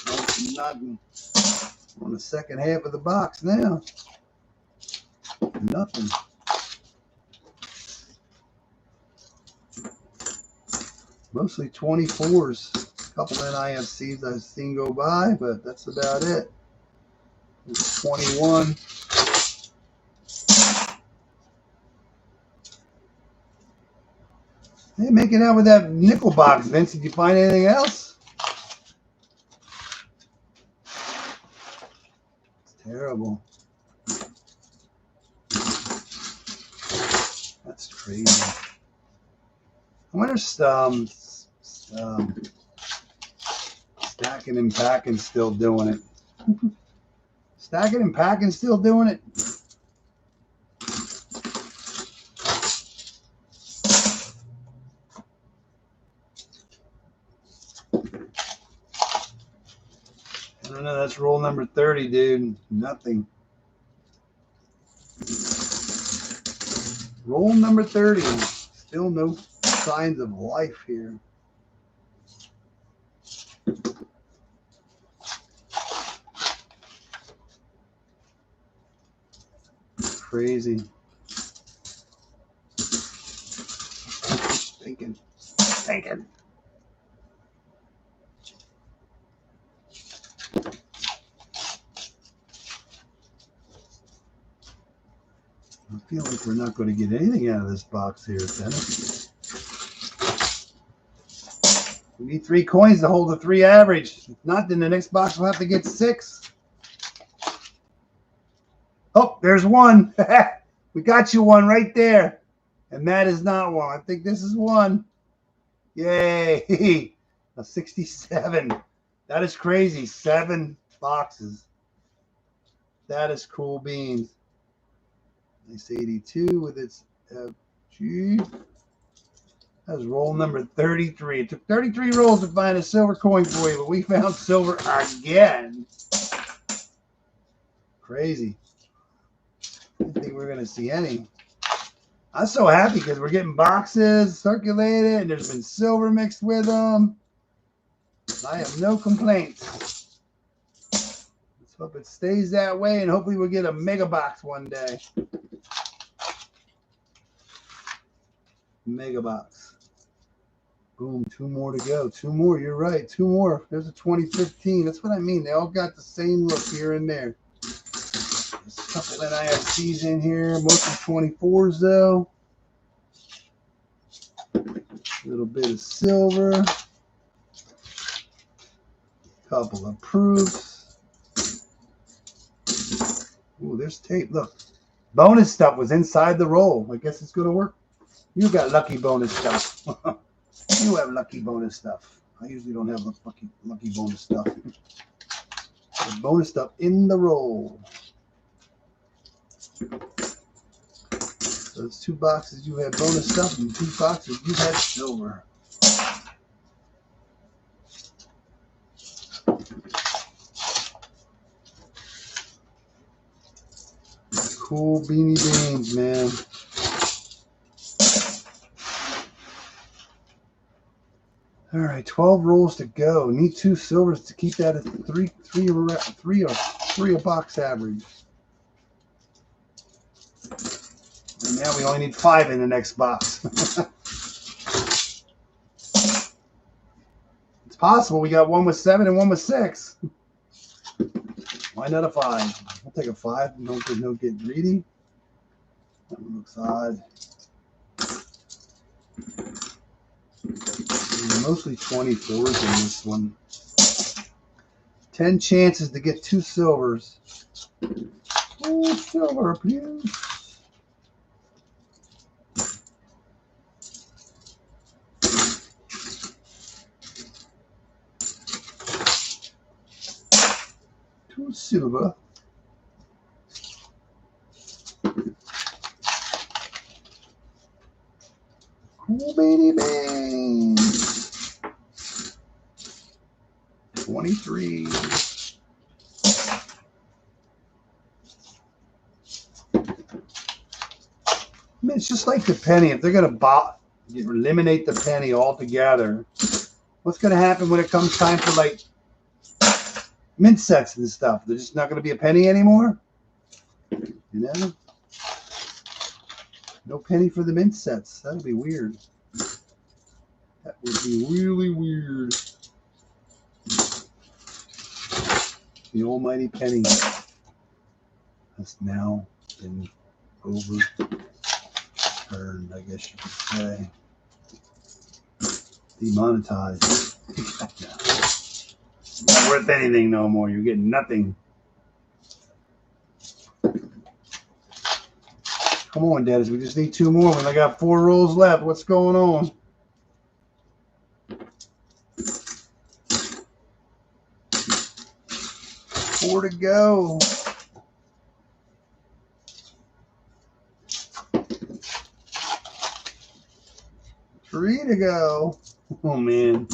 I'm not on the second half of the box now. Nothing. Mostly 24s. A couple NIFCs I've seen go by, but that's about it. It's 21. Hey, make it out with that nickel box, Vince. Did you find anything else? It's terrible. That's crazy. I wonder if Stacking and Packing still doing it. Stacking and Packing still doing it. I don't know. That's roll number 30, dude. Nothing. Roll number 30. Still no signs of life here. Crazy. Thinking. I feel like we're not going to get anything out of this box here, Dennis. We need 3 coins to hold a 3 average. If not, then the next box will have to get 6. Oh, there's one. We got you one right there. And that is not one. I think this is one. Yay. A 67. That is crazy. 7 boxes. That is cool beans. Nice 82 with its FG. That was roll number 33. It took 33 rolls to find a silver coin for you, but we found silver again. Crazy. I didn't think we were going to see any. I'm so happy because we're getting boxes circulated and there's been silver mixed with them. I have no complaints. Let's hope it stays that way and hopefully we'll get a mega box one day. Mega box. Boom, 2 more to go. 2 more, you're right. 2 more. There's a 2015. That's what I mean. They all got the same look here and there. There's a couple NIFCs in here. Mostly 24s, though. A little bit of silver. Couple of proofs. Ooh, there's tape. Look. Bonus stuff was inside the roll. I guess it's going to work. You got lucky bonus stuff. You have lucky bonus stuff. I usually don't have lucky bonus stuff. The bonus stuff in the roll. So it's 2 boxes you had bonus stuff and 2 boxes you had silver. Cool beanie beans, man. All right, 12 rolls to go. Need 2 silvers to keep that at three a box average. And now we only need 5 in the next box. It's possible we got one with 7 and one with 6. Why not a 5? I'll take a 5. Don't get greedy. That one looks odd. Mostly 24s in this one. 10 chances to get 2 silvers. Oh, silver, please. Silver. Cool beanie beans. 23. I mean, it's just like the penny. If they're going to eliminate the penny altogether, what's going to happen when it comes time for like mint sets and stuff? They're just not going to be a penny anymore. You know, no penny for the mint sets. That'll be weird. That would be really weird. The almighty penny has now been overturned, I guess you could say. Demonetized. Not worth anything no more. You're getting nothing. Come on, Dennis. We just need 2 more. We only got 4 rolls left. What's going on? Four to go. Three to go. Oh, man.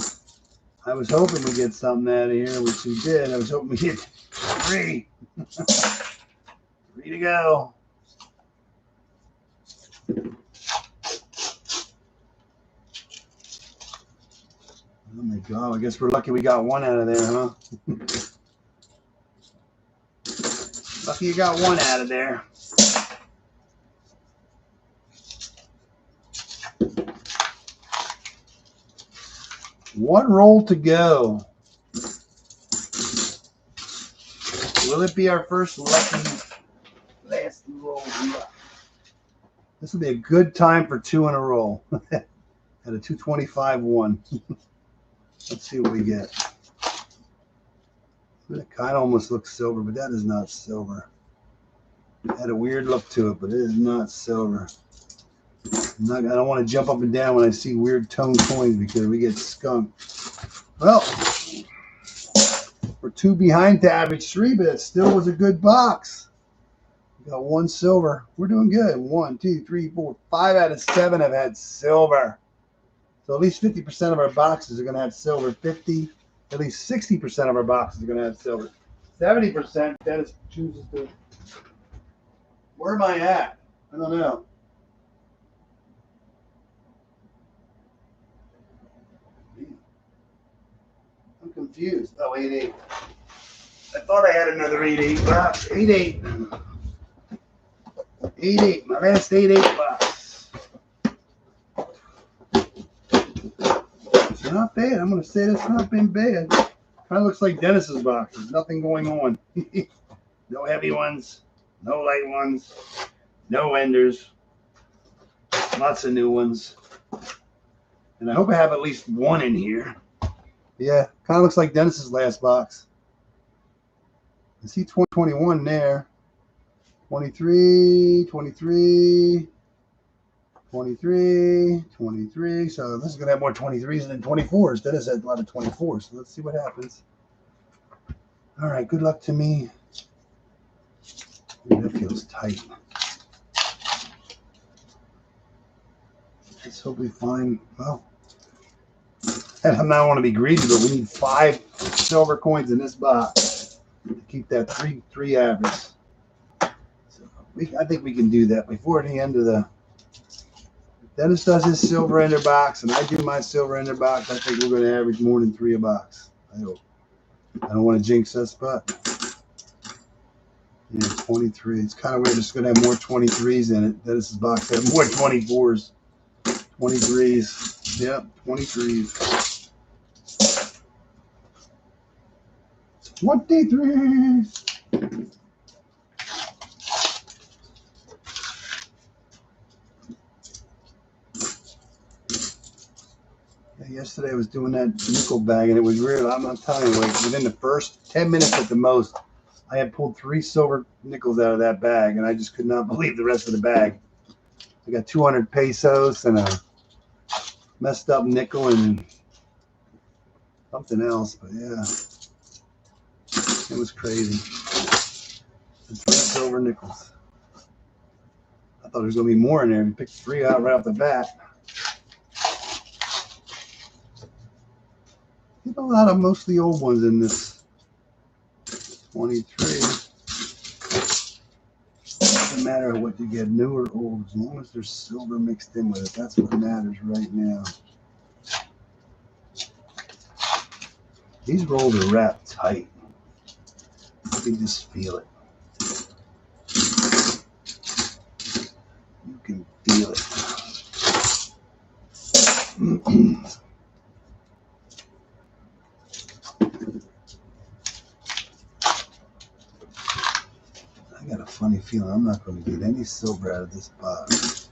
I was hoping we get something out of here, which we did. I was hoping we get 3. 3 to go. Oh my God, I guess we're lucky we got 1 out of there, huh? Lucky you got 1 out of there. One roll to go. Will it be our first lucky last roll? This will be a good time for 2 in a row. At a 225-1. Let's see what we get. It kind of almost looks silver, but that is not silver. It had a weird look to it, but it is not silver. I don't want to jump up and down when I see weird tone coins because we get skunked. Well, we're 2 behind to average 3, but it still was a good box. We got 1 silver. We're doing good. 1, 2, 3, 4, 5 out of 7 have had silver. So at least 50% of our boxes are going to have silver. At least 60% of our boxes are going to have silver. 70%, Dennis chooses to. Where am I at? I don't know. I'm confused. Oh, 8-8. I thought I had another 8-8 box. 8-8. 8-8. My last 8-8 box. It's not bad. I'm going to say that's not been bad. Kind of looks like Dennis's box. There's nothing going on. No heavy ones. No light ones. No enders. Lots of new ones. And I hope I have at least 1 in here. Yeah, kind of looks like Dennis's last box. I see 2021 there. 23, 23, 23, 23. So this is going to have more 23s than 24s. That is a lot of 24s. So let's see what happens. All right, good luck to me. Ooh, that feels tight. Let's hope we find, well, and I'm not want to be greedy, but we need 5 silver coins in this box to keep that 3 average. So I think we can do that before the end of the. Dennis does his silver ender box, and I do my silver ender box. I think we're going to average more than 3 a box. I hope. I don't want to jinx us, but yeah, 23. It's kind of weird. It's going to have more 23s in it. Dennis's box has more 24s. 23s. Yep, 23s. 23s. Yesterday I was doing that nickel bag, and it was weird. I'm telling you, like within the first 10 minutes at the most, I had pulled 3 silver nickels out of that bag, and I just could not believe the rest of the bag. I got 200 pesos and a messed up nickel and something else, but yeah, it was crazy. 3 silver nickels. I thought there was going to be more in there. We picked 3 out right off the bat. A lot of mostly old ones in this 23. Doesn't matter what you get, new or old, as long as there's silver mixed in with it. That's what matters right now. These rolls are wrapped tight. You can just feel it. You can feel it. I got a funny feeling I'm not going to get any silver out of this box.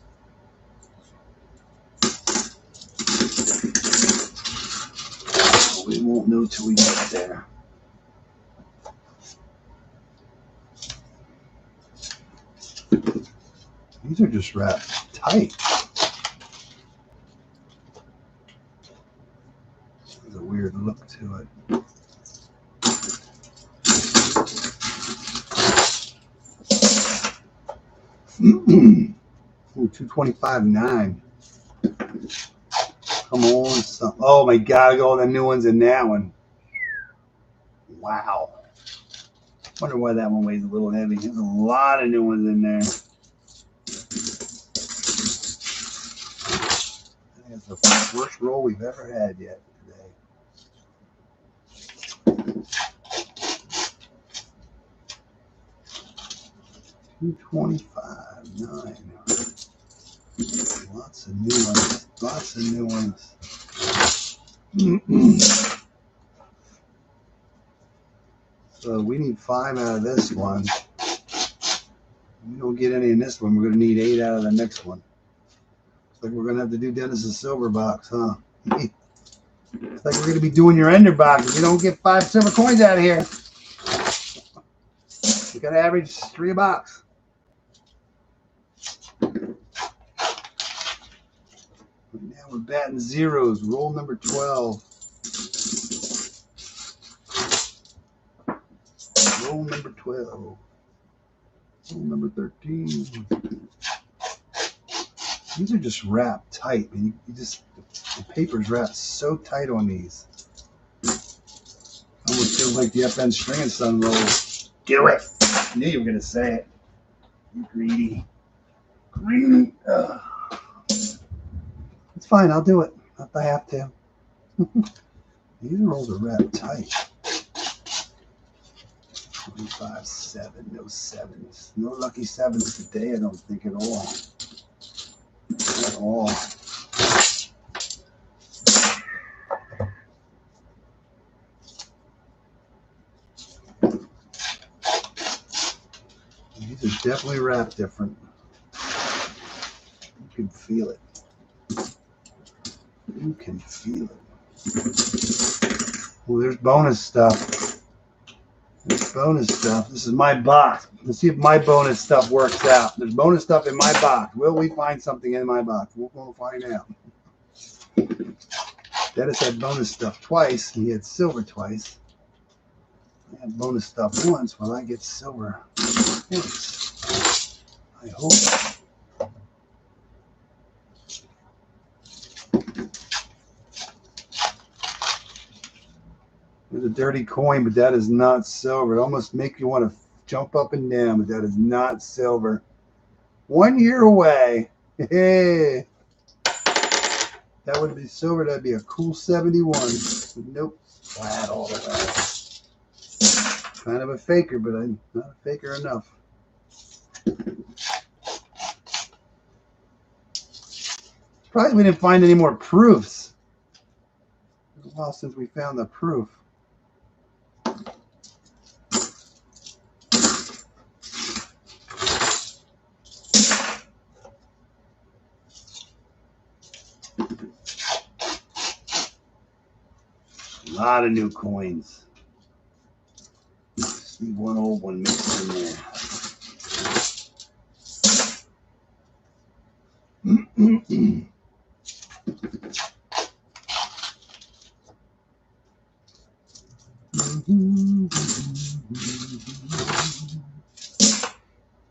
We won't know till we get there. These are just wrapped tight. There's a weird look to it. Ooh, 225.9. Come on, some. Oh my God, all the new ones in that one. Wow. Wonder why that one weighs a little heavy. There's a lot of new ones in there. I think it's the worst roll we've ever had yet today. 225.9. Lots of new ones. Lots of new ones. So we need 5 out of this one. If we don't get any in this one, we're going to need 8 out of the next one. Looks like we're going to have to do Dennis's silver box, huh? Looks like we're going to be doing your ender box if you don't get 5 silver coins out of here. You got to average 3 a box. Now we're batting zeros. Roll number 12. Roll number 12. Roll number 13. These are just wrapped tight. And you just, the paper's wrapped so tight on these. Almost feels like the FN String and Son roll. Do it. I knew you were going to say it. You greedy. Greedy. It's fine. I'll do it. If I have to. These rolls are wrapped tight. 25, 7, no 7s. No lucky 7s today, I don't think at all. At all. These are definitely wrapped different. You can feel it. You can feel it. Oh, there's bonus stuff. There's bonus stuff. This is my box. Let's see if my bonus stuff works out. There's bonus stuff in my box. Will we find something in my box? We'll find out. Dennis had bonus stuff twice, and he had silver twice. I had bonus stuff once. Will I get silver once? I hope. There's a dirty coin, but that is not silver. It almost makes you want to jump up and down, but that is not silver. 1 year away. Hey. That would be silver. That'd be a cool 71. But nope. Flat all the way. Kind of a faker, but I'm not a faker enough. Surprised we didn't find any more proofs. It's been a while since we found the proof. A lot of new coins. See one old one mixed in there.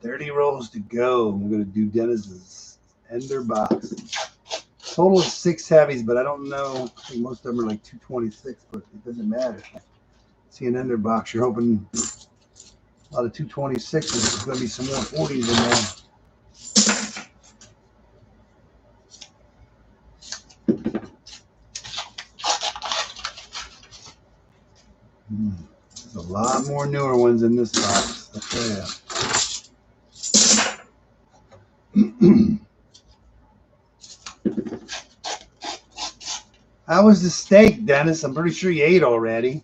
$30 rolls to go. We're going to do Dennis's Ender box. Total of 6 heavies, but I don't know. I think most of them are like 226, but it doesn't matter. See an Ender box. You're hoping a lot of 226s. There's going to be some more 40s in there. There's a lot more newer ones in this box. I'll tell you. How was the steak, Dennis? I'm pretty sure you ate already.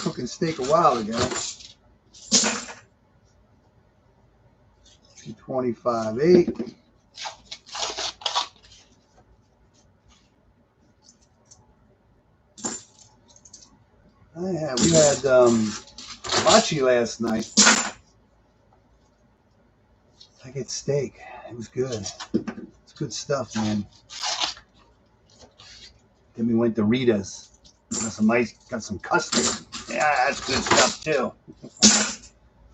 Cooking steak a while ago. 225.8. We had hibachi last night. I get steak. It was good. It's good stuff, man. Then we went to Rita's. Got some custard. Yeah, that's good stuff too.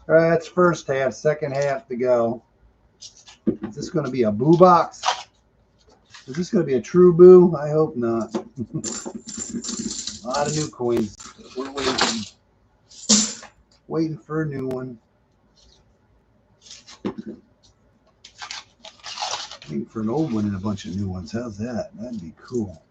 All right, that's first half. Second half to go. Is this going to be a boo box? Is this going to be a true boo? I hope not. A lot of new coins. We're waiting for a new one. Waiting for an old one and a bunch of new ones. How's that? That'd be cool.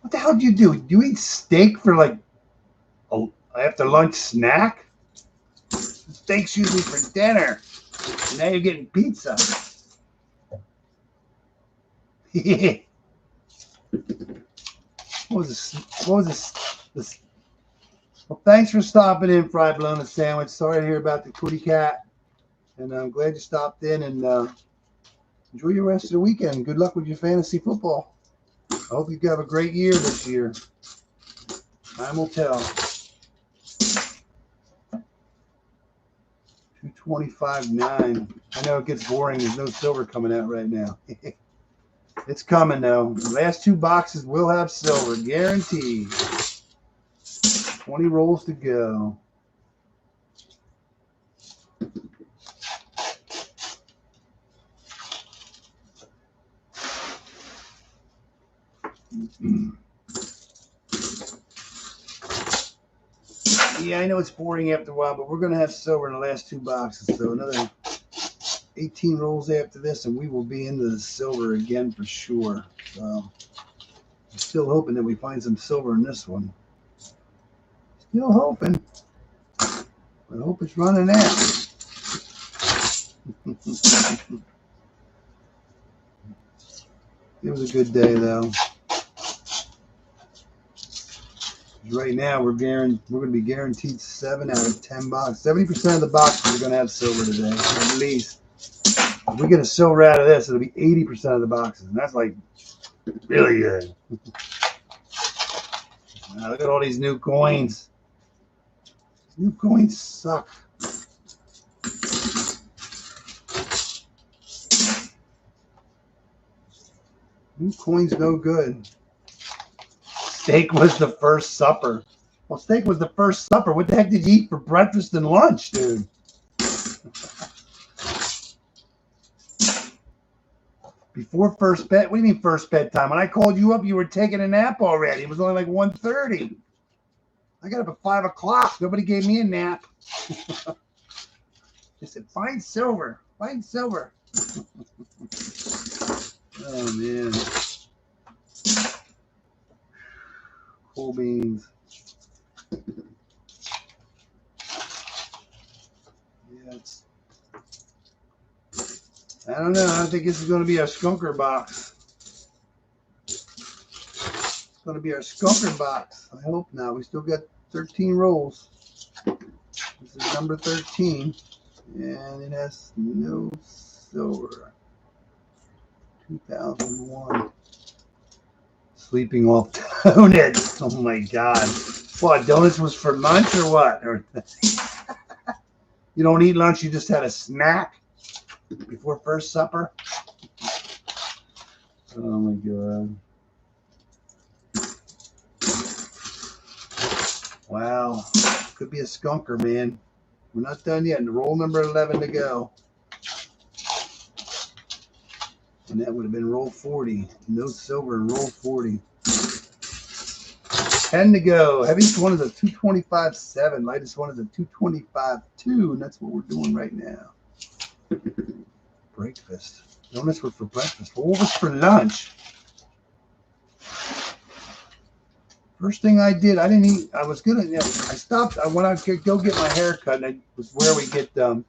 What the hell do you do? Do you eat steak for like a after lunch snack? Steak's usually for dinner. And now you're getting pizza. What was this? Well, thanks for stopping in, Fried Bologna Sandwich. Sorry to hear about the kitty cat. And I'm glad you stopped in, and enjoy your rest of the weekend. Good luck with your fantasy football. I hope you have a great year this year. Time will tell. 225.9. I know it gets boring. There's no silver coming out right now. It's coming, though. The last 2 boxes will have silver, guaranteed. 20 rolls to go. Yeah, I know it's boring after a while, but we're going to have silver in the last 2 boxes. So another 18 rolls after this, and we will be into the silver again for sure. So I'm still hoping that we find some silver in this one. Still hoping. I hope it's running out. It was a good day, though. Right now, we're going to be guaranteed 7 out of 10 boxes. 70% of the boxes are going to have silver today, at least. If we get a silver out of this, it'll be 80% of the boxes, and that's like really good. Now, look at all these new coins. New coins suck. New coins no good. Steak was the first supper. Well, steak was the first supper. What the heck did you eat for breakfast and lunch, dude? Before first bed? What do you mean first bedtime? When I called you up, you were taking a nap already. It was only like 1:30. I got up at 5 o'clock. Nobody gave me a nap. They said, find silver. Find silver. Oh, man. Cool beans. Yeah, I don't know. I think this is going to be our skunker box. It's going to be our skunker box. I hope not. We still got 13 rolls. This is number 13. And it has no silver. 2001. Sleeping off donuts. Oh my God. What, donuts was for lunch or what? You don't eat lunch, you just had a snack before first supper? Oh my God. Wow. Could be a skunker, man. We're not done yet. Roll number 11 to go. And that would have been roll 40. No silver in roll 40. 10 to go. Heaviest one is a 225.7. Lightest one is a 225.2. And that's what we're doing right now. Breakfast. Donuts were for breakfast. What was for lunch? First thing I did, I didn't eat. I was gonna. I stopped. I went out to go get my hair cut, and I was where we get. Oh,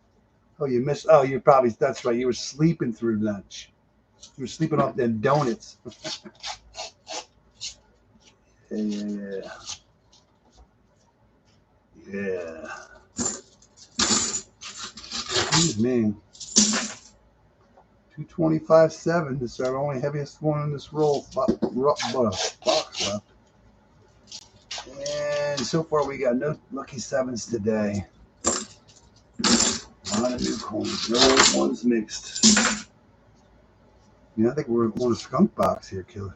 you missed. Oh, you probably. That's right. You were sleeping through lunch. You were sleeping off them donuts. Yeah. Excuse me. 225.7. This is our only heaviest one in this roll box left. And so far we got no lucky sevens today. A lot of new coins. No old ones mixed. Yeah, I think we're on a skunk box here, killer.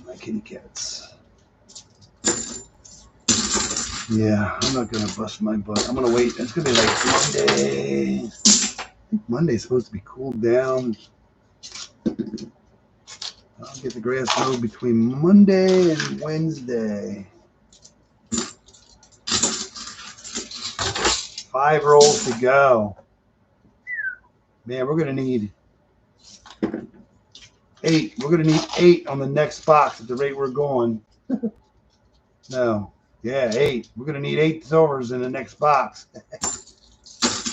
My kitty cats. Yeah, I'm not going to bust my butt. I'm going to wait. It's going to be like Monday. I think Monday's supposed to be cooled down. I'll get the grass mowed between Monday and Wednesday. 5 rolls to go. Man, we're going to need 8. We're going to need 8 on the next box at the rate we're going. No. Yeah, 8. We're going to need 8 silvers in the next box.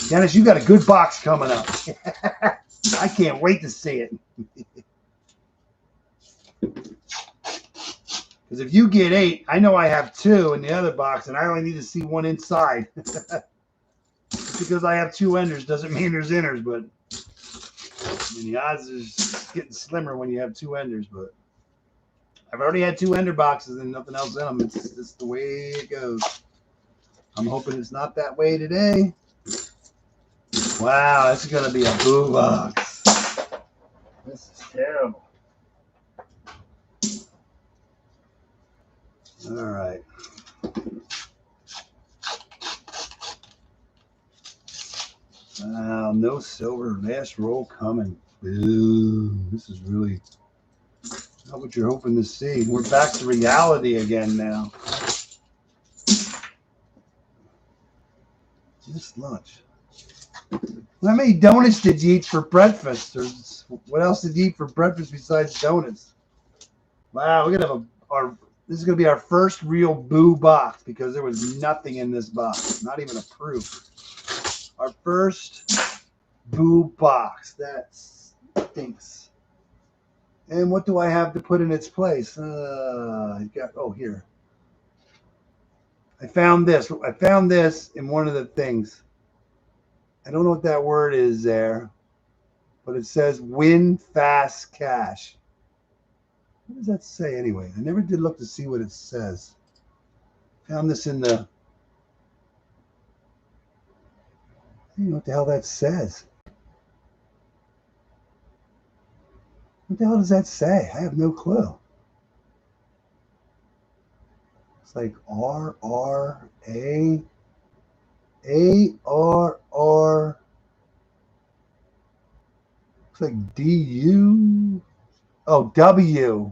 Dennis, you got a good box coming up. I can't wait to see it. Because if you get 8, I know I have 2 in the other box, and I only need to see 1 inside. Just because I have 2 enders doesn't mean there's inners, but I mean, the odds is getting slimmer when you have 2 enders. But I've already had 2 ender boxes and nothing else in them. It's just the way it goes. I'm hoping it's not that way today. Wow, this is going to be a boo box. This is terrible. All right. No silver. Last roll coming. Boo. This is really not what you're hoping to see. We're back to reality again now. Just lunch. How many donuts did you eat for breakfast? Or what else did you eat for breakfast besides donuts? Wow, we're gonna have this is gonna be our first real boo box because there was nothing in this box, not even a proof. Our first boo box. That stinks. And what do I have to put in its place? Here. I found this. I found this in one of the things. I don't know what that word is there, but it says win fast cash. What does that say anyway? I never did look to see what it says. Found this in the... I don't know what the hell that says. What the hell does that say? I have no clue. It's like R-R-A-R-R. Looks like D-U. Oh, W.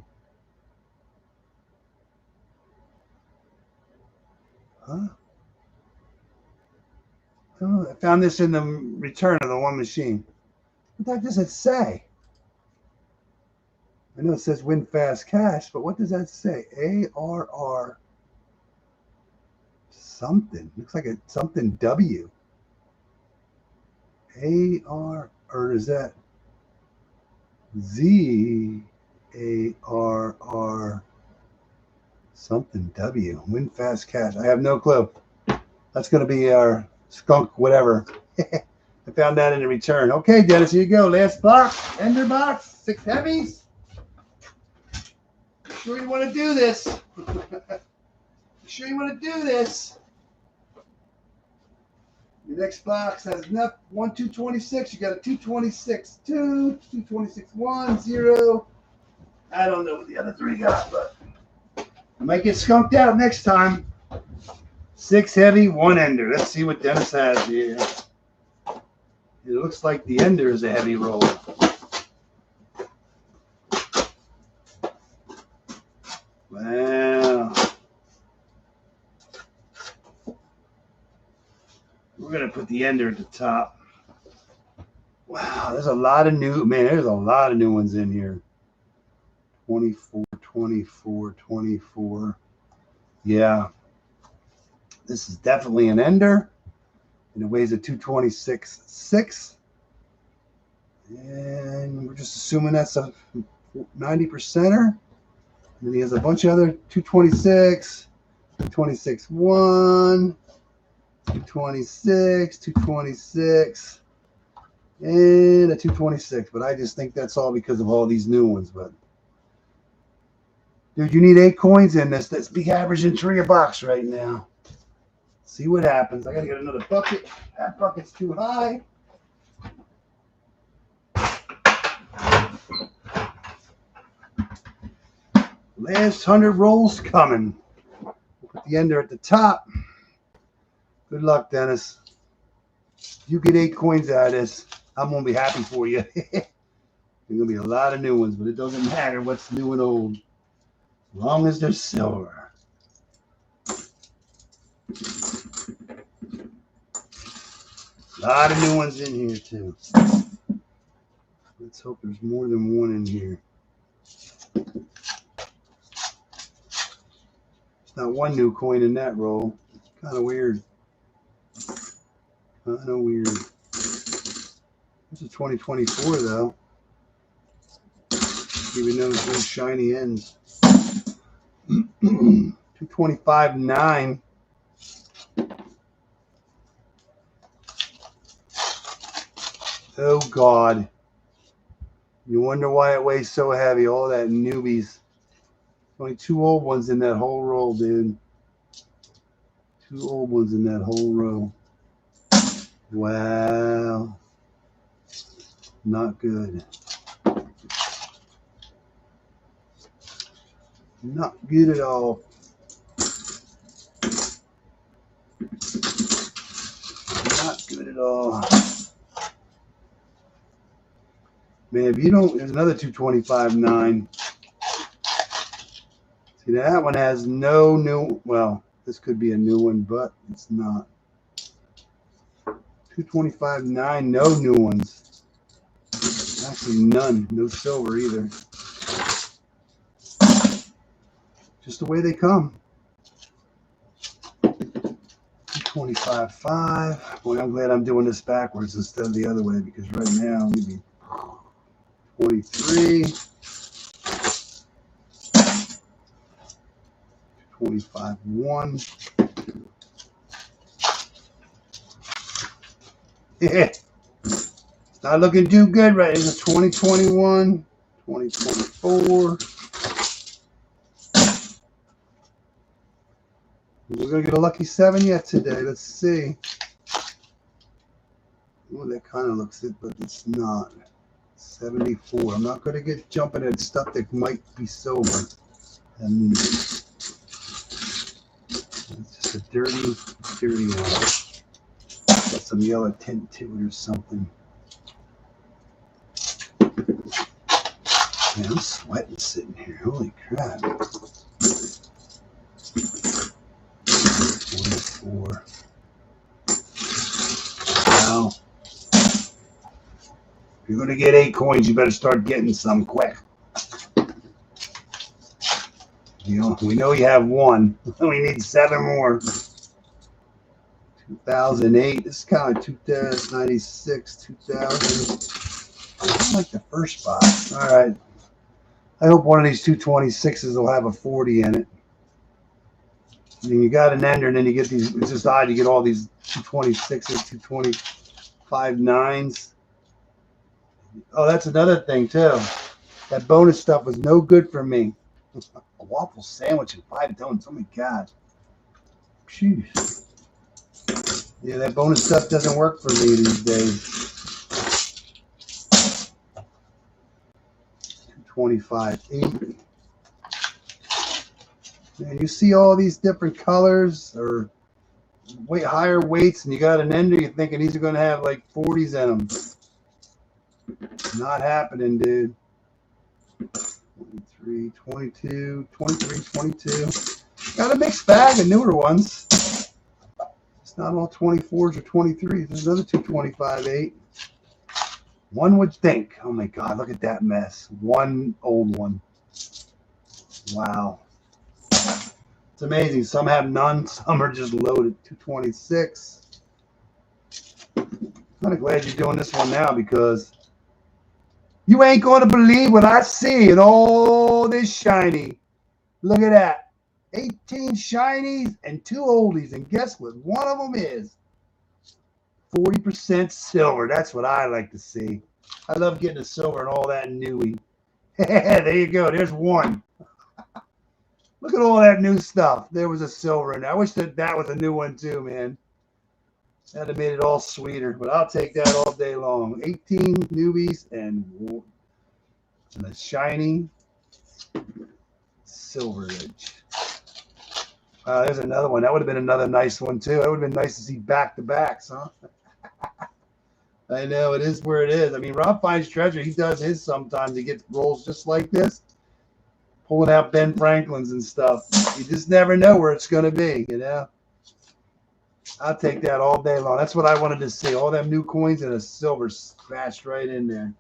Huh? Oh, I found this in the return of the one machine. What the heck does it say? I know it says win fast cash, but what does that say? A-R-R something. Looks like it's something W. A-R, or is that Z-A-R-R something W. Win fast cash. I have no clue. That's going to be our skunk whatever. I found that in the return. Okay, Dennis, here you go. Last box. Ender box. 6 heavies. Sure you want to do this? Sure you want to do this? Your next box has enough 1, 2, 26. You got a 226, 2, 226, 1, 0. I don't know what the other 3 got, but I might get skunked out next time. 6 heavy, 1 ender. Let's see what Dennis has here. It looks like the ender is a heavy roll. Wow. We're going to put the ender at the top. Wow, there's a lot of new, man, there's a lot of new ones in here. 24, 24, 24. Yeah. This is definitely an ender. And it weighs a 226.6. And we're just assuming that's a 90%er. And then he has a bunch of other 226, 226.1, 226, 226, and a 226. But I just think that's all because of all these new ones. But dude, you need 8 coins in this. That's big averaging 3 a box right now. See what happens. I gotta get another bucket. That bucket's too high. Last 100 rolls coming. Put the ender at the top. Good luck, Dennis. You get 8 coins out of this, I'm gonna be happy for you. There's gonna be a lot of new ones, but it doesn't matter what's new and old, as long as they're silver. A lot of new ones in here too. Let's hope there's more than one in here. Not one new coin in that roll. Kind of weird. Kind of weird. This is 2024 though. Even though it's those shiny ends. 225.9. Oh God. You wonder why it weighs so heavy. All that newbies. Only 2 old ones in that whole roll, dude. 2 old ones in that whole row. Wow. Not good. Not good at all. Not good at all. Man, if you don't, there's another 225.9. See, that one has no new, well, this could be a new one, but it's not. 225.9, no new ones. Actually, none. No silver either. Just the way they come. 225.5. Boy, I'm glad I'm doing this backwards instead of the other way, because right now, maybe 23. 25-1. Yeah. It's not looking too good right now. 2021, 2024. We're going to get a lucky 7 yet today. Let's see. Well, that kind of looks it, but it's not. 74. I'm not going to get jumping at stuff that might be silver. And it's just a dirty one. Got some yellow tint to it or something. Man, I'm sweating sitting here. Holy crap. 24. Wow. If you're going to get 8 coins, you better start getting some quick. You know, we know you have 1. We need 7 more. 2008. This is kind of 96, 2000. I like the first box. All right. I hope one of these 226s will have a 40 in it. I mean, you got an ender, and then you get these. It's just odd. You get all these 226s, 225 9s. Oh, that's another thing, too. That bonus stuff was no good for me. A waffle sandwich and 5 donuts. Oh, my God. Jeez. Yeah, that bonus stuff doesn't work for me these days. 25-8. And you see all these different colors or way higher weights, and you got an ender, you're thinking these are going to have like 40s in them. Not happening, dude. 23, 22, 23, 22. Got a mixed bag of newer ones. It's not all 24s or 23s. There's another 225-8. One would think, oh my God, look at that mess. One old one. Wow. It's amazing. Some have none. Some are just loaded. 226. I'm kind of glad you're doing this one now because you ain't going to believe what I see in all this shiny. Look at that. 18 shinies and 2 oldies. And guess what? One of them is 40% silver. That's what I like to see. I love getting a silver and all that newy. There you go. There's one. Look at all that new stuff. There was a silver in there. I wish that was a new one too, man. That'd have made it all sweeter. But I'll take that all day long. 18 newbies and a shiny silver edge. There's another one. That would have been another nice one too. That would have been nice to see back-to-backs, huh? I know, it is where it is. I mean, Rob Finds Treasure, he does his sometimes. He gets rolls just like this, pulling out Ben Franklin's and stuff. You just never know where it's going to be, you know? I'll take that all day long. That's what I wanted to see. All them new coins and a silver scratched right in there.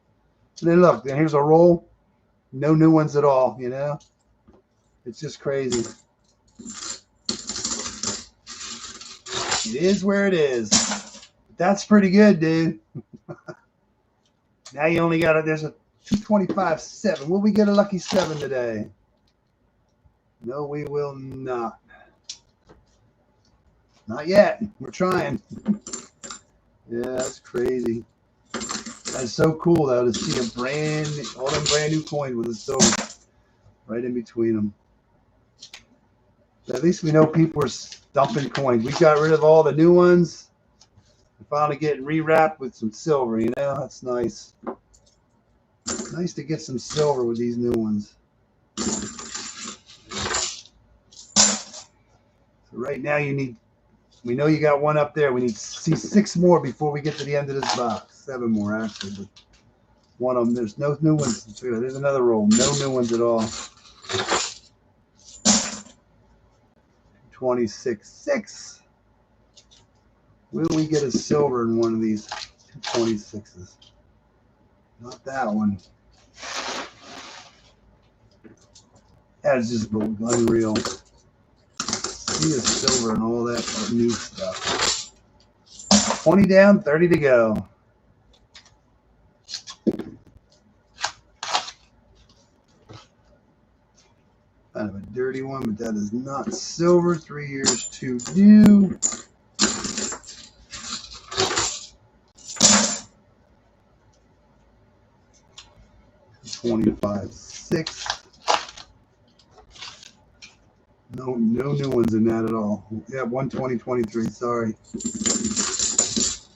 And then look, then here's a roll. No new ones at all, you know? It's just crazy. It is where it is. That's pretty good, dude. Now you only got it. There's a 225-7. Will we get a lucky 7 today? No, we will not. Not yet. We're trying. Yeah, that's crazy. That's so cool, though, to see all them brand new coins with a silver right in between them. But at least we know people are dumping coins. We got rid of all the new ones. Finally getting rewrapped with some silver, you know? That's nice. Nice to get some silver with these new ones. So right now we know you got one up there. We need to see 6 more before we get to the end of this box. 7 more, actually. But one of them, there's no new ones. There's another roll. No new ones at all. 26-6. Will we get a silver in one of these 226s? Not that one. That's just unreal. See a silver and all that new stuff. 20 down, 30 to go. Kind of a dirty 81, but that is not silver. 3 years too new. 25.6. No new ones in that at all. Yeah, 1/20/23. Sorry,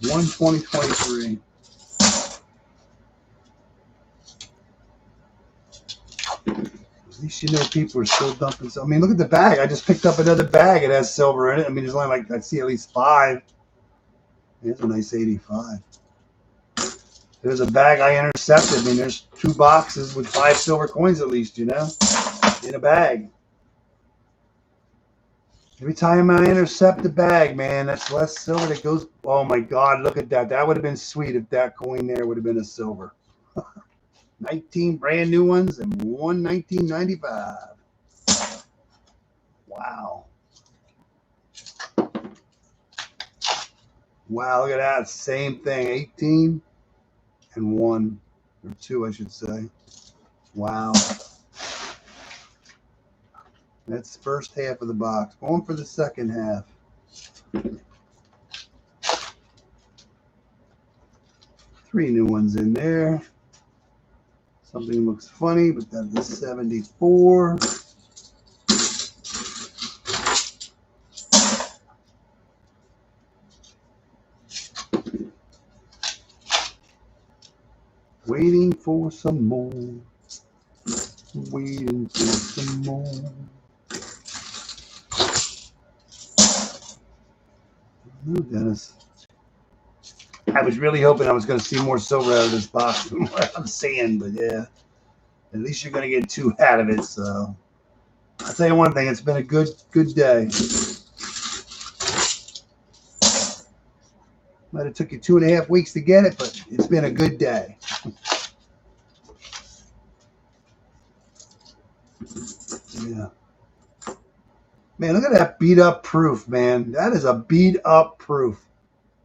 1/20/23. At least you know people are still dumping. I mean, look at the bag. I just picked up another bag. It has silver in it. I mean, there's only like I see at least 5. There's a nice 85. There's a bag I intercepted. I mean, there's 2 boxes with 5 silver coins at least, you know, in a bag. Every time I intercept the bag, man, that's less silver that goes. Oh my God, look at that. That would have been sweet if that coin there would have been a silver. 19 brand new ones and 1 1995. Wow. Wow, look at that. Same thing. 18 and 1 or 2, I should say. Wow. That's the first half of the box. Going for the second half. 3 new ones in there. Something looks funny, but that's a 74. Waiting for some more. Waiting for some more. Oh, Dennis. I was really hoping I was going to see more silver out of this box than what I'm seeing, but yeah. At least you're going to get 2 out of it, so. I'll tell you one thing, it's been a good day. Might have took you 2.5 weeks to get it, but it's been a good day. Yeah. Man, look at that beat up proof, man. That is a beat up proof.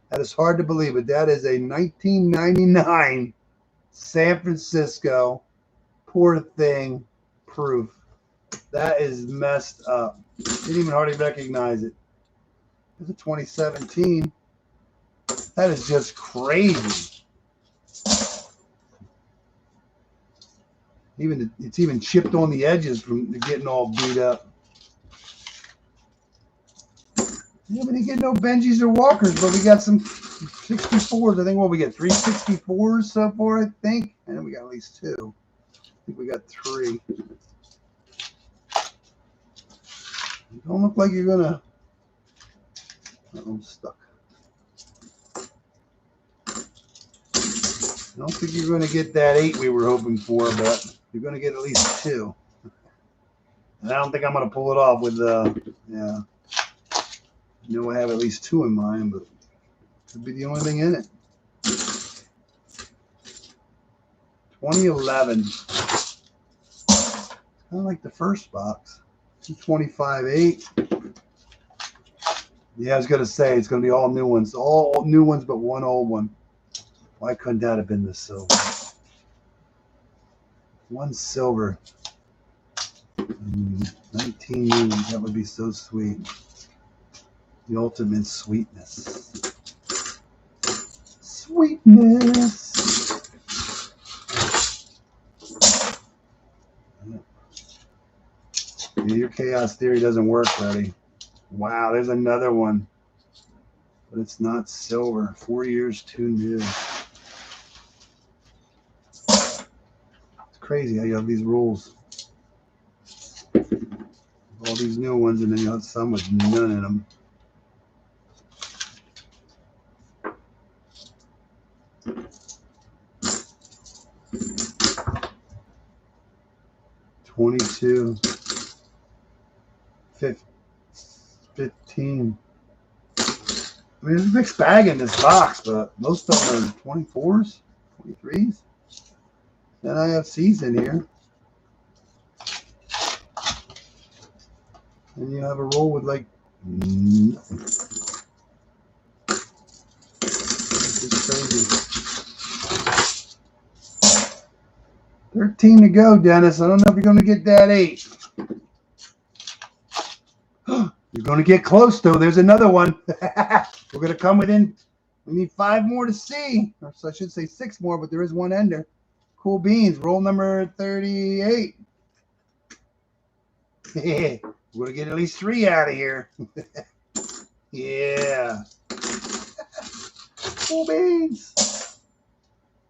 That is hard to believe, but that is a 1999 San Francisco poor thing proof. That is messed up. Didn't even hardly recognize it. It's a 2017. That is just crazy. It's even chipped on the edges from getting all beat up. Yeah, we didn't get no Benjis or Walkers, but we got some 64s. I think what we get 3 64s so far, I think. And we got at least 2. I think we got 3. You don't look like you're gonna. I'm stuck. I don't think you're gonna get that 8 we were hoping for, but you're gonna get at least 2. And I don't think I'm gonna pull it off with yeah. I know I have at least 2 in mind, but it could be the only thing in it. 2011. Kind of like the first box. 225.8. Yeah, I was gonna say it's gonna be all new ones. All new ones but 1 old one. Why couldn't that have been the silver? 1 silver. 19 new ones. That would be so sweet. The ultimate sweetness. Sweetness. Yeah, your chaos theory doesn't work, buddy. Wow, there's another one. But it's not silver. 4 years too new. It's crazy how you have these rules. All these new ones, and then you have some with none in them. $22, $15. I mean, there's a mixed bag in this box, but most of them are 24s, 23s. Then I have C's in here. And you have a roll with like nothing. This is crazy. 13 to go, Dennis. I don't know if you're going to get that 8. You're going to get close, though. There's another one. We're going to come within. We need 5 more to see. Or so I should say 6 more, but there is one ender. Cool beans. Roll number 38. We're going to get at least 3 out of here. Yeah. Cool beans.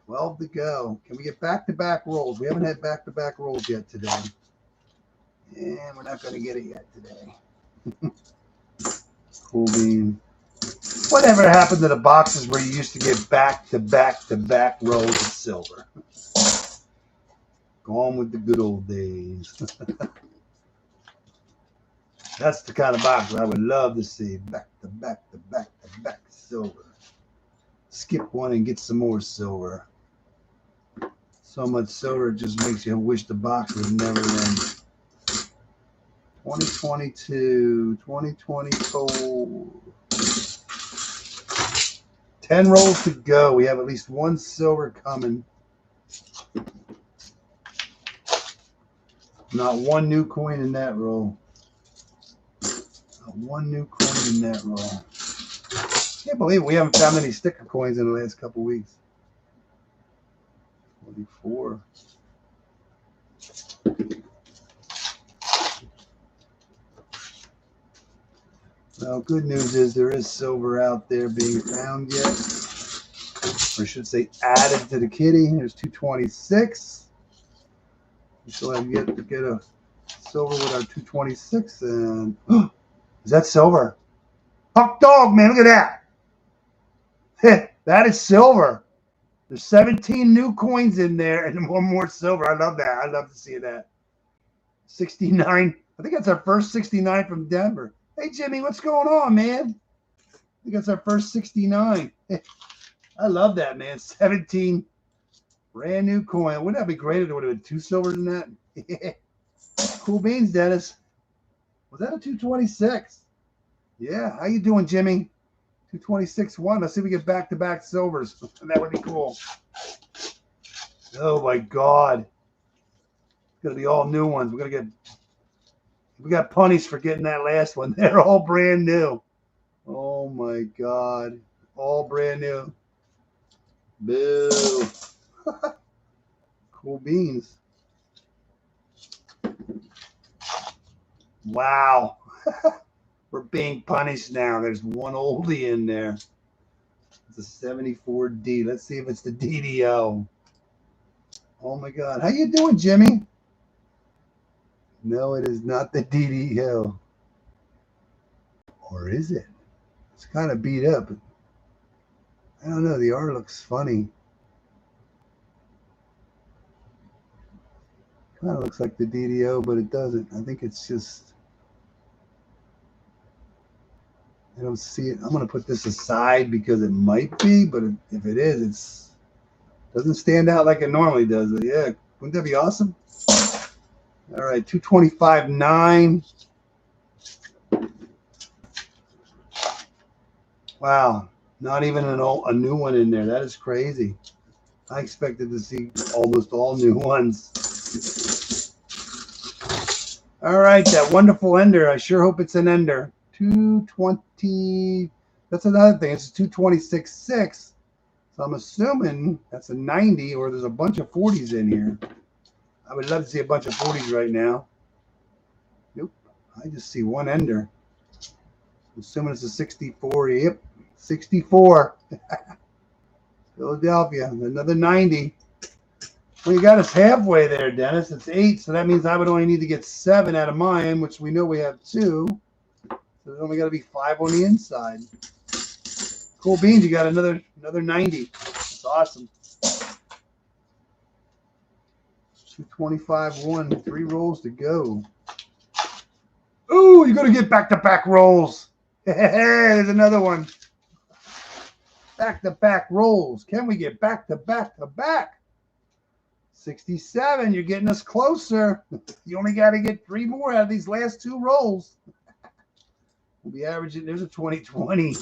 12 to go. Can we get back-to-back rolls? We haven't had back-to-back rolls yet today. And we're not going to get it yet today. Cool bean. Whatever happened to the boxes where you used to get back-to-back-to-back rolls of silver? Gone with the good old days. That's the kind of box I would love to see. Back-to-back-to-back-to-back silver. Skip one and get some more silver. So much silver it just makes you wish the box would never end. 2022, 2024. 10 rolls to go. We have at least 1 silver coming. Not 1 new coin in that roll. Not 1 new coin in that roll. Can't believe we haven't found any sticker coins in the last couple weeks. 24. Well, good news is there is silver out there being found yet. Or I should say added to the kitty. There's 226. We still have yet to get a silver with our 226. And is that silver? Hot dog, man, look at that. That is silver. There's 17 new coins in there and 1 more silver. I love that. I love to see that. 69. I think that's our first 69 from Denver. Hey, Jimmy, what's going on, man? I think that's our first 69. I love that, man. 17 brand new coin. Wouldn't that be great if there would have been 2 silvers in that? Cool beans, Dennis. Was that a 226? Yeah. How you doing, Jimmy? 226-1. Let's see if we get back-to-back silvers. That would be cool. Oh, my God. It's going to be all new ones. We got punished for getting that last one. They're all brand new. Oh, my God. All brand new. Boo. Cool beans. Wow. We're being punished now. There's 1 oldie in there. It's a 74D. Let's see if it's the DDO. Oh, my God. How you doing, Jimmy? No, it is not the DDO. Or is it? It's kind of beat up. I don't know. The R looks funny. Kind of looks like the DDO, but it doesn't. I think it's just... I don't see it. I'm going to put this aside because it might be, but if it is, it doesn't stand out like it normally does. But yeah, wouldn't that be awesome? All right, 225.9. Wow, not even a new one in there. That is crazy. I expected to see almost all new ones. All right, that wonderful ender. I sure hope it's an ender. 220. That's another thing. It's a 226.6. So I'm assuming that's a 90, or there's a bunch of 40s in here. I would love to see a bunch of 40s right now. Nope. I just see 1 ender. I'm assuming it's a 64. Yep. 64. Philadelphia. Another 90. Well, you got us halfway there, Dennis. It's 8, so that means I would only need to get 7 out of mine, which we know we have 2. So there's only got to be 5 on the inside. Cool beans. You got another 90. That's awesome. 225-1. 3 rolls to go. Ooh, you're going to get back-to-back rolls. Hey, there's another one. Back-to-back rolls. Can we get back-to-back-to-back? 67. You're getting us closer. You only got to get 3 more out of these last 2 rolls. We'll be averaging. There's a 2020.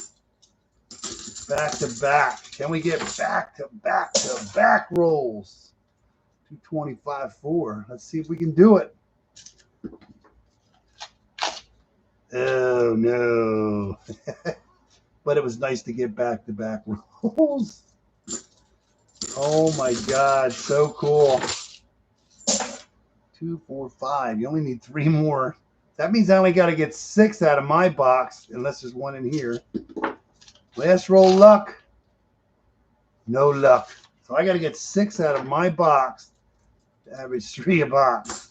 Back-to-back. Can we get back-to-back-to-back rolls? 225.4. Let's see if we can do it. Oh, no. But it was nice to get back-to-back rolls. Oh, my God. So cool. 2, 4, 5. You only need 3 more. That means I only got to get 6 out of my box, unless there's one in here. Last roll luck. No luck. So I got to get 6 out of my box to average 3 a box.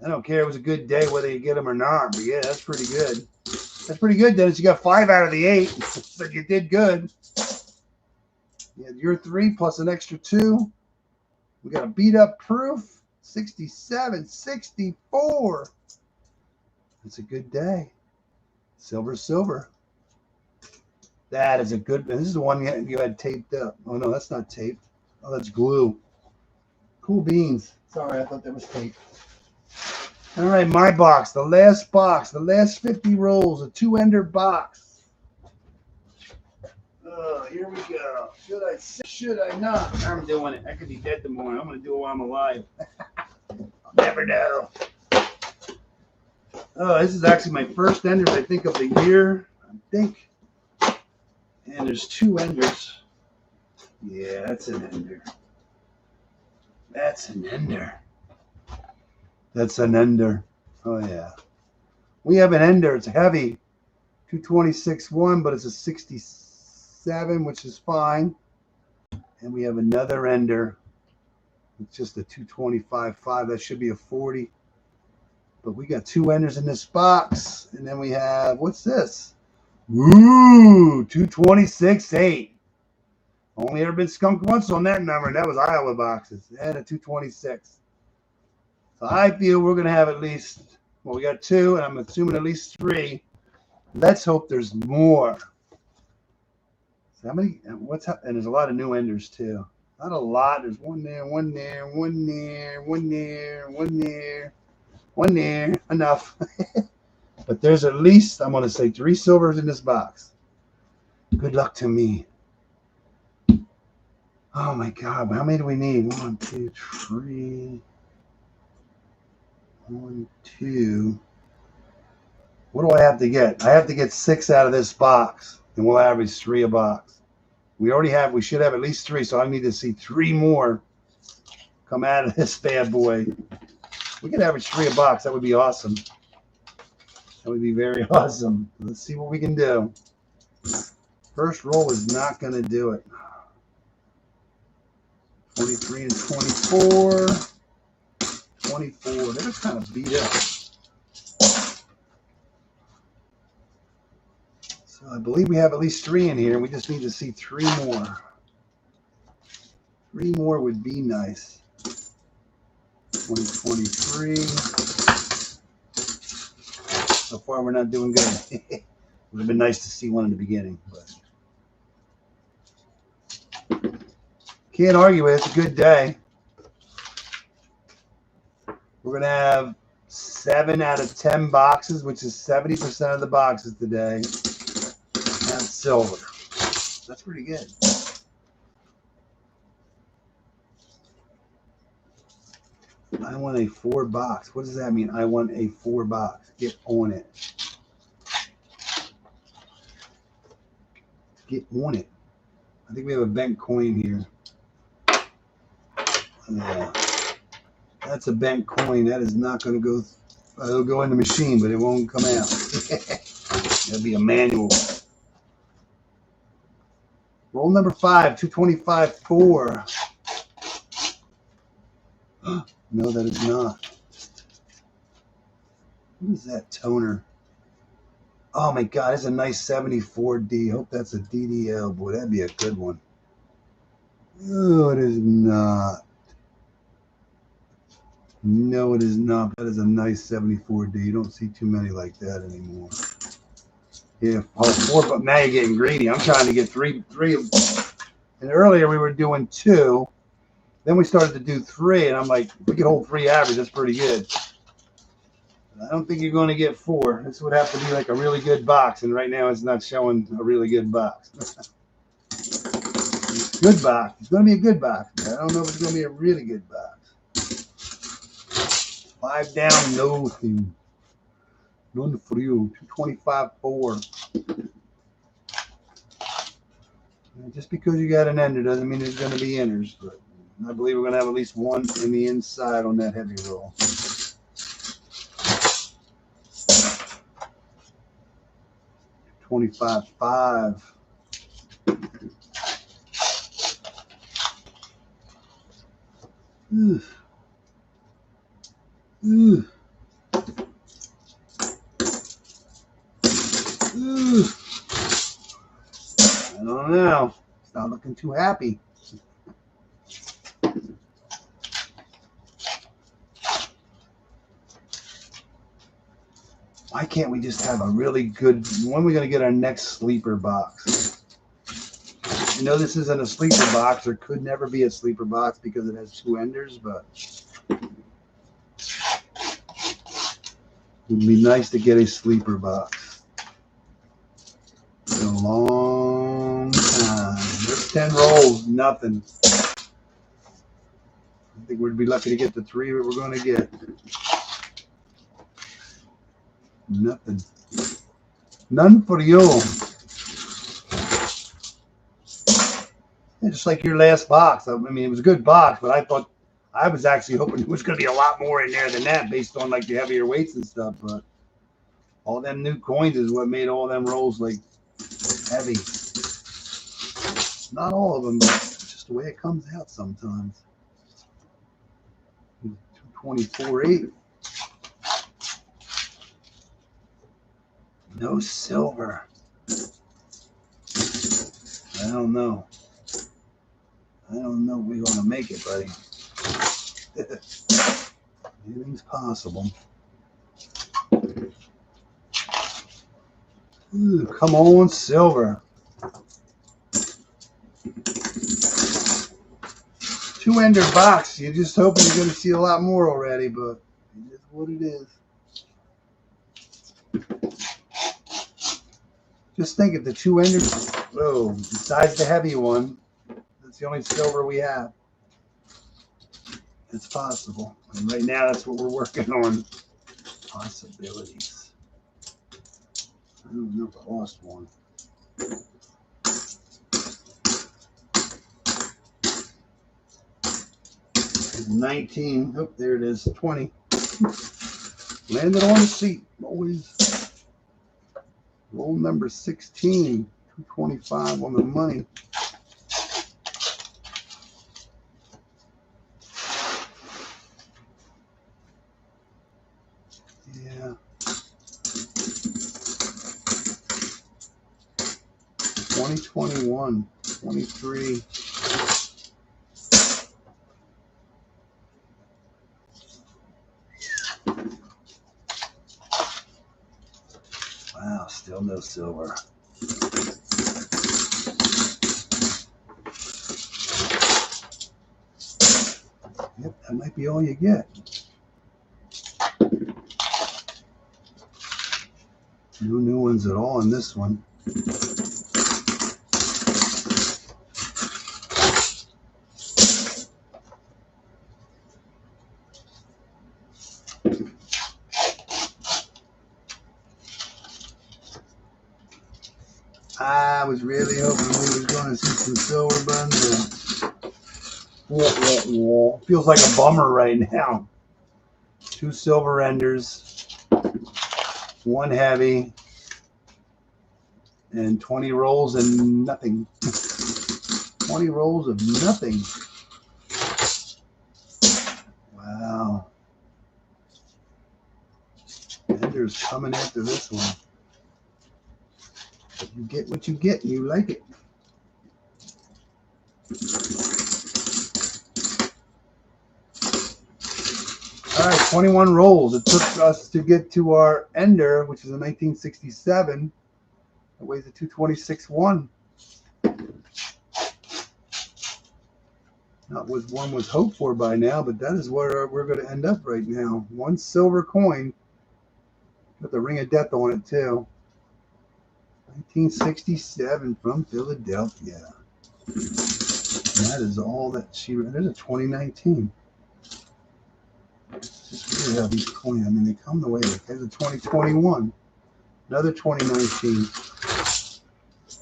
I don't care if it was a good day whether you get them or not, but yeah, that's pretty good. That's pretty good, Dennis. You got 5 out of the 8, so you did good. You had your 3 plus an extra 2. We got a beat up proof. 67, 64. It's a good day. Silver, silver. That is a good. This is the one you had taped up. Oh no, that's not taped. Oh, that's glue. Cool beans. Sorry, I thought that was tape. All right, my box, the last 50 rolls, a 2-ender box. Oh, here we go. Should I not? I'm doing it. I could be dead tomorrow. I'm going to do it while I'm alive. I'll never know. Oh, this is actually my first enders, I think, of the year. I think. And there's 2 enders. Yeah, that's an ender. That's an ender. That's an ender. Oh, yeah. We have an ender. It's heavy. 226.1, but it's a 67, which is fine. And we have another ender. It's just a 225.5. That should be a 40. But we got 2 enders in this box. And then we have, what's this? Ooh, 226.8. Only ever been skunked once on that number. And that was Iowa boxes. And a 226. So I feel we're going to have at least, well, we got 2, and I'm assuming at least 3. Let's hope there's more. So how many, and there's a lot of new enders too. Not a lot. There's 1 there, 1 there, 1 there, 1 there, 1 there, 1 there. Enough. But there's at least, I'm going to say 3 silvers in this box. Good luck to me. Oh my God. How many do we need? 1, 2, 3. 1, 2. What do I have to get? I have to get 6 out of this box, and we'll average 3 a box. We should have at least 3, so I need to see 3 more come out of this bad boy. We could average 3 a box. That would be awesome. That would be very awesome. Let's see what we can do. First roll is not going to do it. 23 and 24. 24. They're kind of beat up. So I believe we have at least 3 in here, and we just need to see 3 more. 3 more would be nice. 2023. So far, we're not doing good. It would have been nice to see one in the beginning, but can't argue with it. It's a good day. We're going to have 7 out of 10 boxes, which is 70% of the boxes today. That's silver. That's pretty good. I want a 4 box. What does that mean? I want a 4 box. Get on it. Get on it. I think we have a bent coin here. Yeah. That's a bent coin. That is not going to go. It'll go in the machine, but it won't come out. It'll be a manual. Roll number 5, 225.4. No, that is not. What is that toner? Oh my God, it's a nice 74D. Hope that's a DDL. Boy, that'd be a good one. Oh, it is not. No, it is not. That is a nice 74D. You don't see too many like that anymore. Yeah, 4, but now you're getting greedy. I'm trying to get 3. And earlier we were doing 2. Then we started to do 3, and I'm like, if we could hold 3 average, that's pretty good. I don't think you're going to get 4. This would have to be like a really good box, and right now it's not showing a really good box. Good box. It's going to be a good box. I don't know if it's going to be a really good box. 5 down, no thing. None for you. 225.4. Just because you got an ender doesn't mean there's going to be enders, but I believe we're going to have at least one in the inside on that heavy roll. $25.5. Ugh. Ugh. Ugh. I don't know. It's not looking too happy. Why can't we just have a really good... When are we going to get our next sleeper box? I know this isn't a sleeper box, or could never be a sleeper box because it has two enders, but it would be nice to get a sleeper box. It's been a long time. There's 10 rolls, nothing. I think we'd be lucky to get the 3 that we're going to get. Nothing. None for you. Yeah, just like your last box. I mean, it was a good box, but I was actually hoping there was going to be a lot more in there than that based on like the heavier weights and stuff. But all them new coins is what made all them rolls like heavy. Not all of them, but it's just the way it comes out sometimes. 224.8. No silver. I don't know. I don't know if we're going to make it, buddy. Anything's possible. Ooh, come on, silver. 2-ender box. You're just hoping you're going to see a lot more already, but it is what it is. Just think if the 2-enders, whoa, besides the heavy one, that's the only silver we have. It's possible. And right now, that's what we're working on. Possibilities. I don't know if I lost one. 19. Oh, there it is. 20. Landed on the seat. Always. Roll number 16. 225 on the money. Yeah. 2021. 23. Wow, still no silver. Yep, that might be all you get. No new ones at all in this one. I was really hoping we was going to see some silver buns. Feels like a bummer right now. 2 silver enders, 1 heavy, and 20 rolls and nothing. 20 rolls of nothing. Wow. Enders coming after this one. You get what you get, and you like it. All right, 21 rolls. It took us to get to our ender, which is a 1967. It weighs a 226.1. Not what one was hoped for by now, but that is where we're going to end up right now. 1 silver coin with the ring of death on it, too. 1967 from Philadelphia. And that is all that she... There's a 2019. Just See how these 20, I mean, they come the way they came. The 2021, another 2019.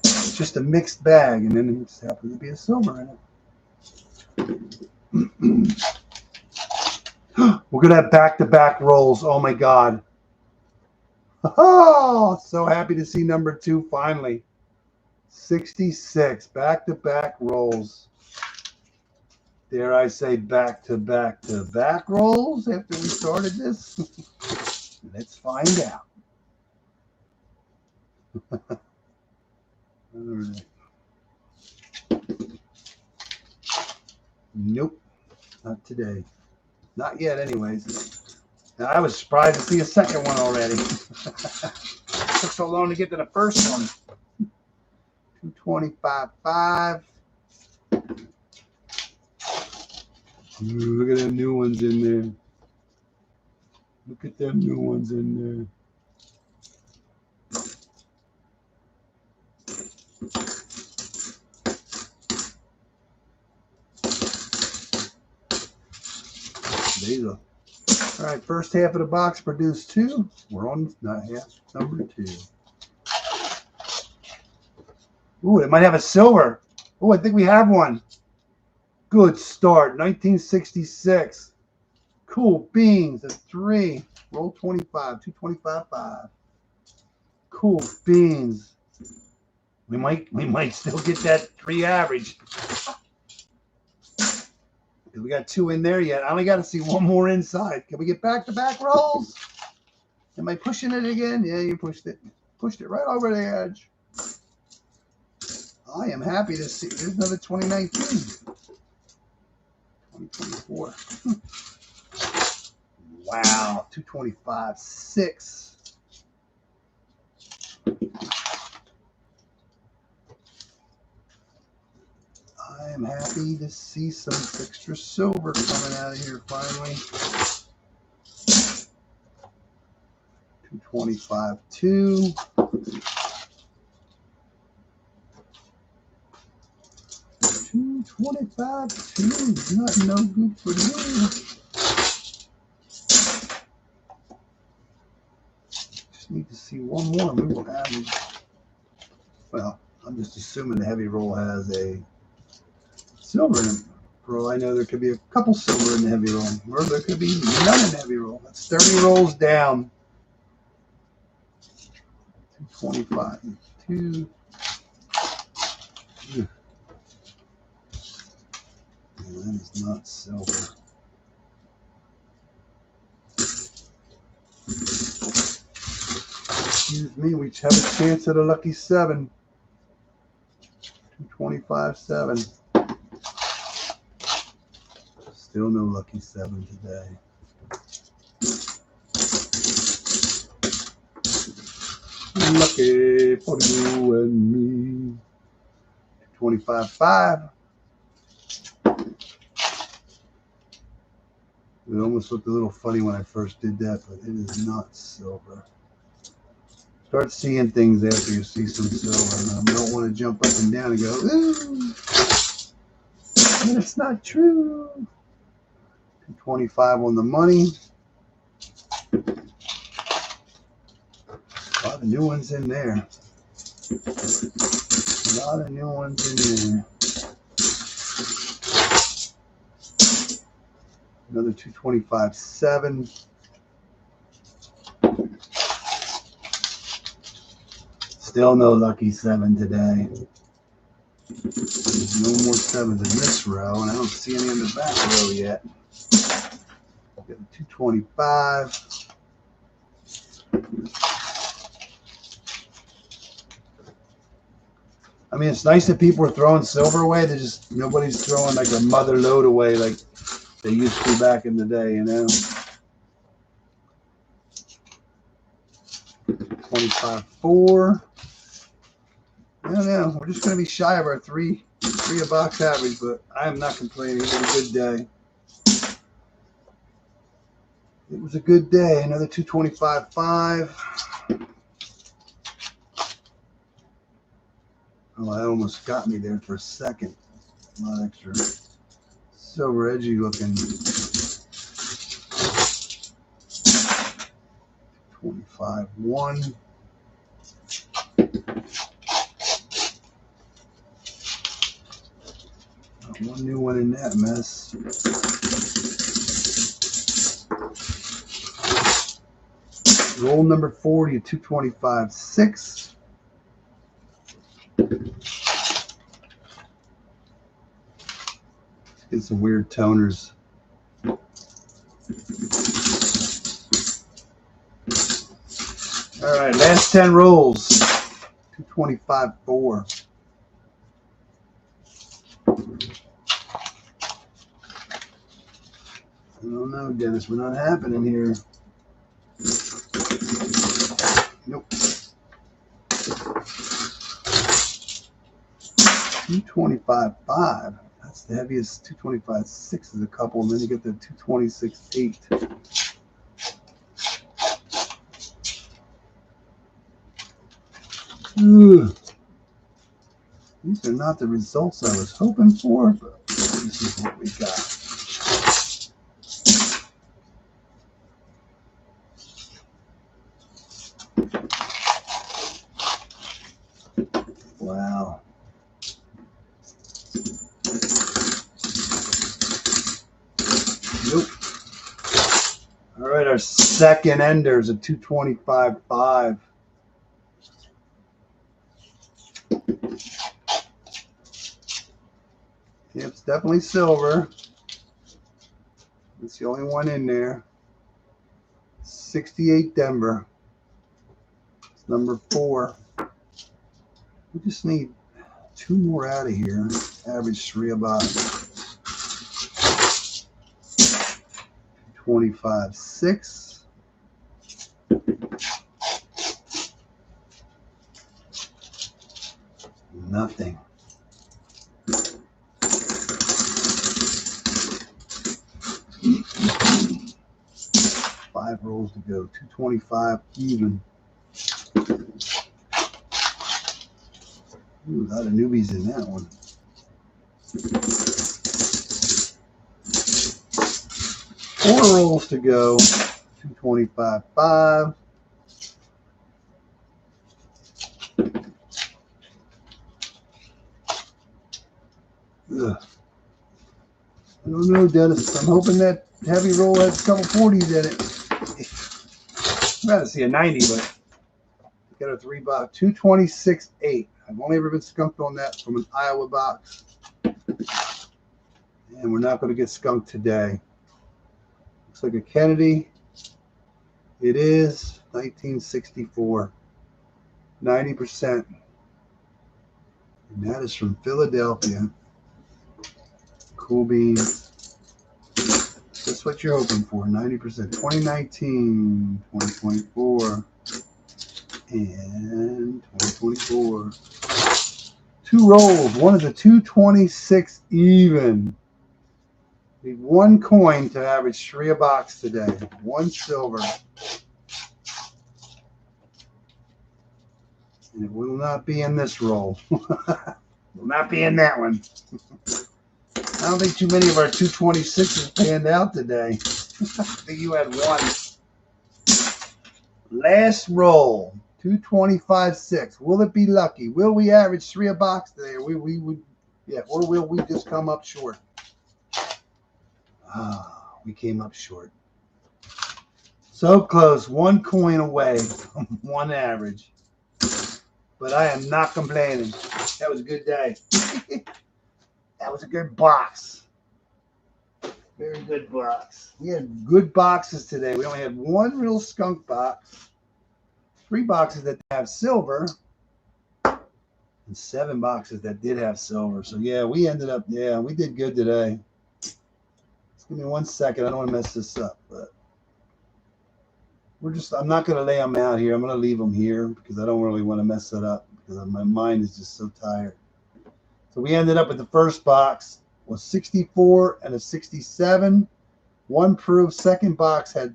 It's just a mixed bag, and then it just happens to be a silver in it. We're going to have back-to-back rolls. Oh, my God. Oh, so happy to see number 2 finally. 66, back-to-back rolls. Dare I say back-to-back-to-back rolls after we started this? Let's find out. All right. Nope, not today. Not yet, anyways. Now, I was surprised to see a second one already. Took so long to get to the first one. 225.5. Look at them new ones in there. Look at them new ones in there. There you go. All right, first half of the box produced 2. We're on not half, number 2. Ooh, it might have a silver. Oh, I think we have one. Good start, 1966. Cool beans, a 3. Roll 25, 225.5. Cool beans. We might still get that 3 average. We got 2 in there yet. I only got to see one more inside. Can we get back-to-back rolls? Am I pushing it again? Yeah, you pushed it. Pushed it right over the edge. I am happy to see. There's another 2019. 2024. Wow. 225.6. I am happy to see some extra silver coming out of here finally. 225.2. 225.2. Not no good for you. Just need to see one more. We will average. Well, I'm just assuming the heavy roll has a silver in it. For all I know, there could be a couple silver in the heavy roll, or there could be none in the heavy roll. That's 30 rolls down. 225.2. That is not silver. Excuse me, we have a chance at a lucky 7. 225.7. Still no lucky 7 today. Lucky for you and me. 25.5. It almost looked a little funny when I first did that, but it is not silver. Start seeing things after you see some silver. And I don't want to jump up and down and go, ooh, but it's not true. 225 on the money. A lot of new ones in there. A lot of new ones in there. Another 225.7. Still no lucky 7 today. There's no more 7s in this row, and I don't see any in the back row yet. Got a 225. I mean, it's nice that people are throwing silver away. They're just, nobody's throwing like a mother load away like they used to back in the day, you know. 25.4. I don't know. We're just going to be shy of our 3 a box average, but I am not complaining. It was a good day. It was a good day. Another 225.5. Oh, that almost got me there for a second. A lot extra silver edgy looking. 25 1. One new one in that mess. Roll number 40 at 225 6. Get some weird toners. All right, last 10 rolls. 225 4. I don't know, Dennis. We're not happening here. Nope. 225 5. That's the heaviest. 225 6 is a couple, and then you get the 226 8. Ugh. These are not the results I was hoping for, but this is what we got. Wow. Nope. All right, our second ender is a 225 5. Yep, it's definitely silver. It's the only one in there. 68 Denver. It's number 4. We just need 2 more out of here. Average 3 about 25 6. Nothing. 5 rolls to go. 225 even. Ooh, a lot of newbies in that one. 4 rolls to go. 225 5. Ugh. I don't know, Dennis. I'm hoping that heavy roll has a couple 40s in it. I'd rather see a 90, but get a $3. 226 8. I've only ever been skunked on that from an Iowa box. And we're not going to get skunked today. Looks like a Kennedy. It is 1964. 90%. And that is from Philadelphia. Cool beans. That's what you're hoping for. 90%. 2019, 2024, and 2024. 2 rolls. One is a 226 even. Need 1 coin to average 3 a box today. 1 silver. And it will not be in this roll. Will not be in that one. I don't think too many of our 226s panned out today. I think you had 1. Last roll. 225 6. Will it be lucky? Will we average 3 a box today? Or will we just come up short? We came up short. So close. 1 coin away from 1 average. But I am not complaining. That was a good day. That was a good box. Very good box. We had good boxes today. We only had 1 real skunk box, 3 boxes that have silver, and 7 boxes that did have silver. So yeah, we did good today. Just give me 1 second. I don't want to mess this up, but I'm not going to lay them out here. I'm going to leave them here because I don't really want to mess it up because my mind is just so tired. So we ended up with the first box was 64 and a 67. 1 proof. Second box had,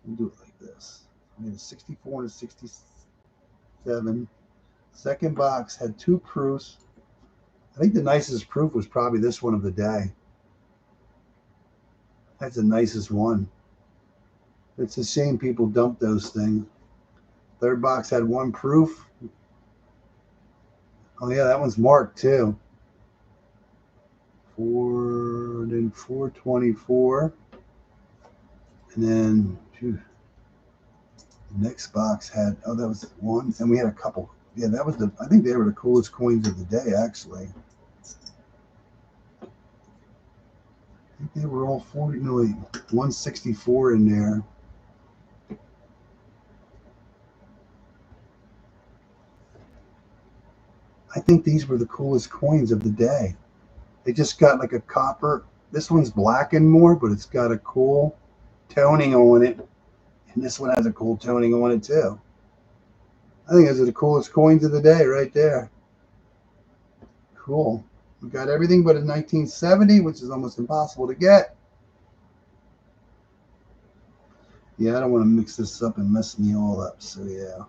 we'll do it like this. We had a 64 and a 67. Second box had 2 proofs. I think the nicest proof was probably this one of the day. That's the nicest one. It's a shame people dump those things. Third box had 1 proof. Oh yeah, that one's marked too. 424. And then the next box had, oh, that was 1. And we had a couple. Yeah, that was I think they were the coolest coins of the day, actually. I think they were all 40, no, wait, 164 in there. I think these were the coolest coins of the day. They just got like a copper. This one's blackened more, but it's got a cool toning on it. And this one has a cool toning on it too. I think those are the coolest coins of the day right there. Cool. We got everything but a 1970, which is almost impossible to get. Yeah, I don't want to mix this up and mess me all up. So yeah.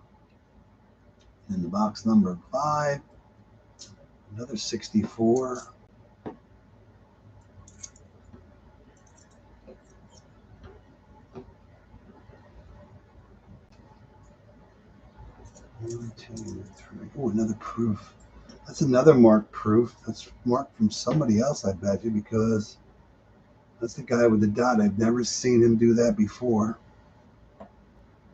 And the box number 5. Another 64. One, 2, 3. Oh, another proof. That's another marked proof. That's marked from somebody else, I bet you, because that's the guy with the dot. I've never seen him do that before.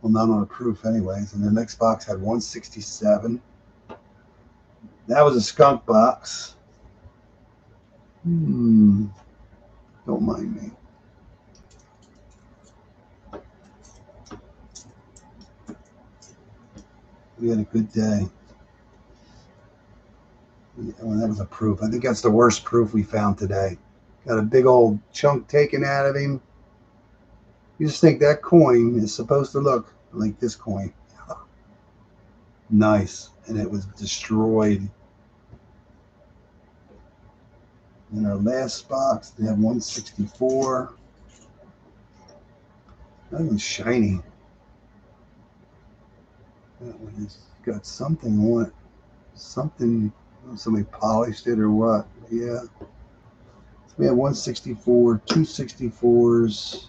Well, not on a proof anyways. And the next box had 167. That was a skunk box. Don't mind me. We had a good day. Yeah, well, that was a proof. I think that's the worst proof we found today. Got a big old chunk taken out of him. You just think that coin is supposed to look like this coin. Nice. And it was destroyed. In our last box, they have 164. That one's shiny. That one has got something on it. Something, somebody polished it or what. Yeah. So we have 164, 264s.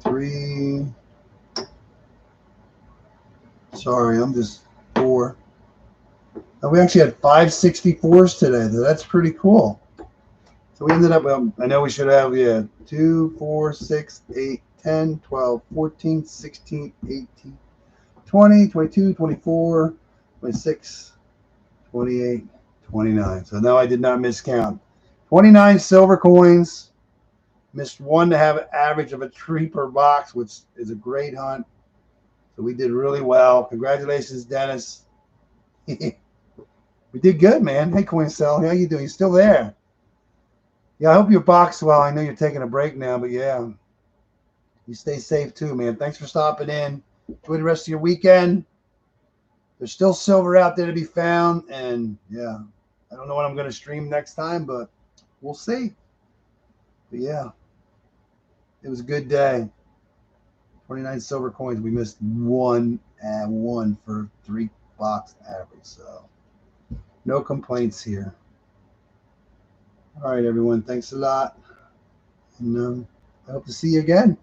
3. Sorry, I'm just 4. And we actually had 5 64s today. That's pretty cool. So we ended up, I know we should have, 2, 4, 6, 8, 10, 12, 14, 16, 18, 20, 22, 24, 26, 28, 29. So no, I did not miscount. 29 silver coins. Missed 1 to have an average of a 3 per box, which is a great hunt. So we did really well. Congratulations, Dennis. We did good, man. Hey, Coincel, how you doing? You still there? Yeah, I hope you box well. I know you're taking a break now, but yeah, you stay safe too, man. Thanks for stopping in. Enjoy the rest of your weekend. There's still silver out there to be found, and yeah, I don't know what I'm going to stream next time, but we'll see. But yeah, it was a good day. 29 silver coins. We missed 1 for 3 box average, so no complaints here. All right, everyone. Thanks a lot. And I hope to see you again.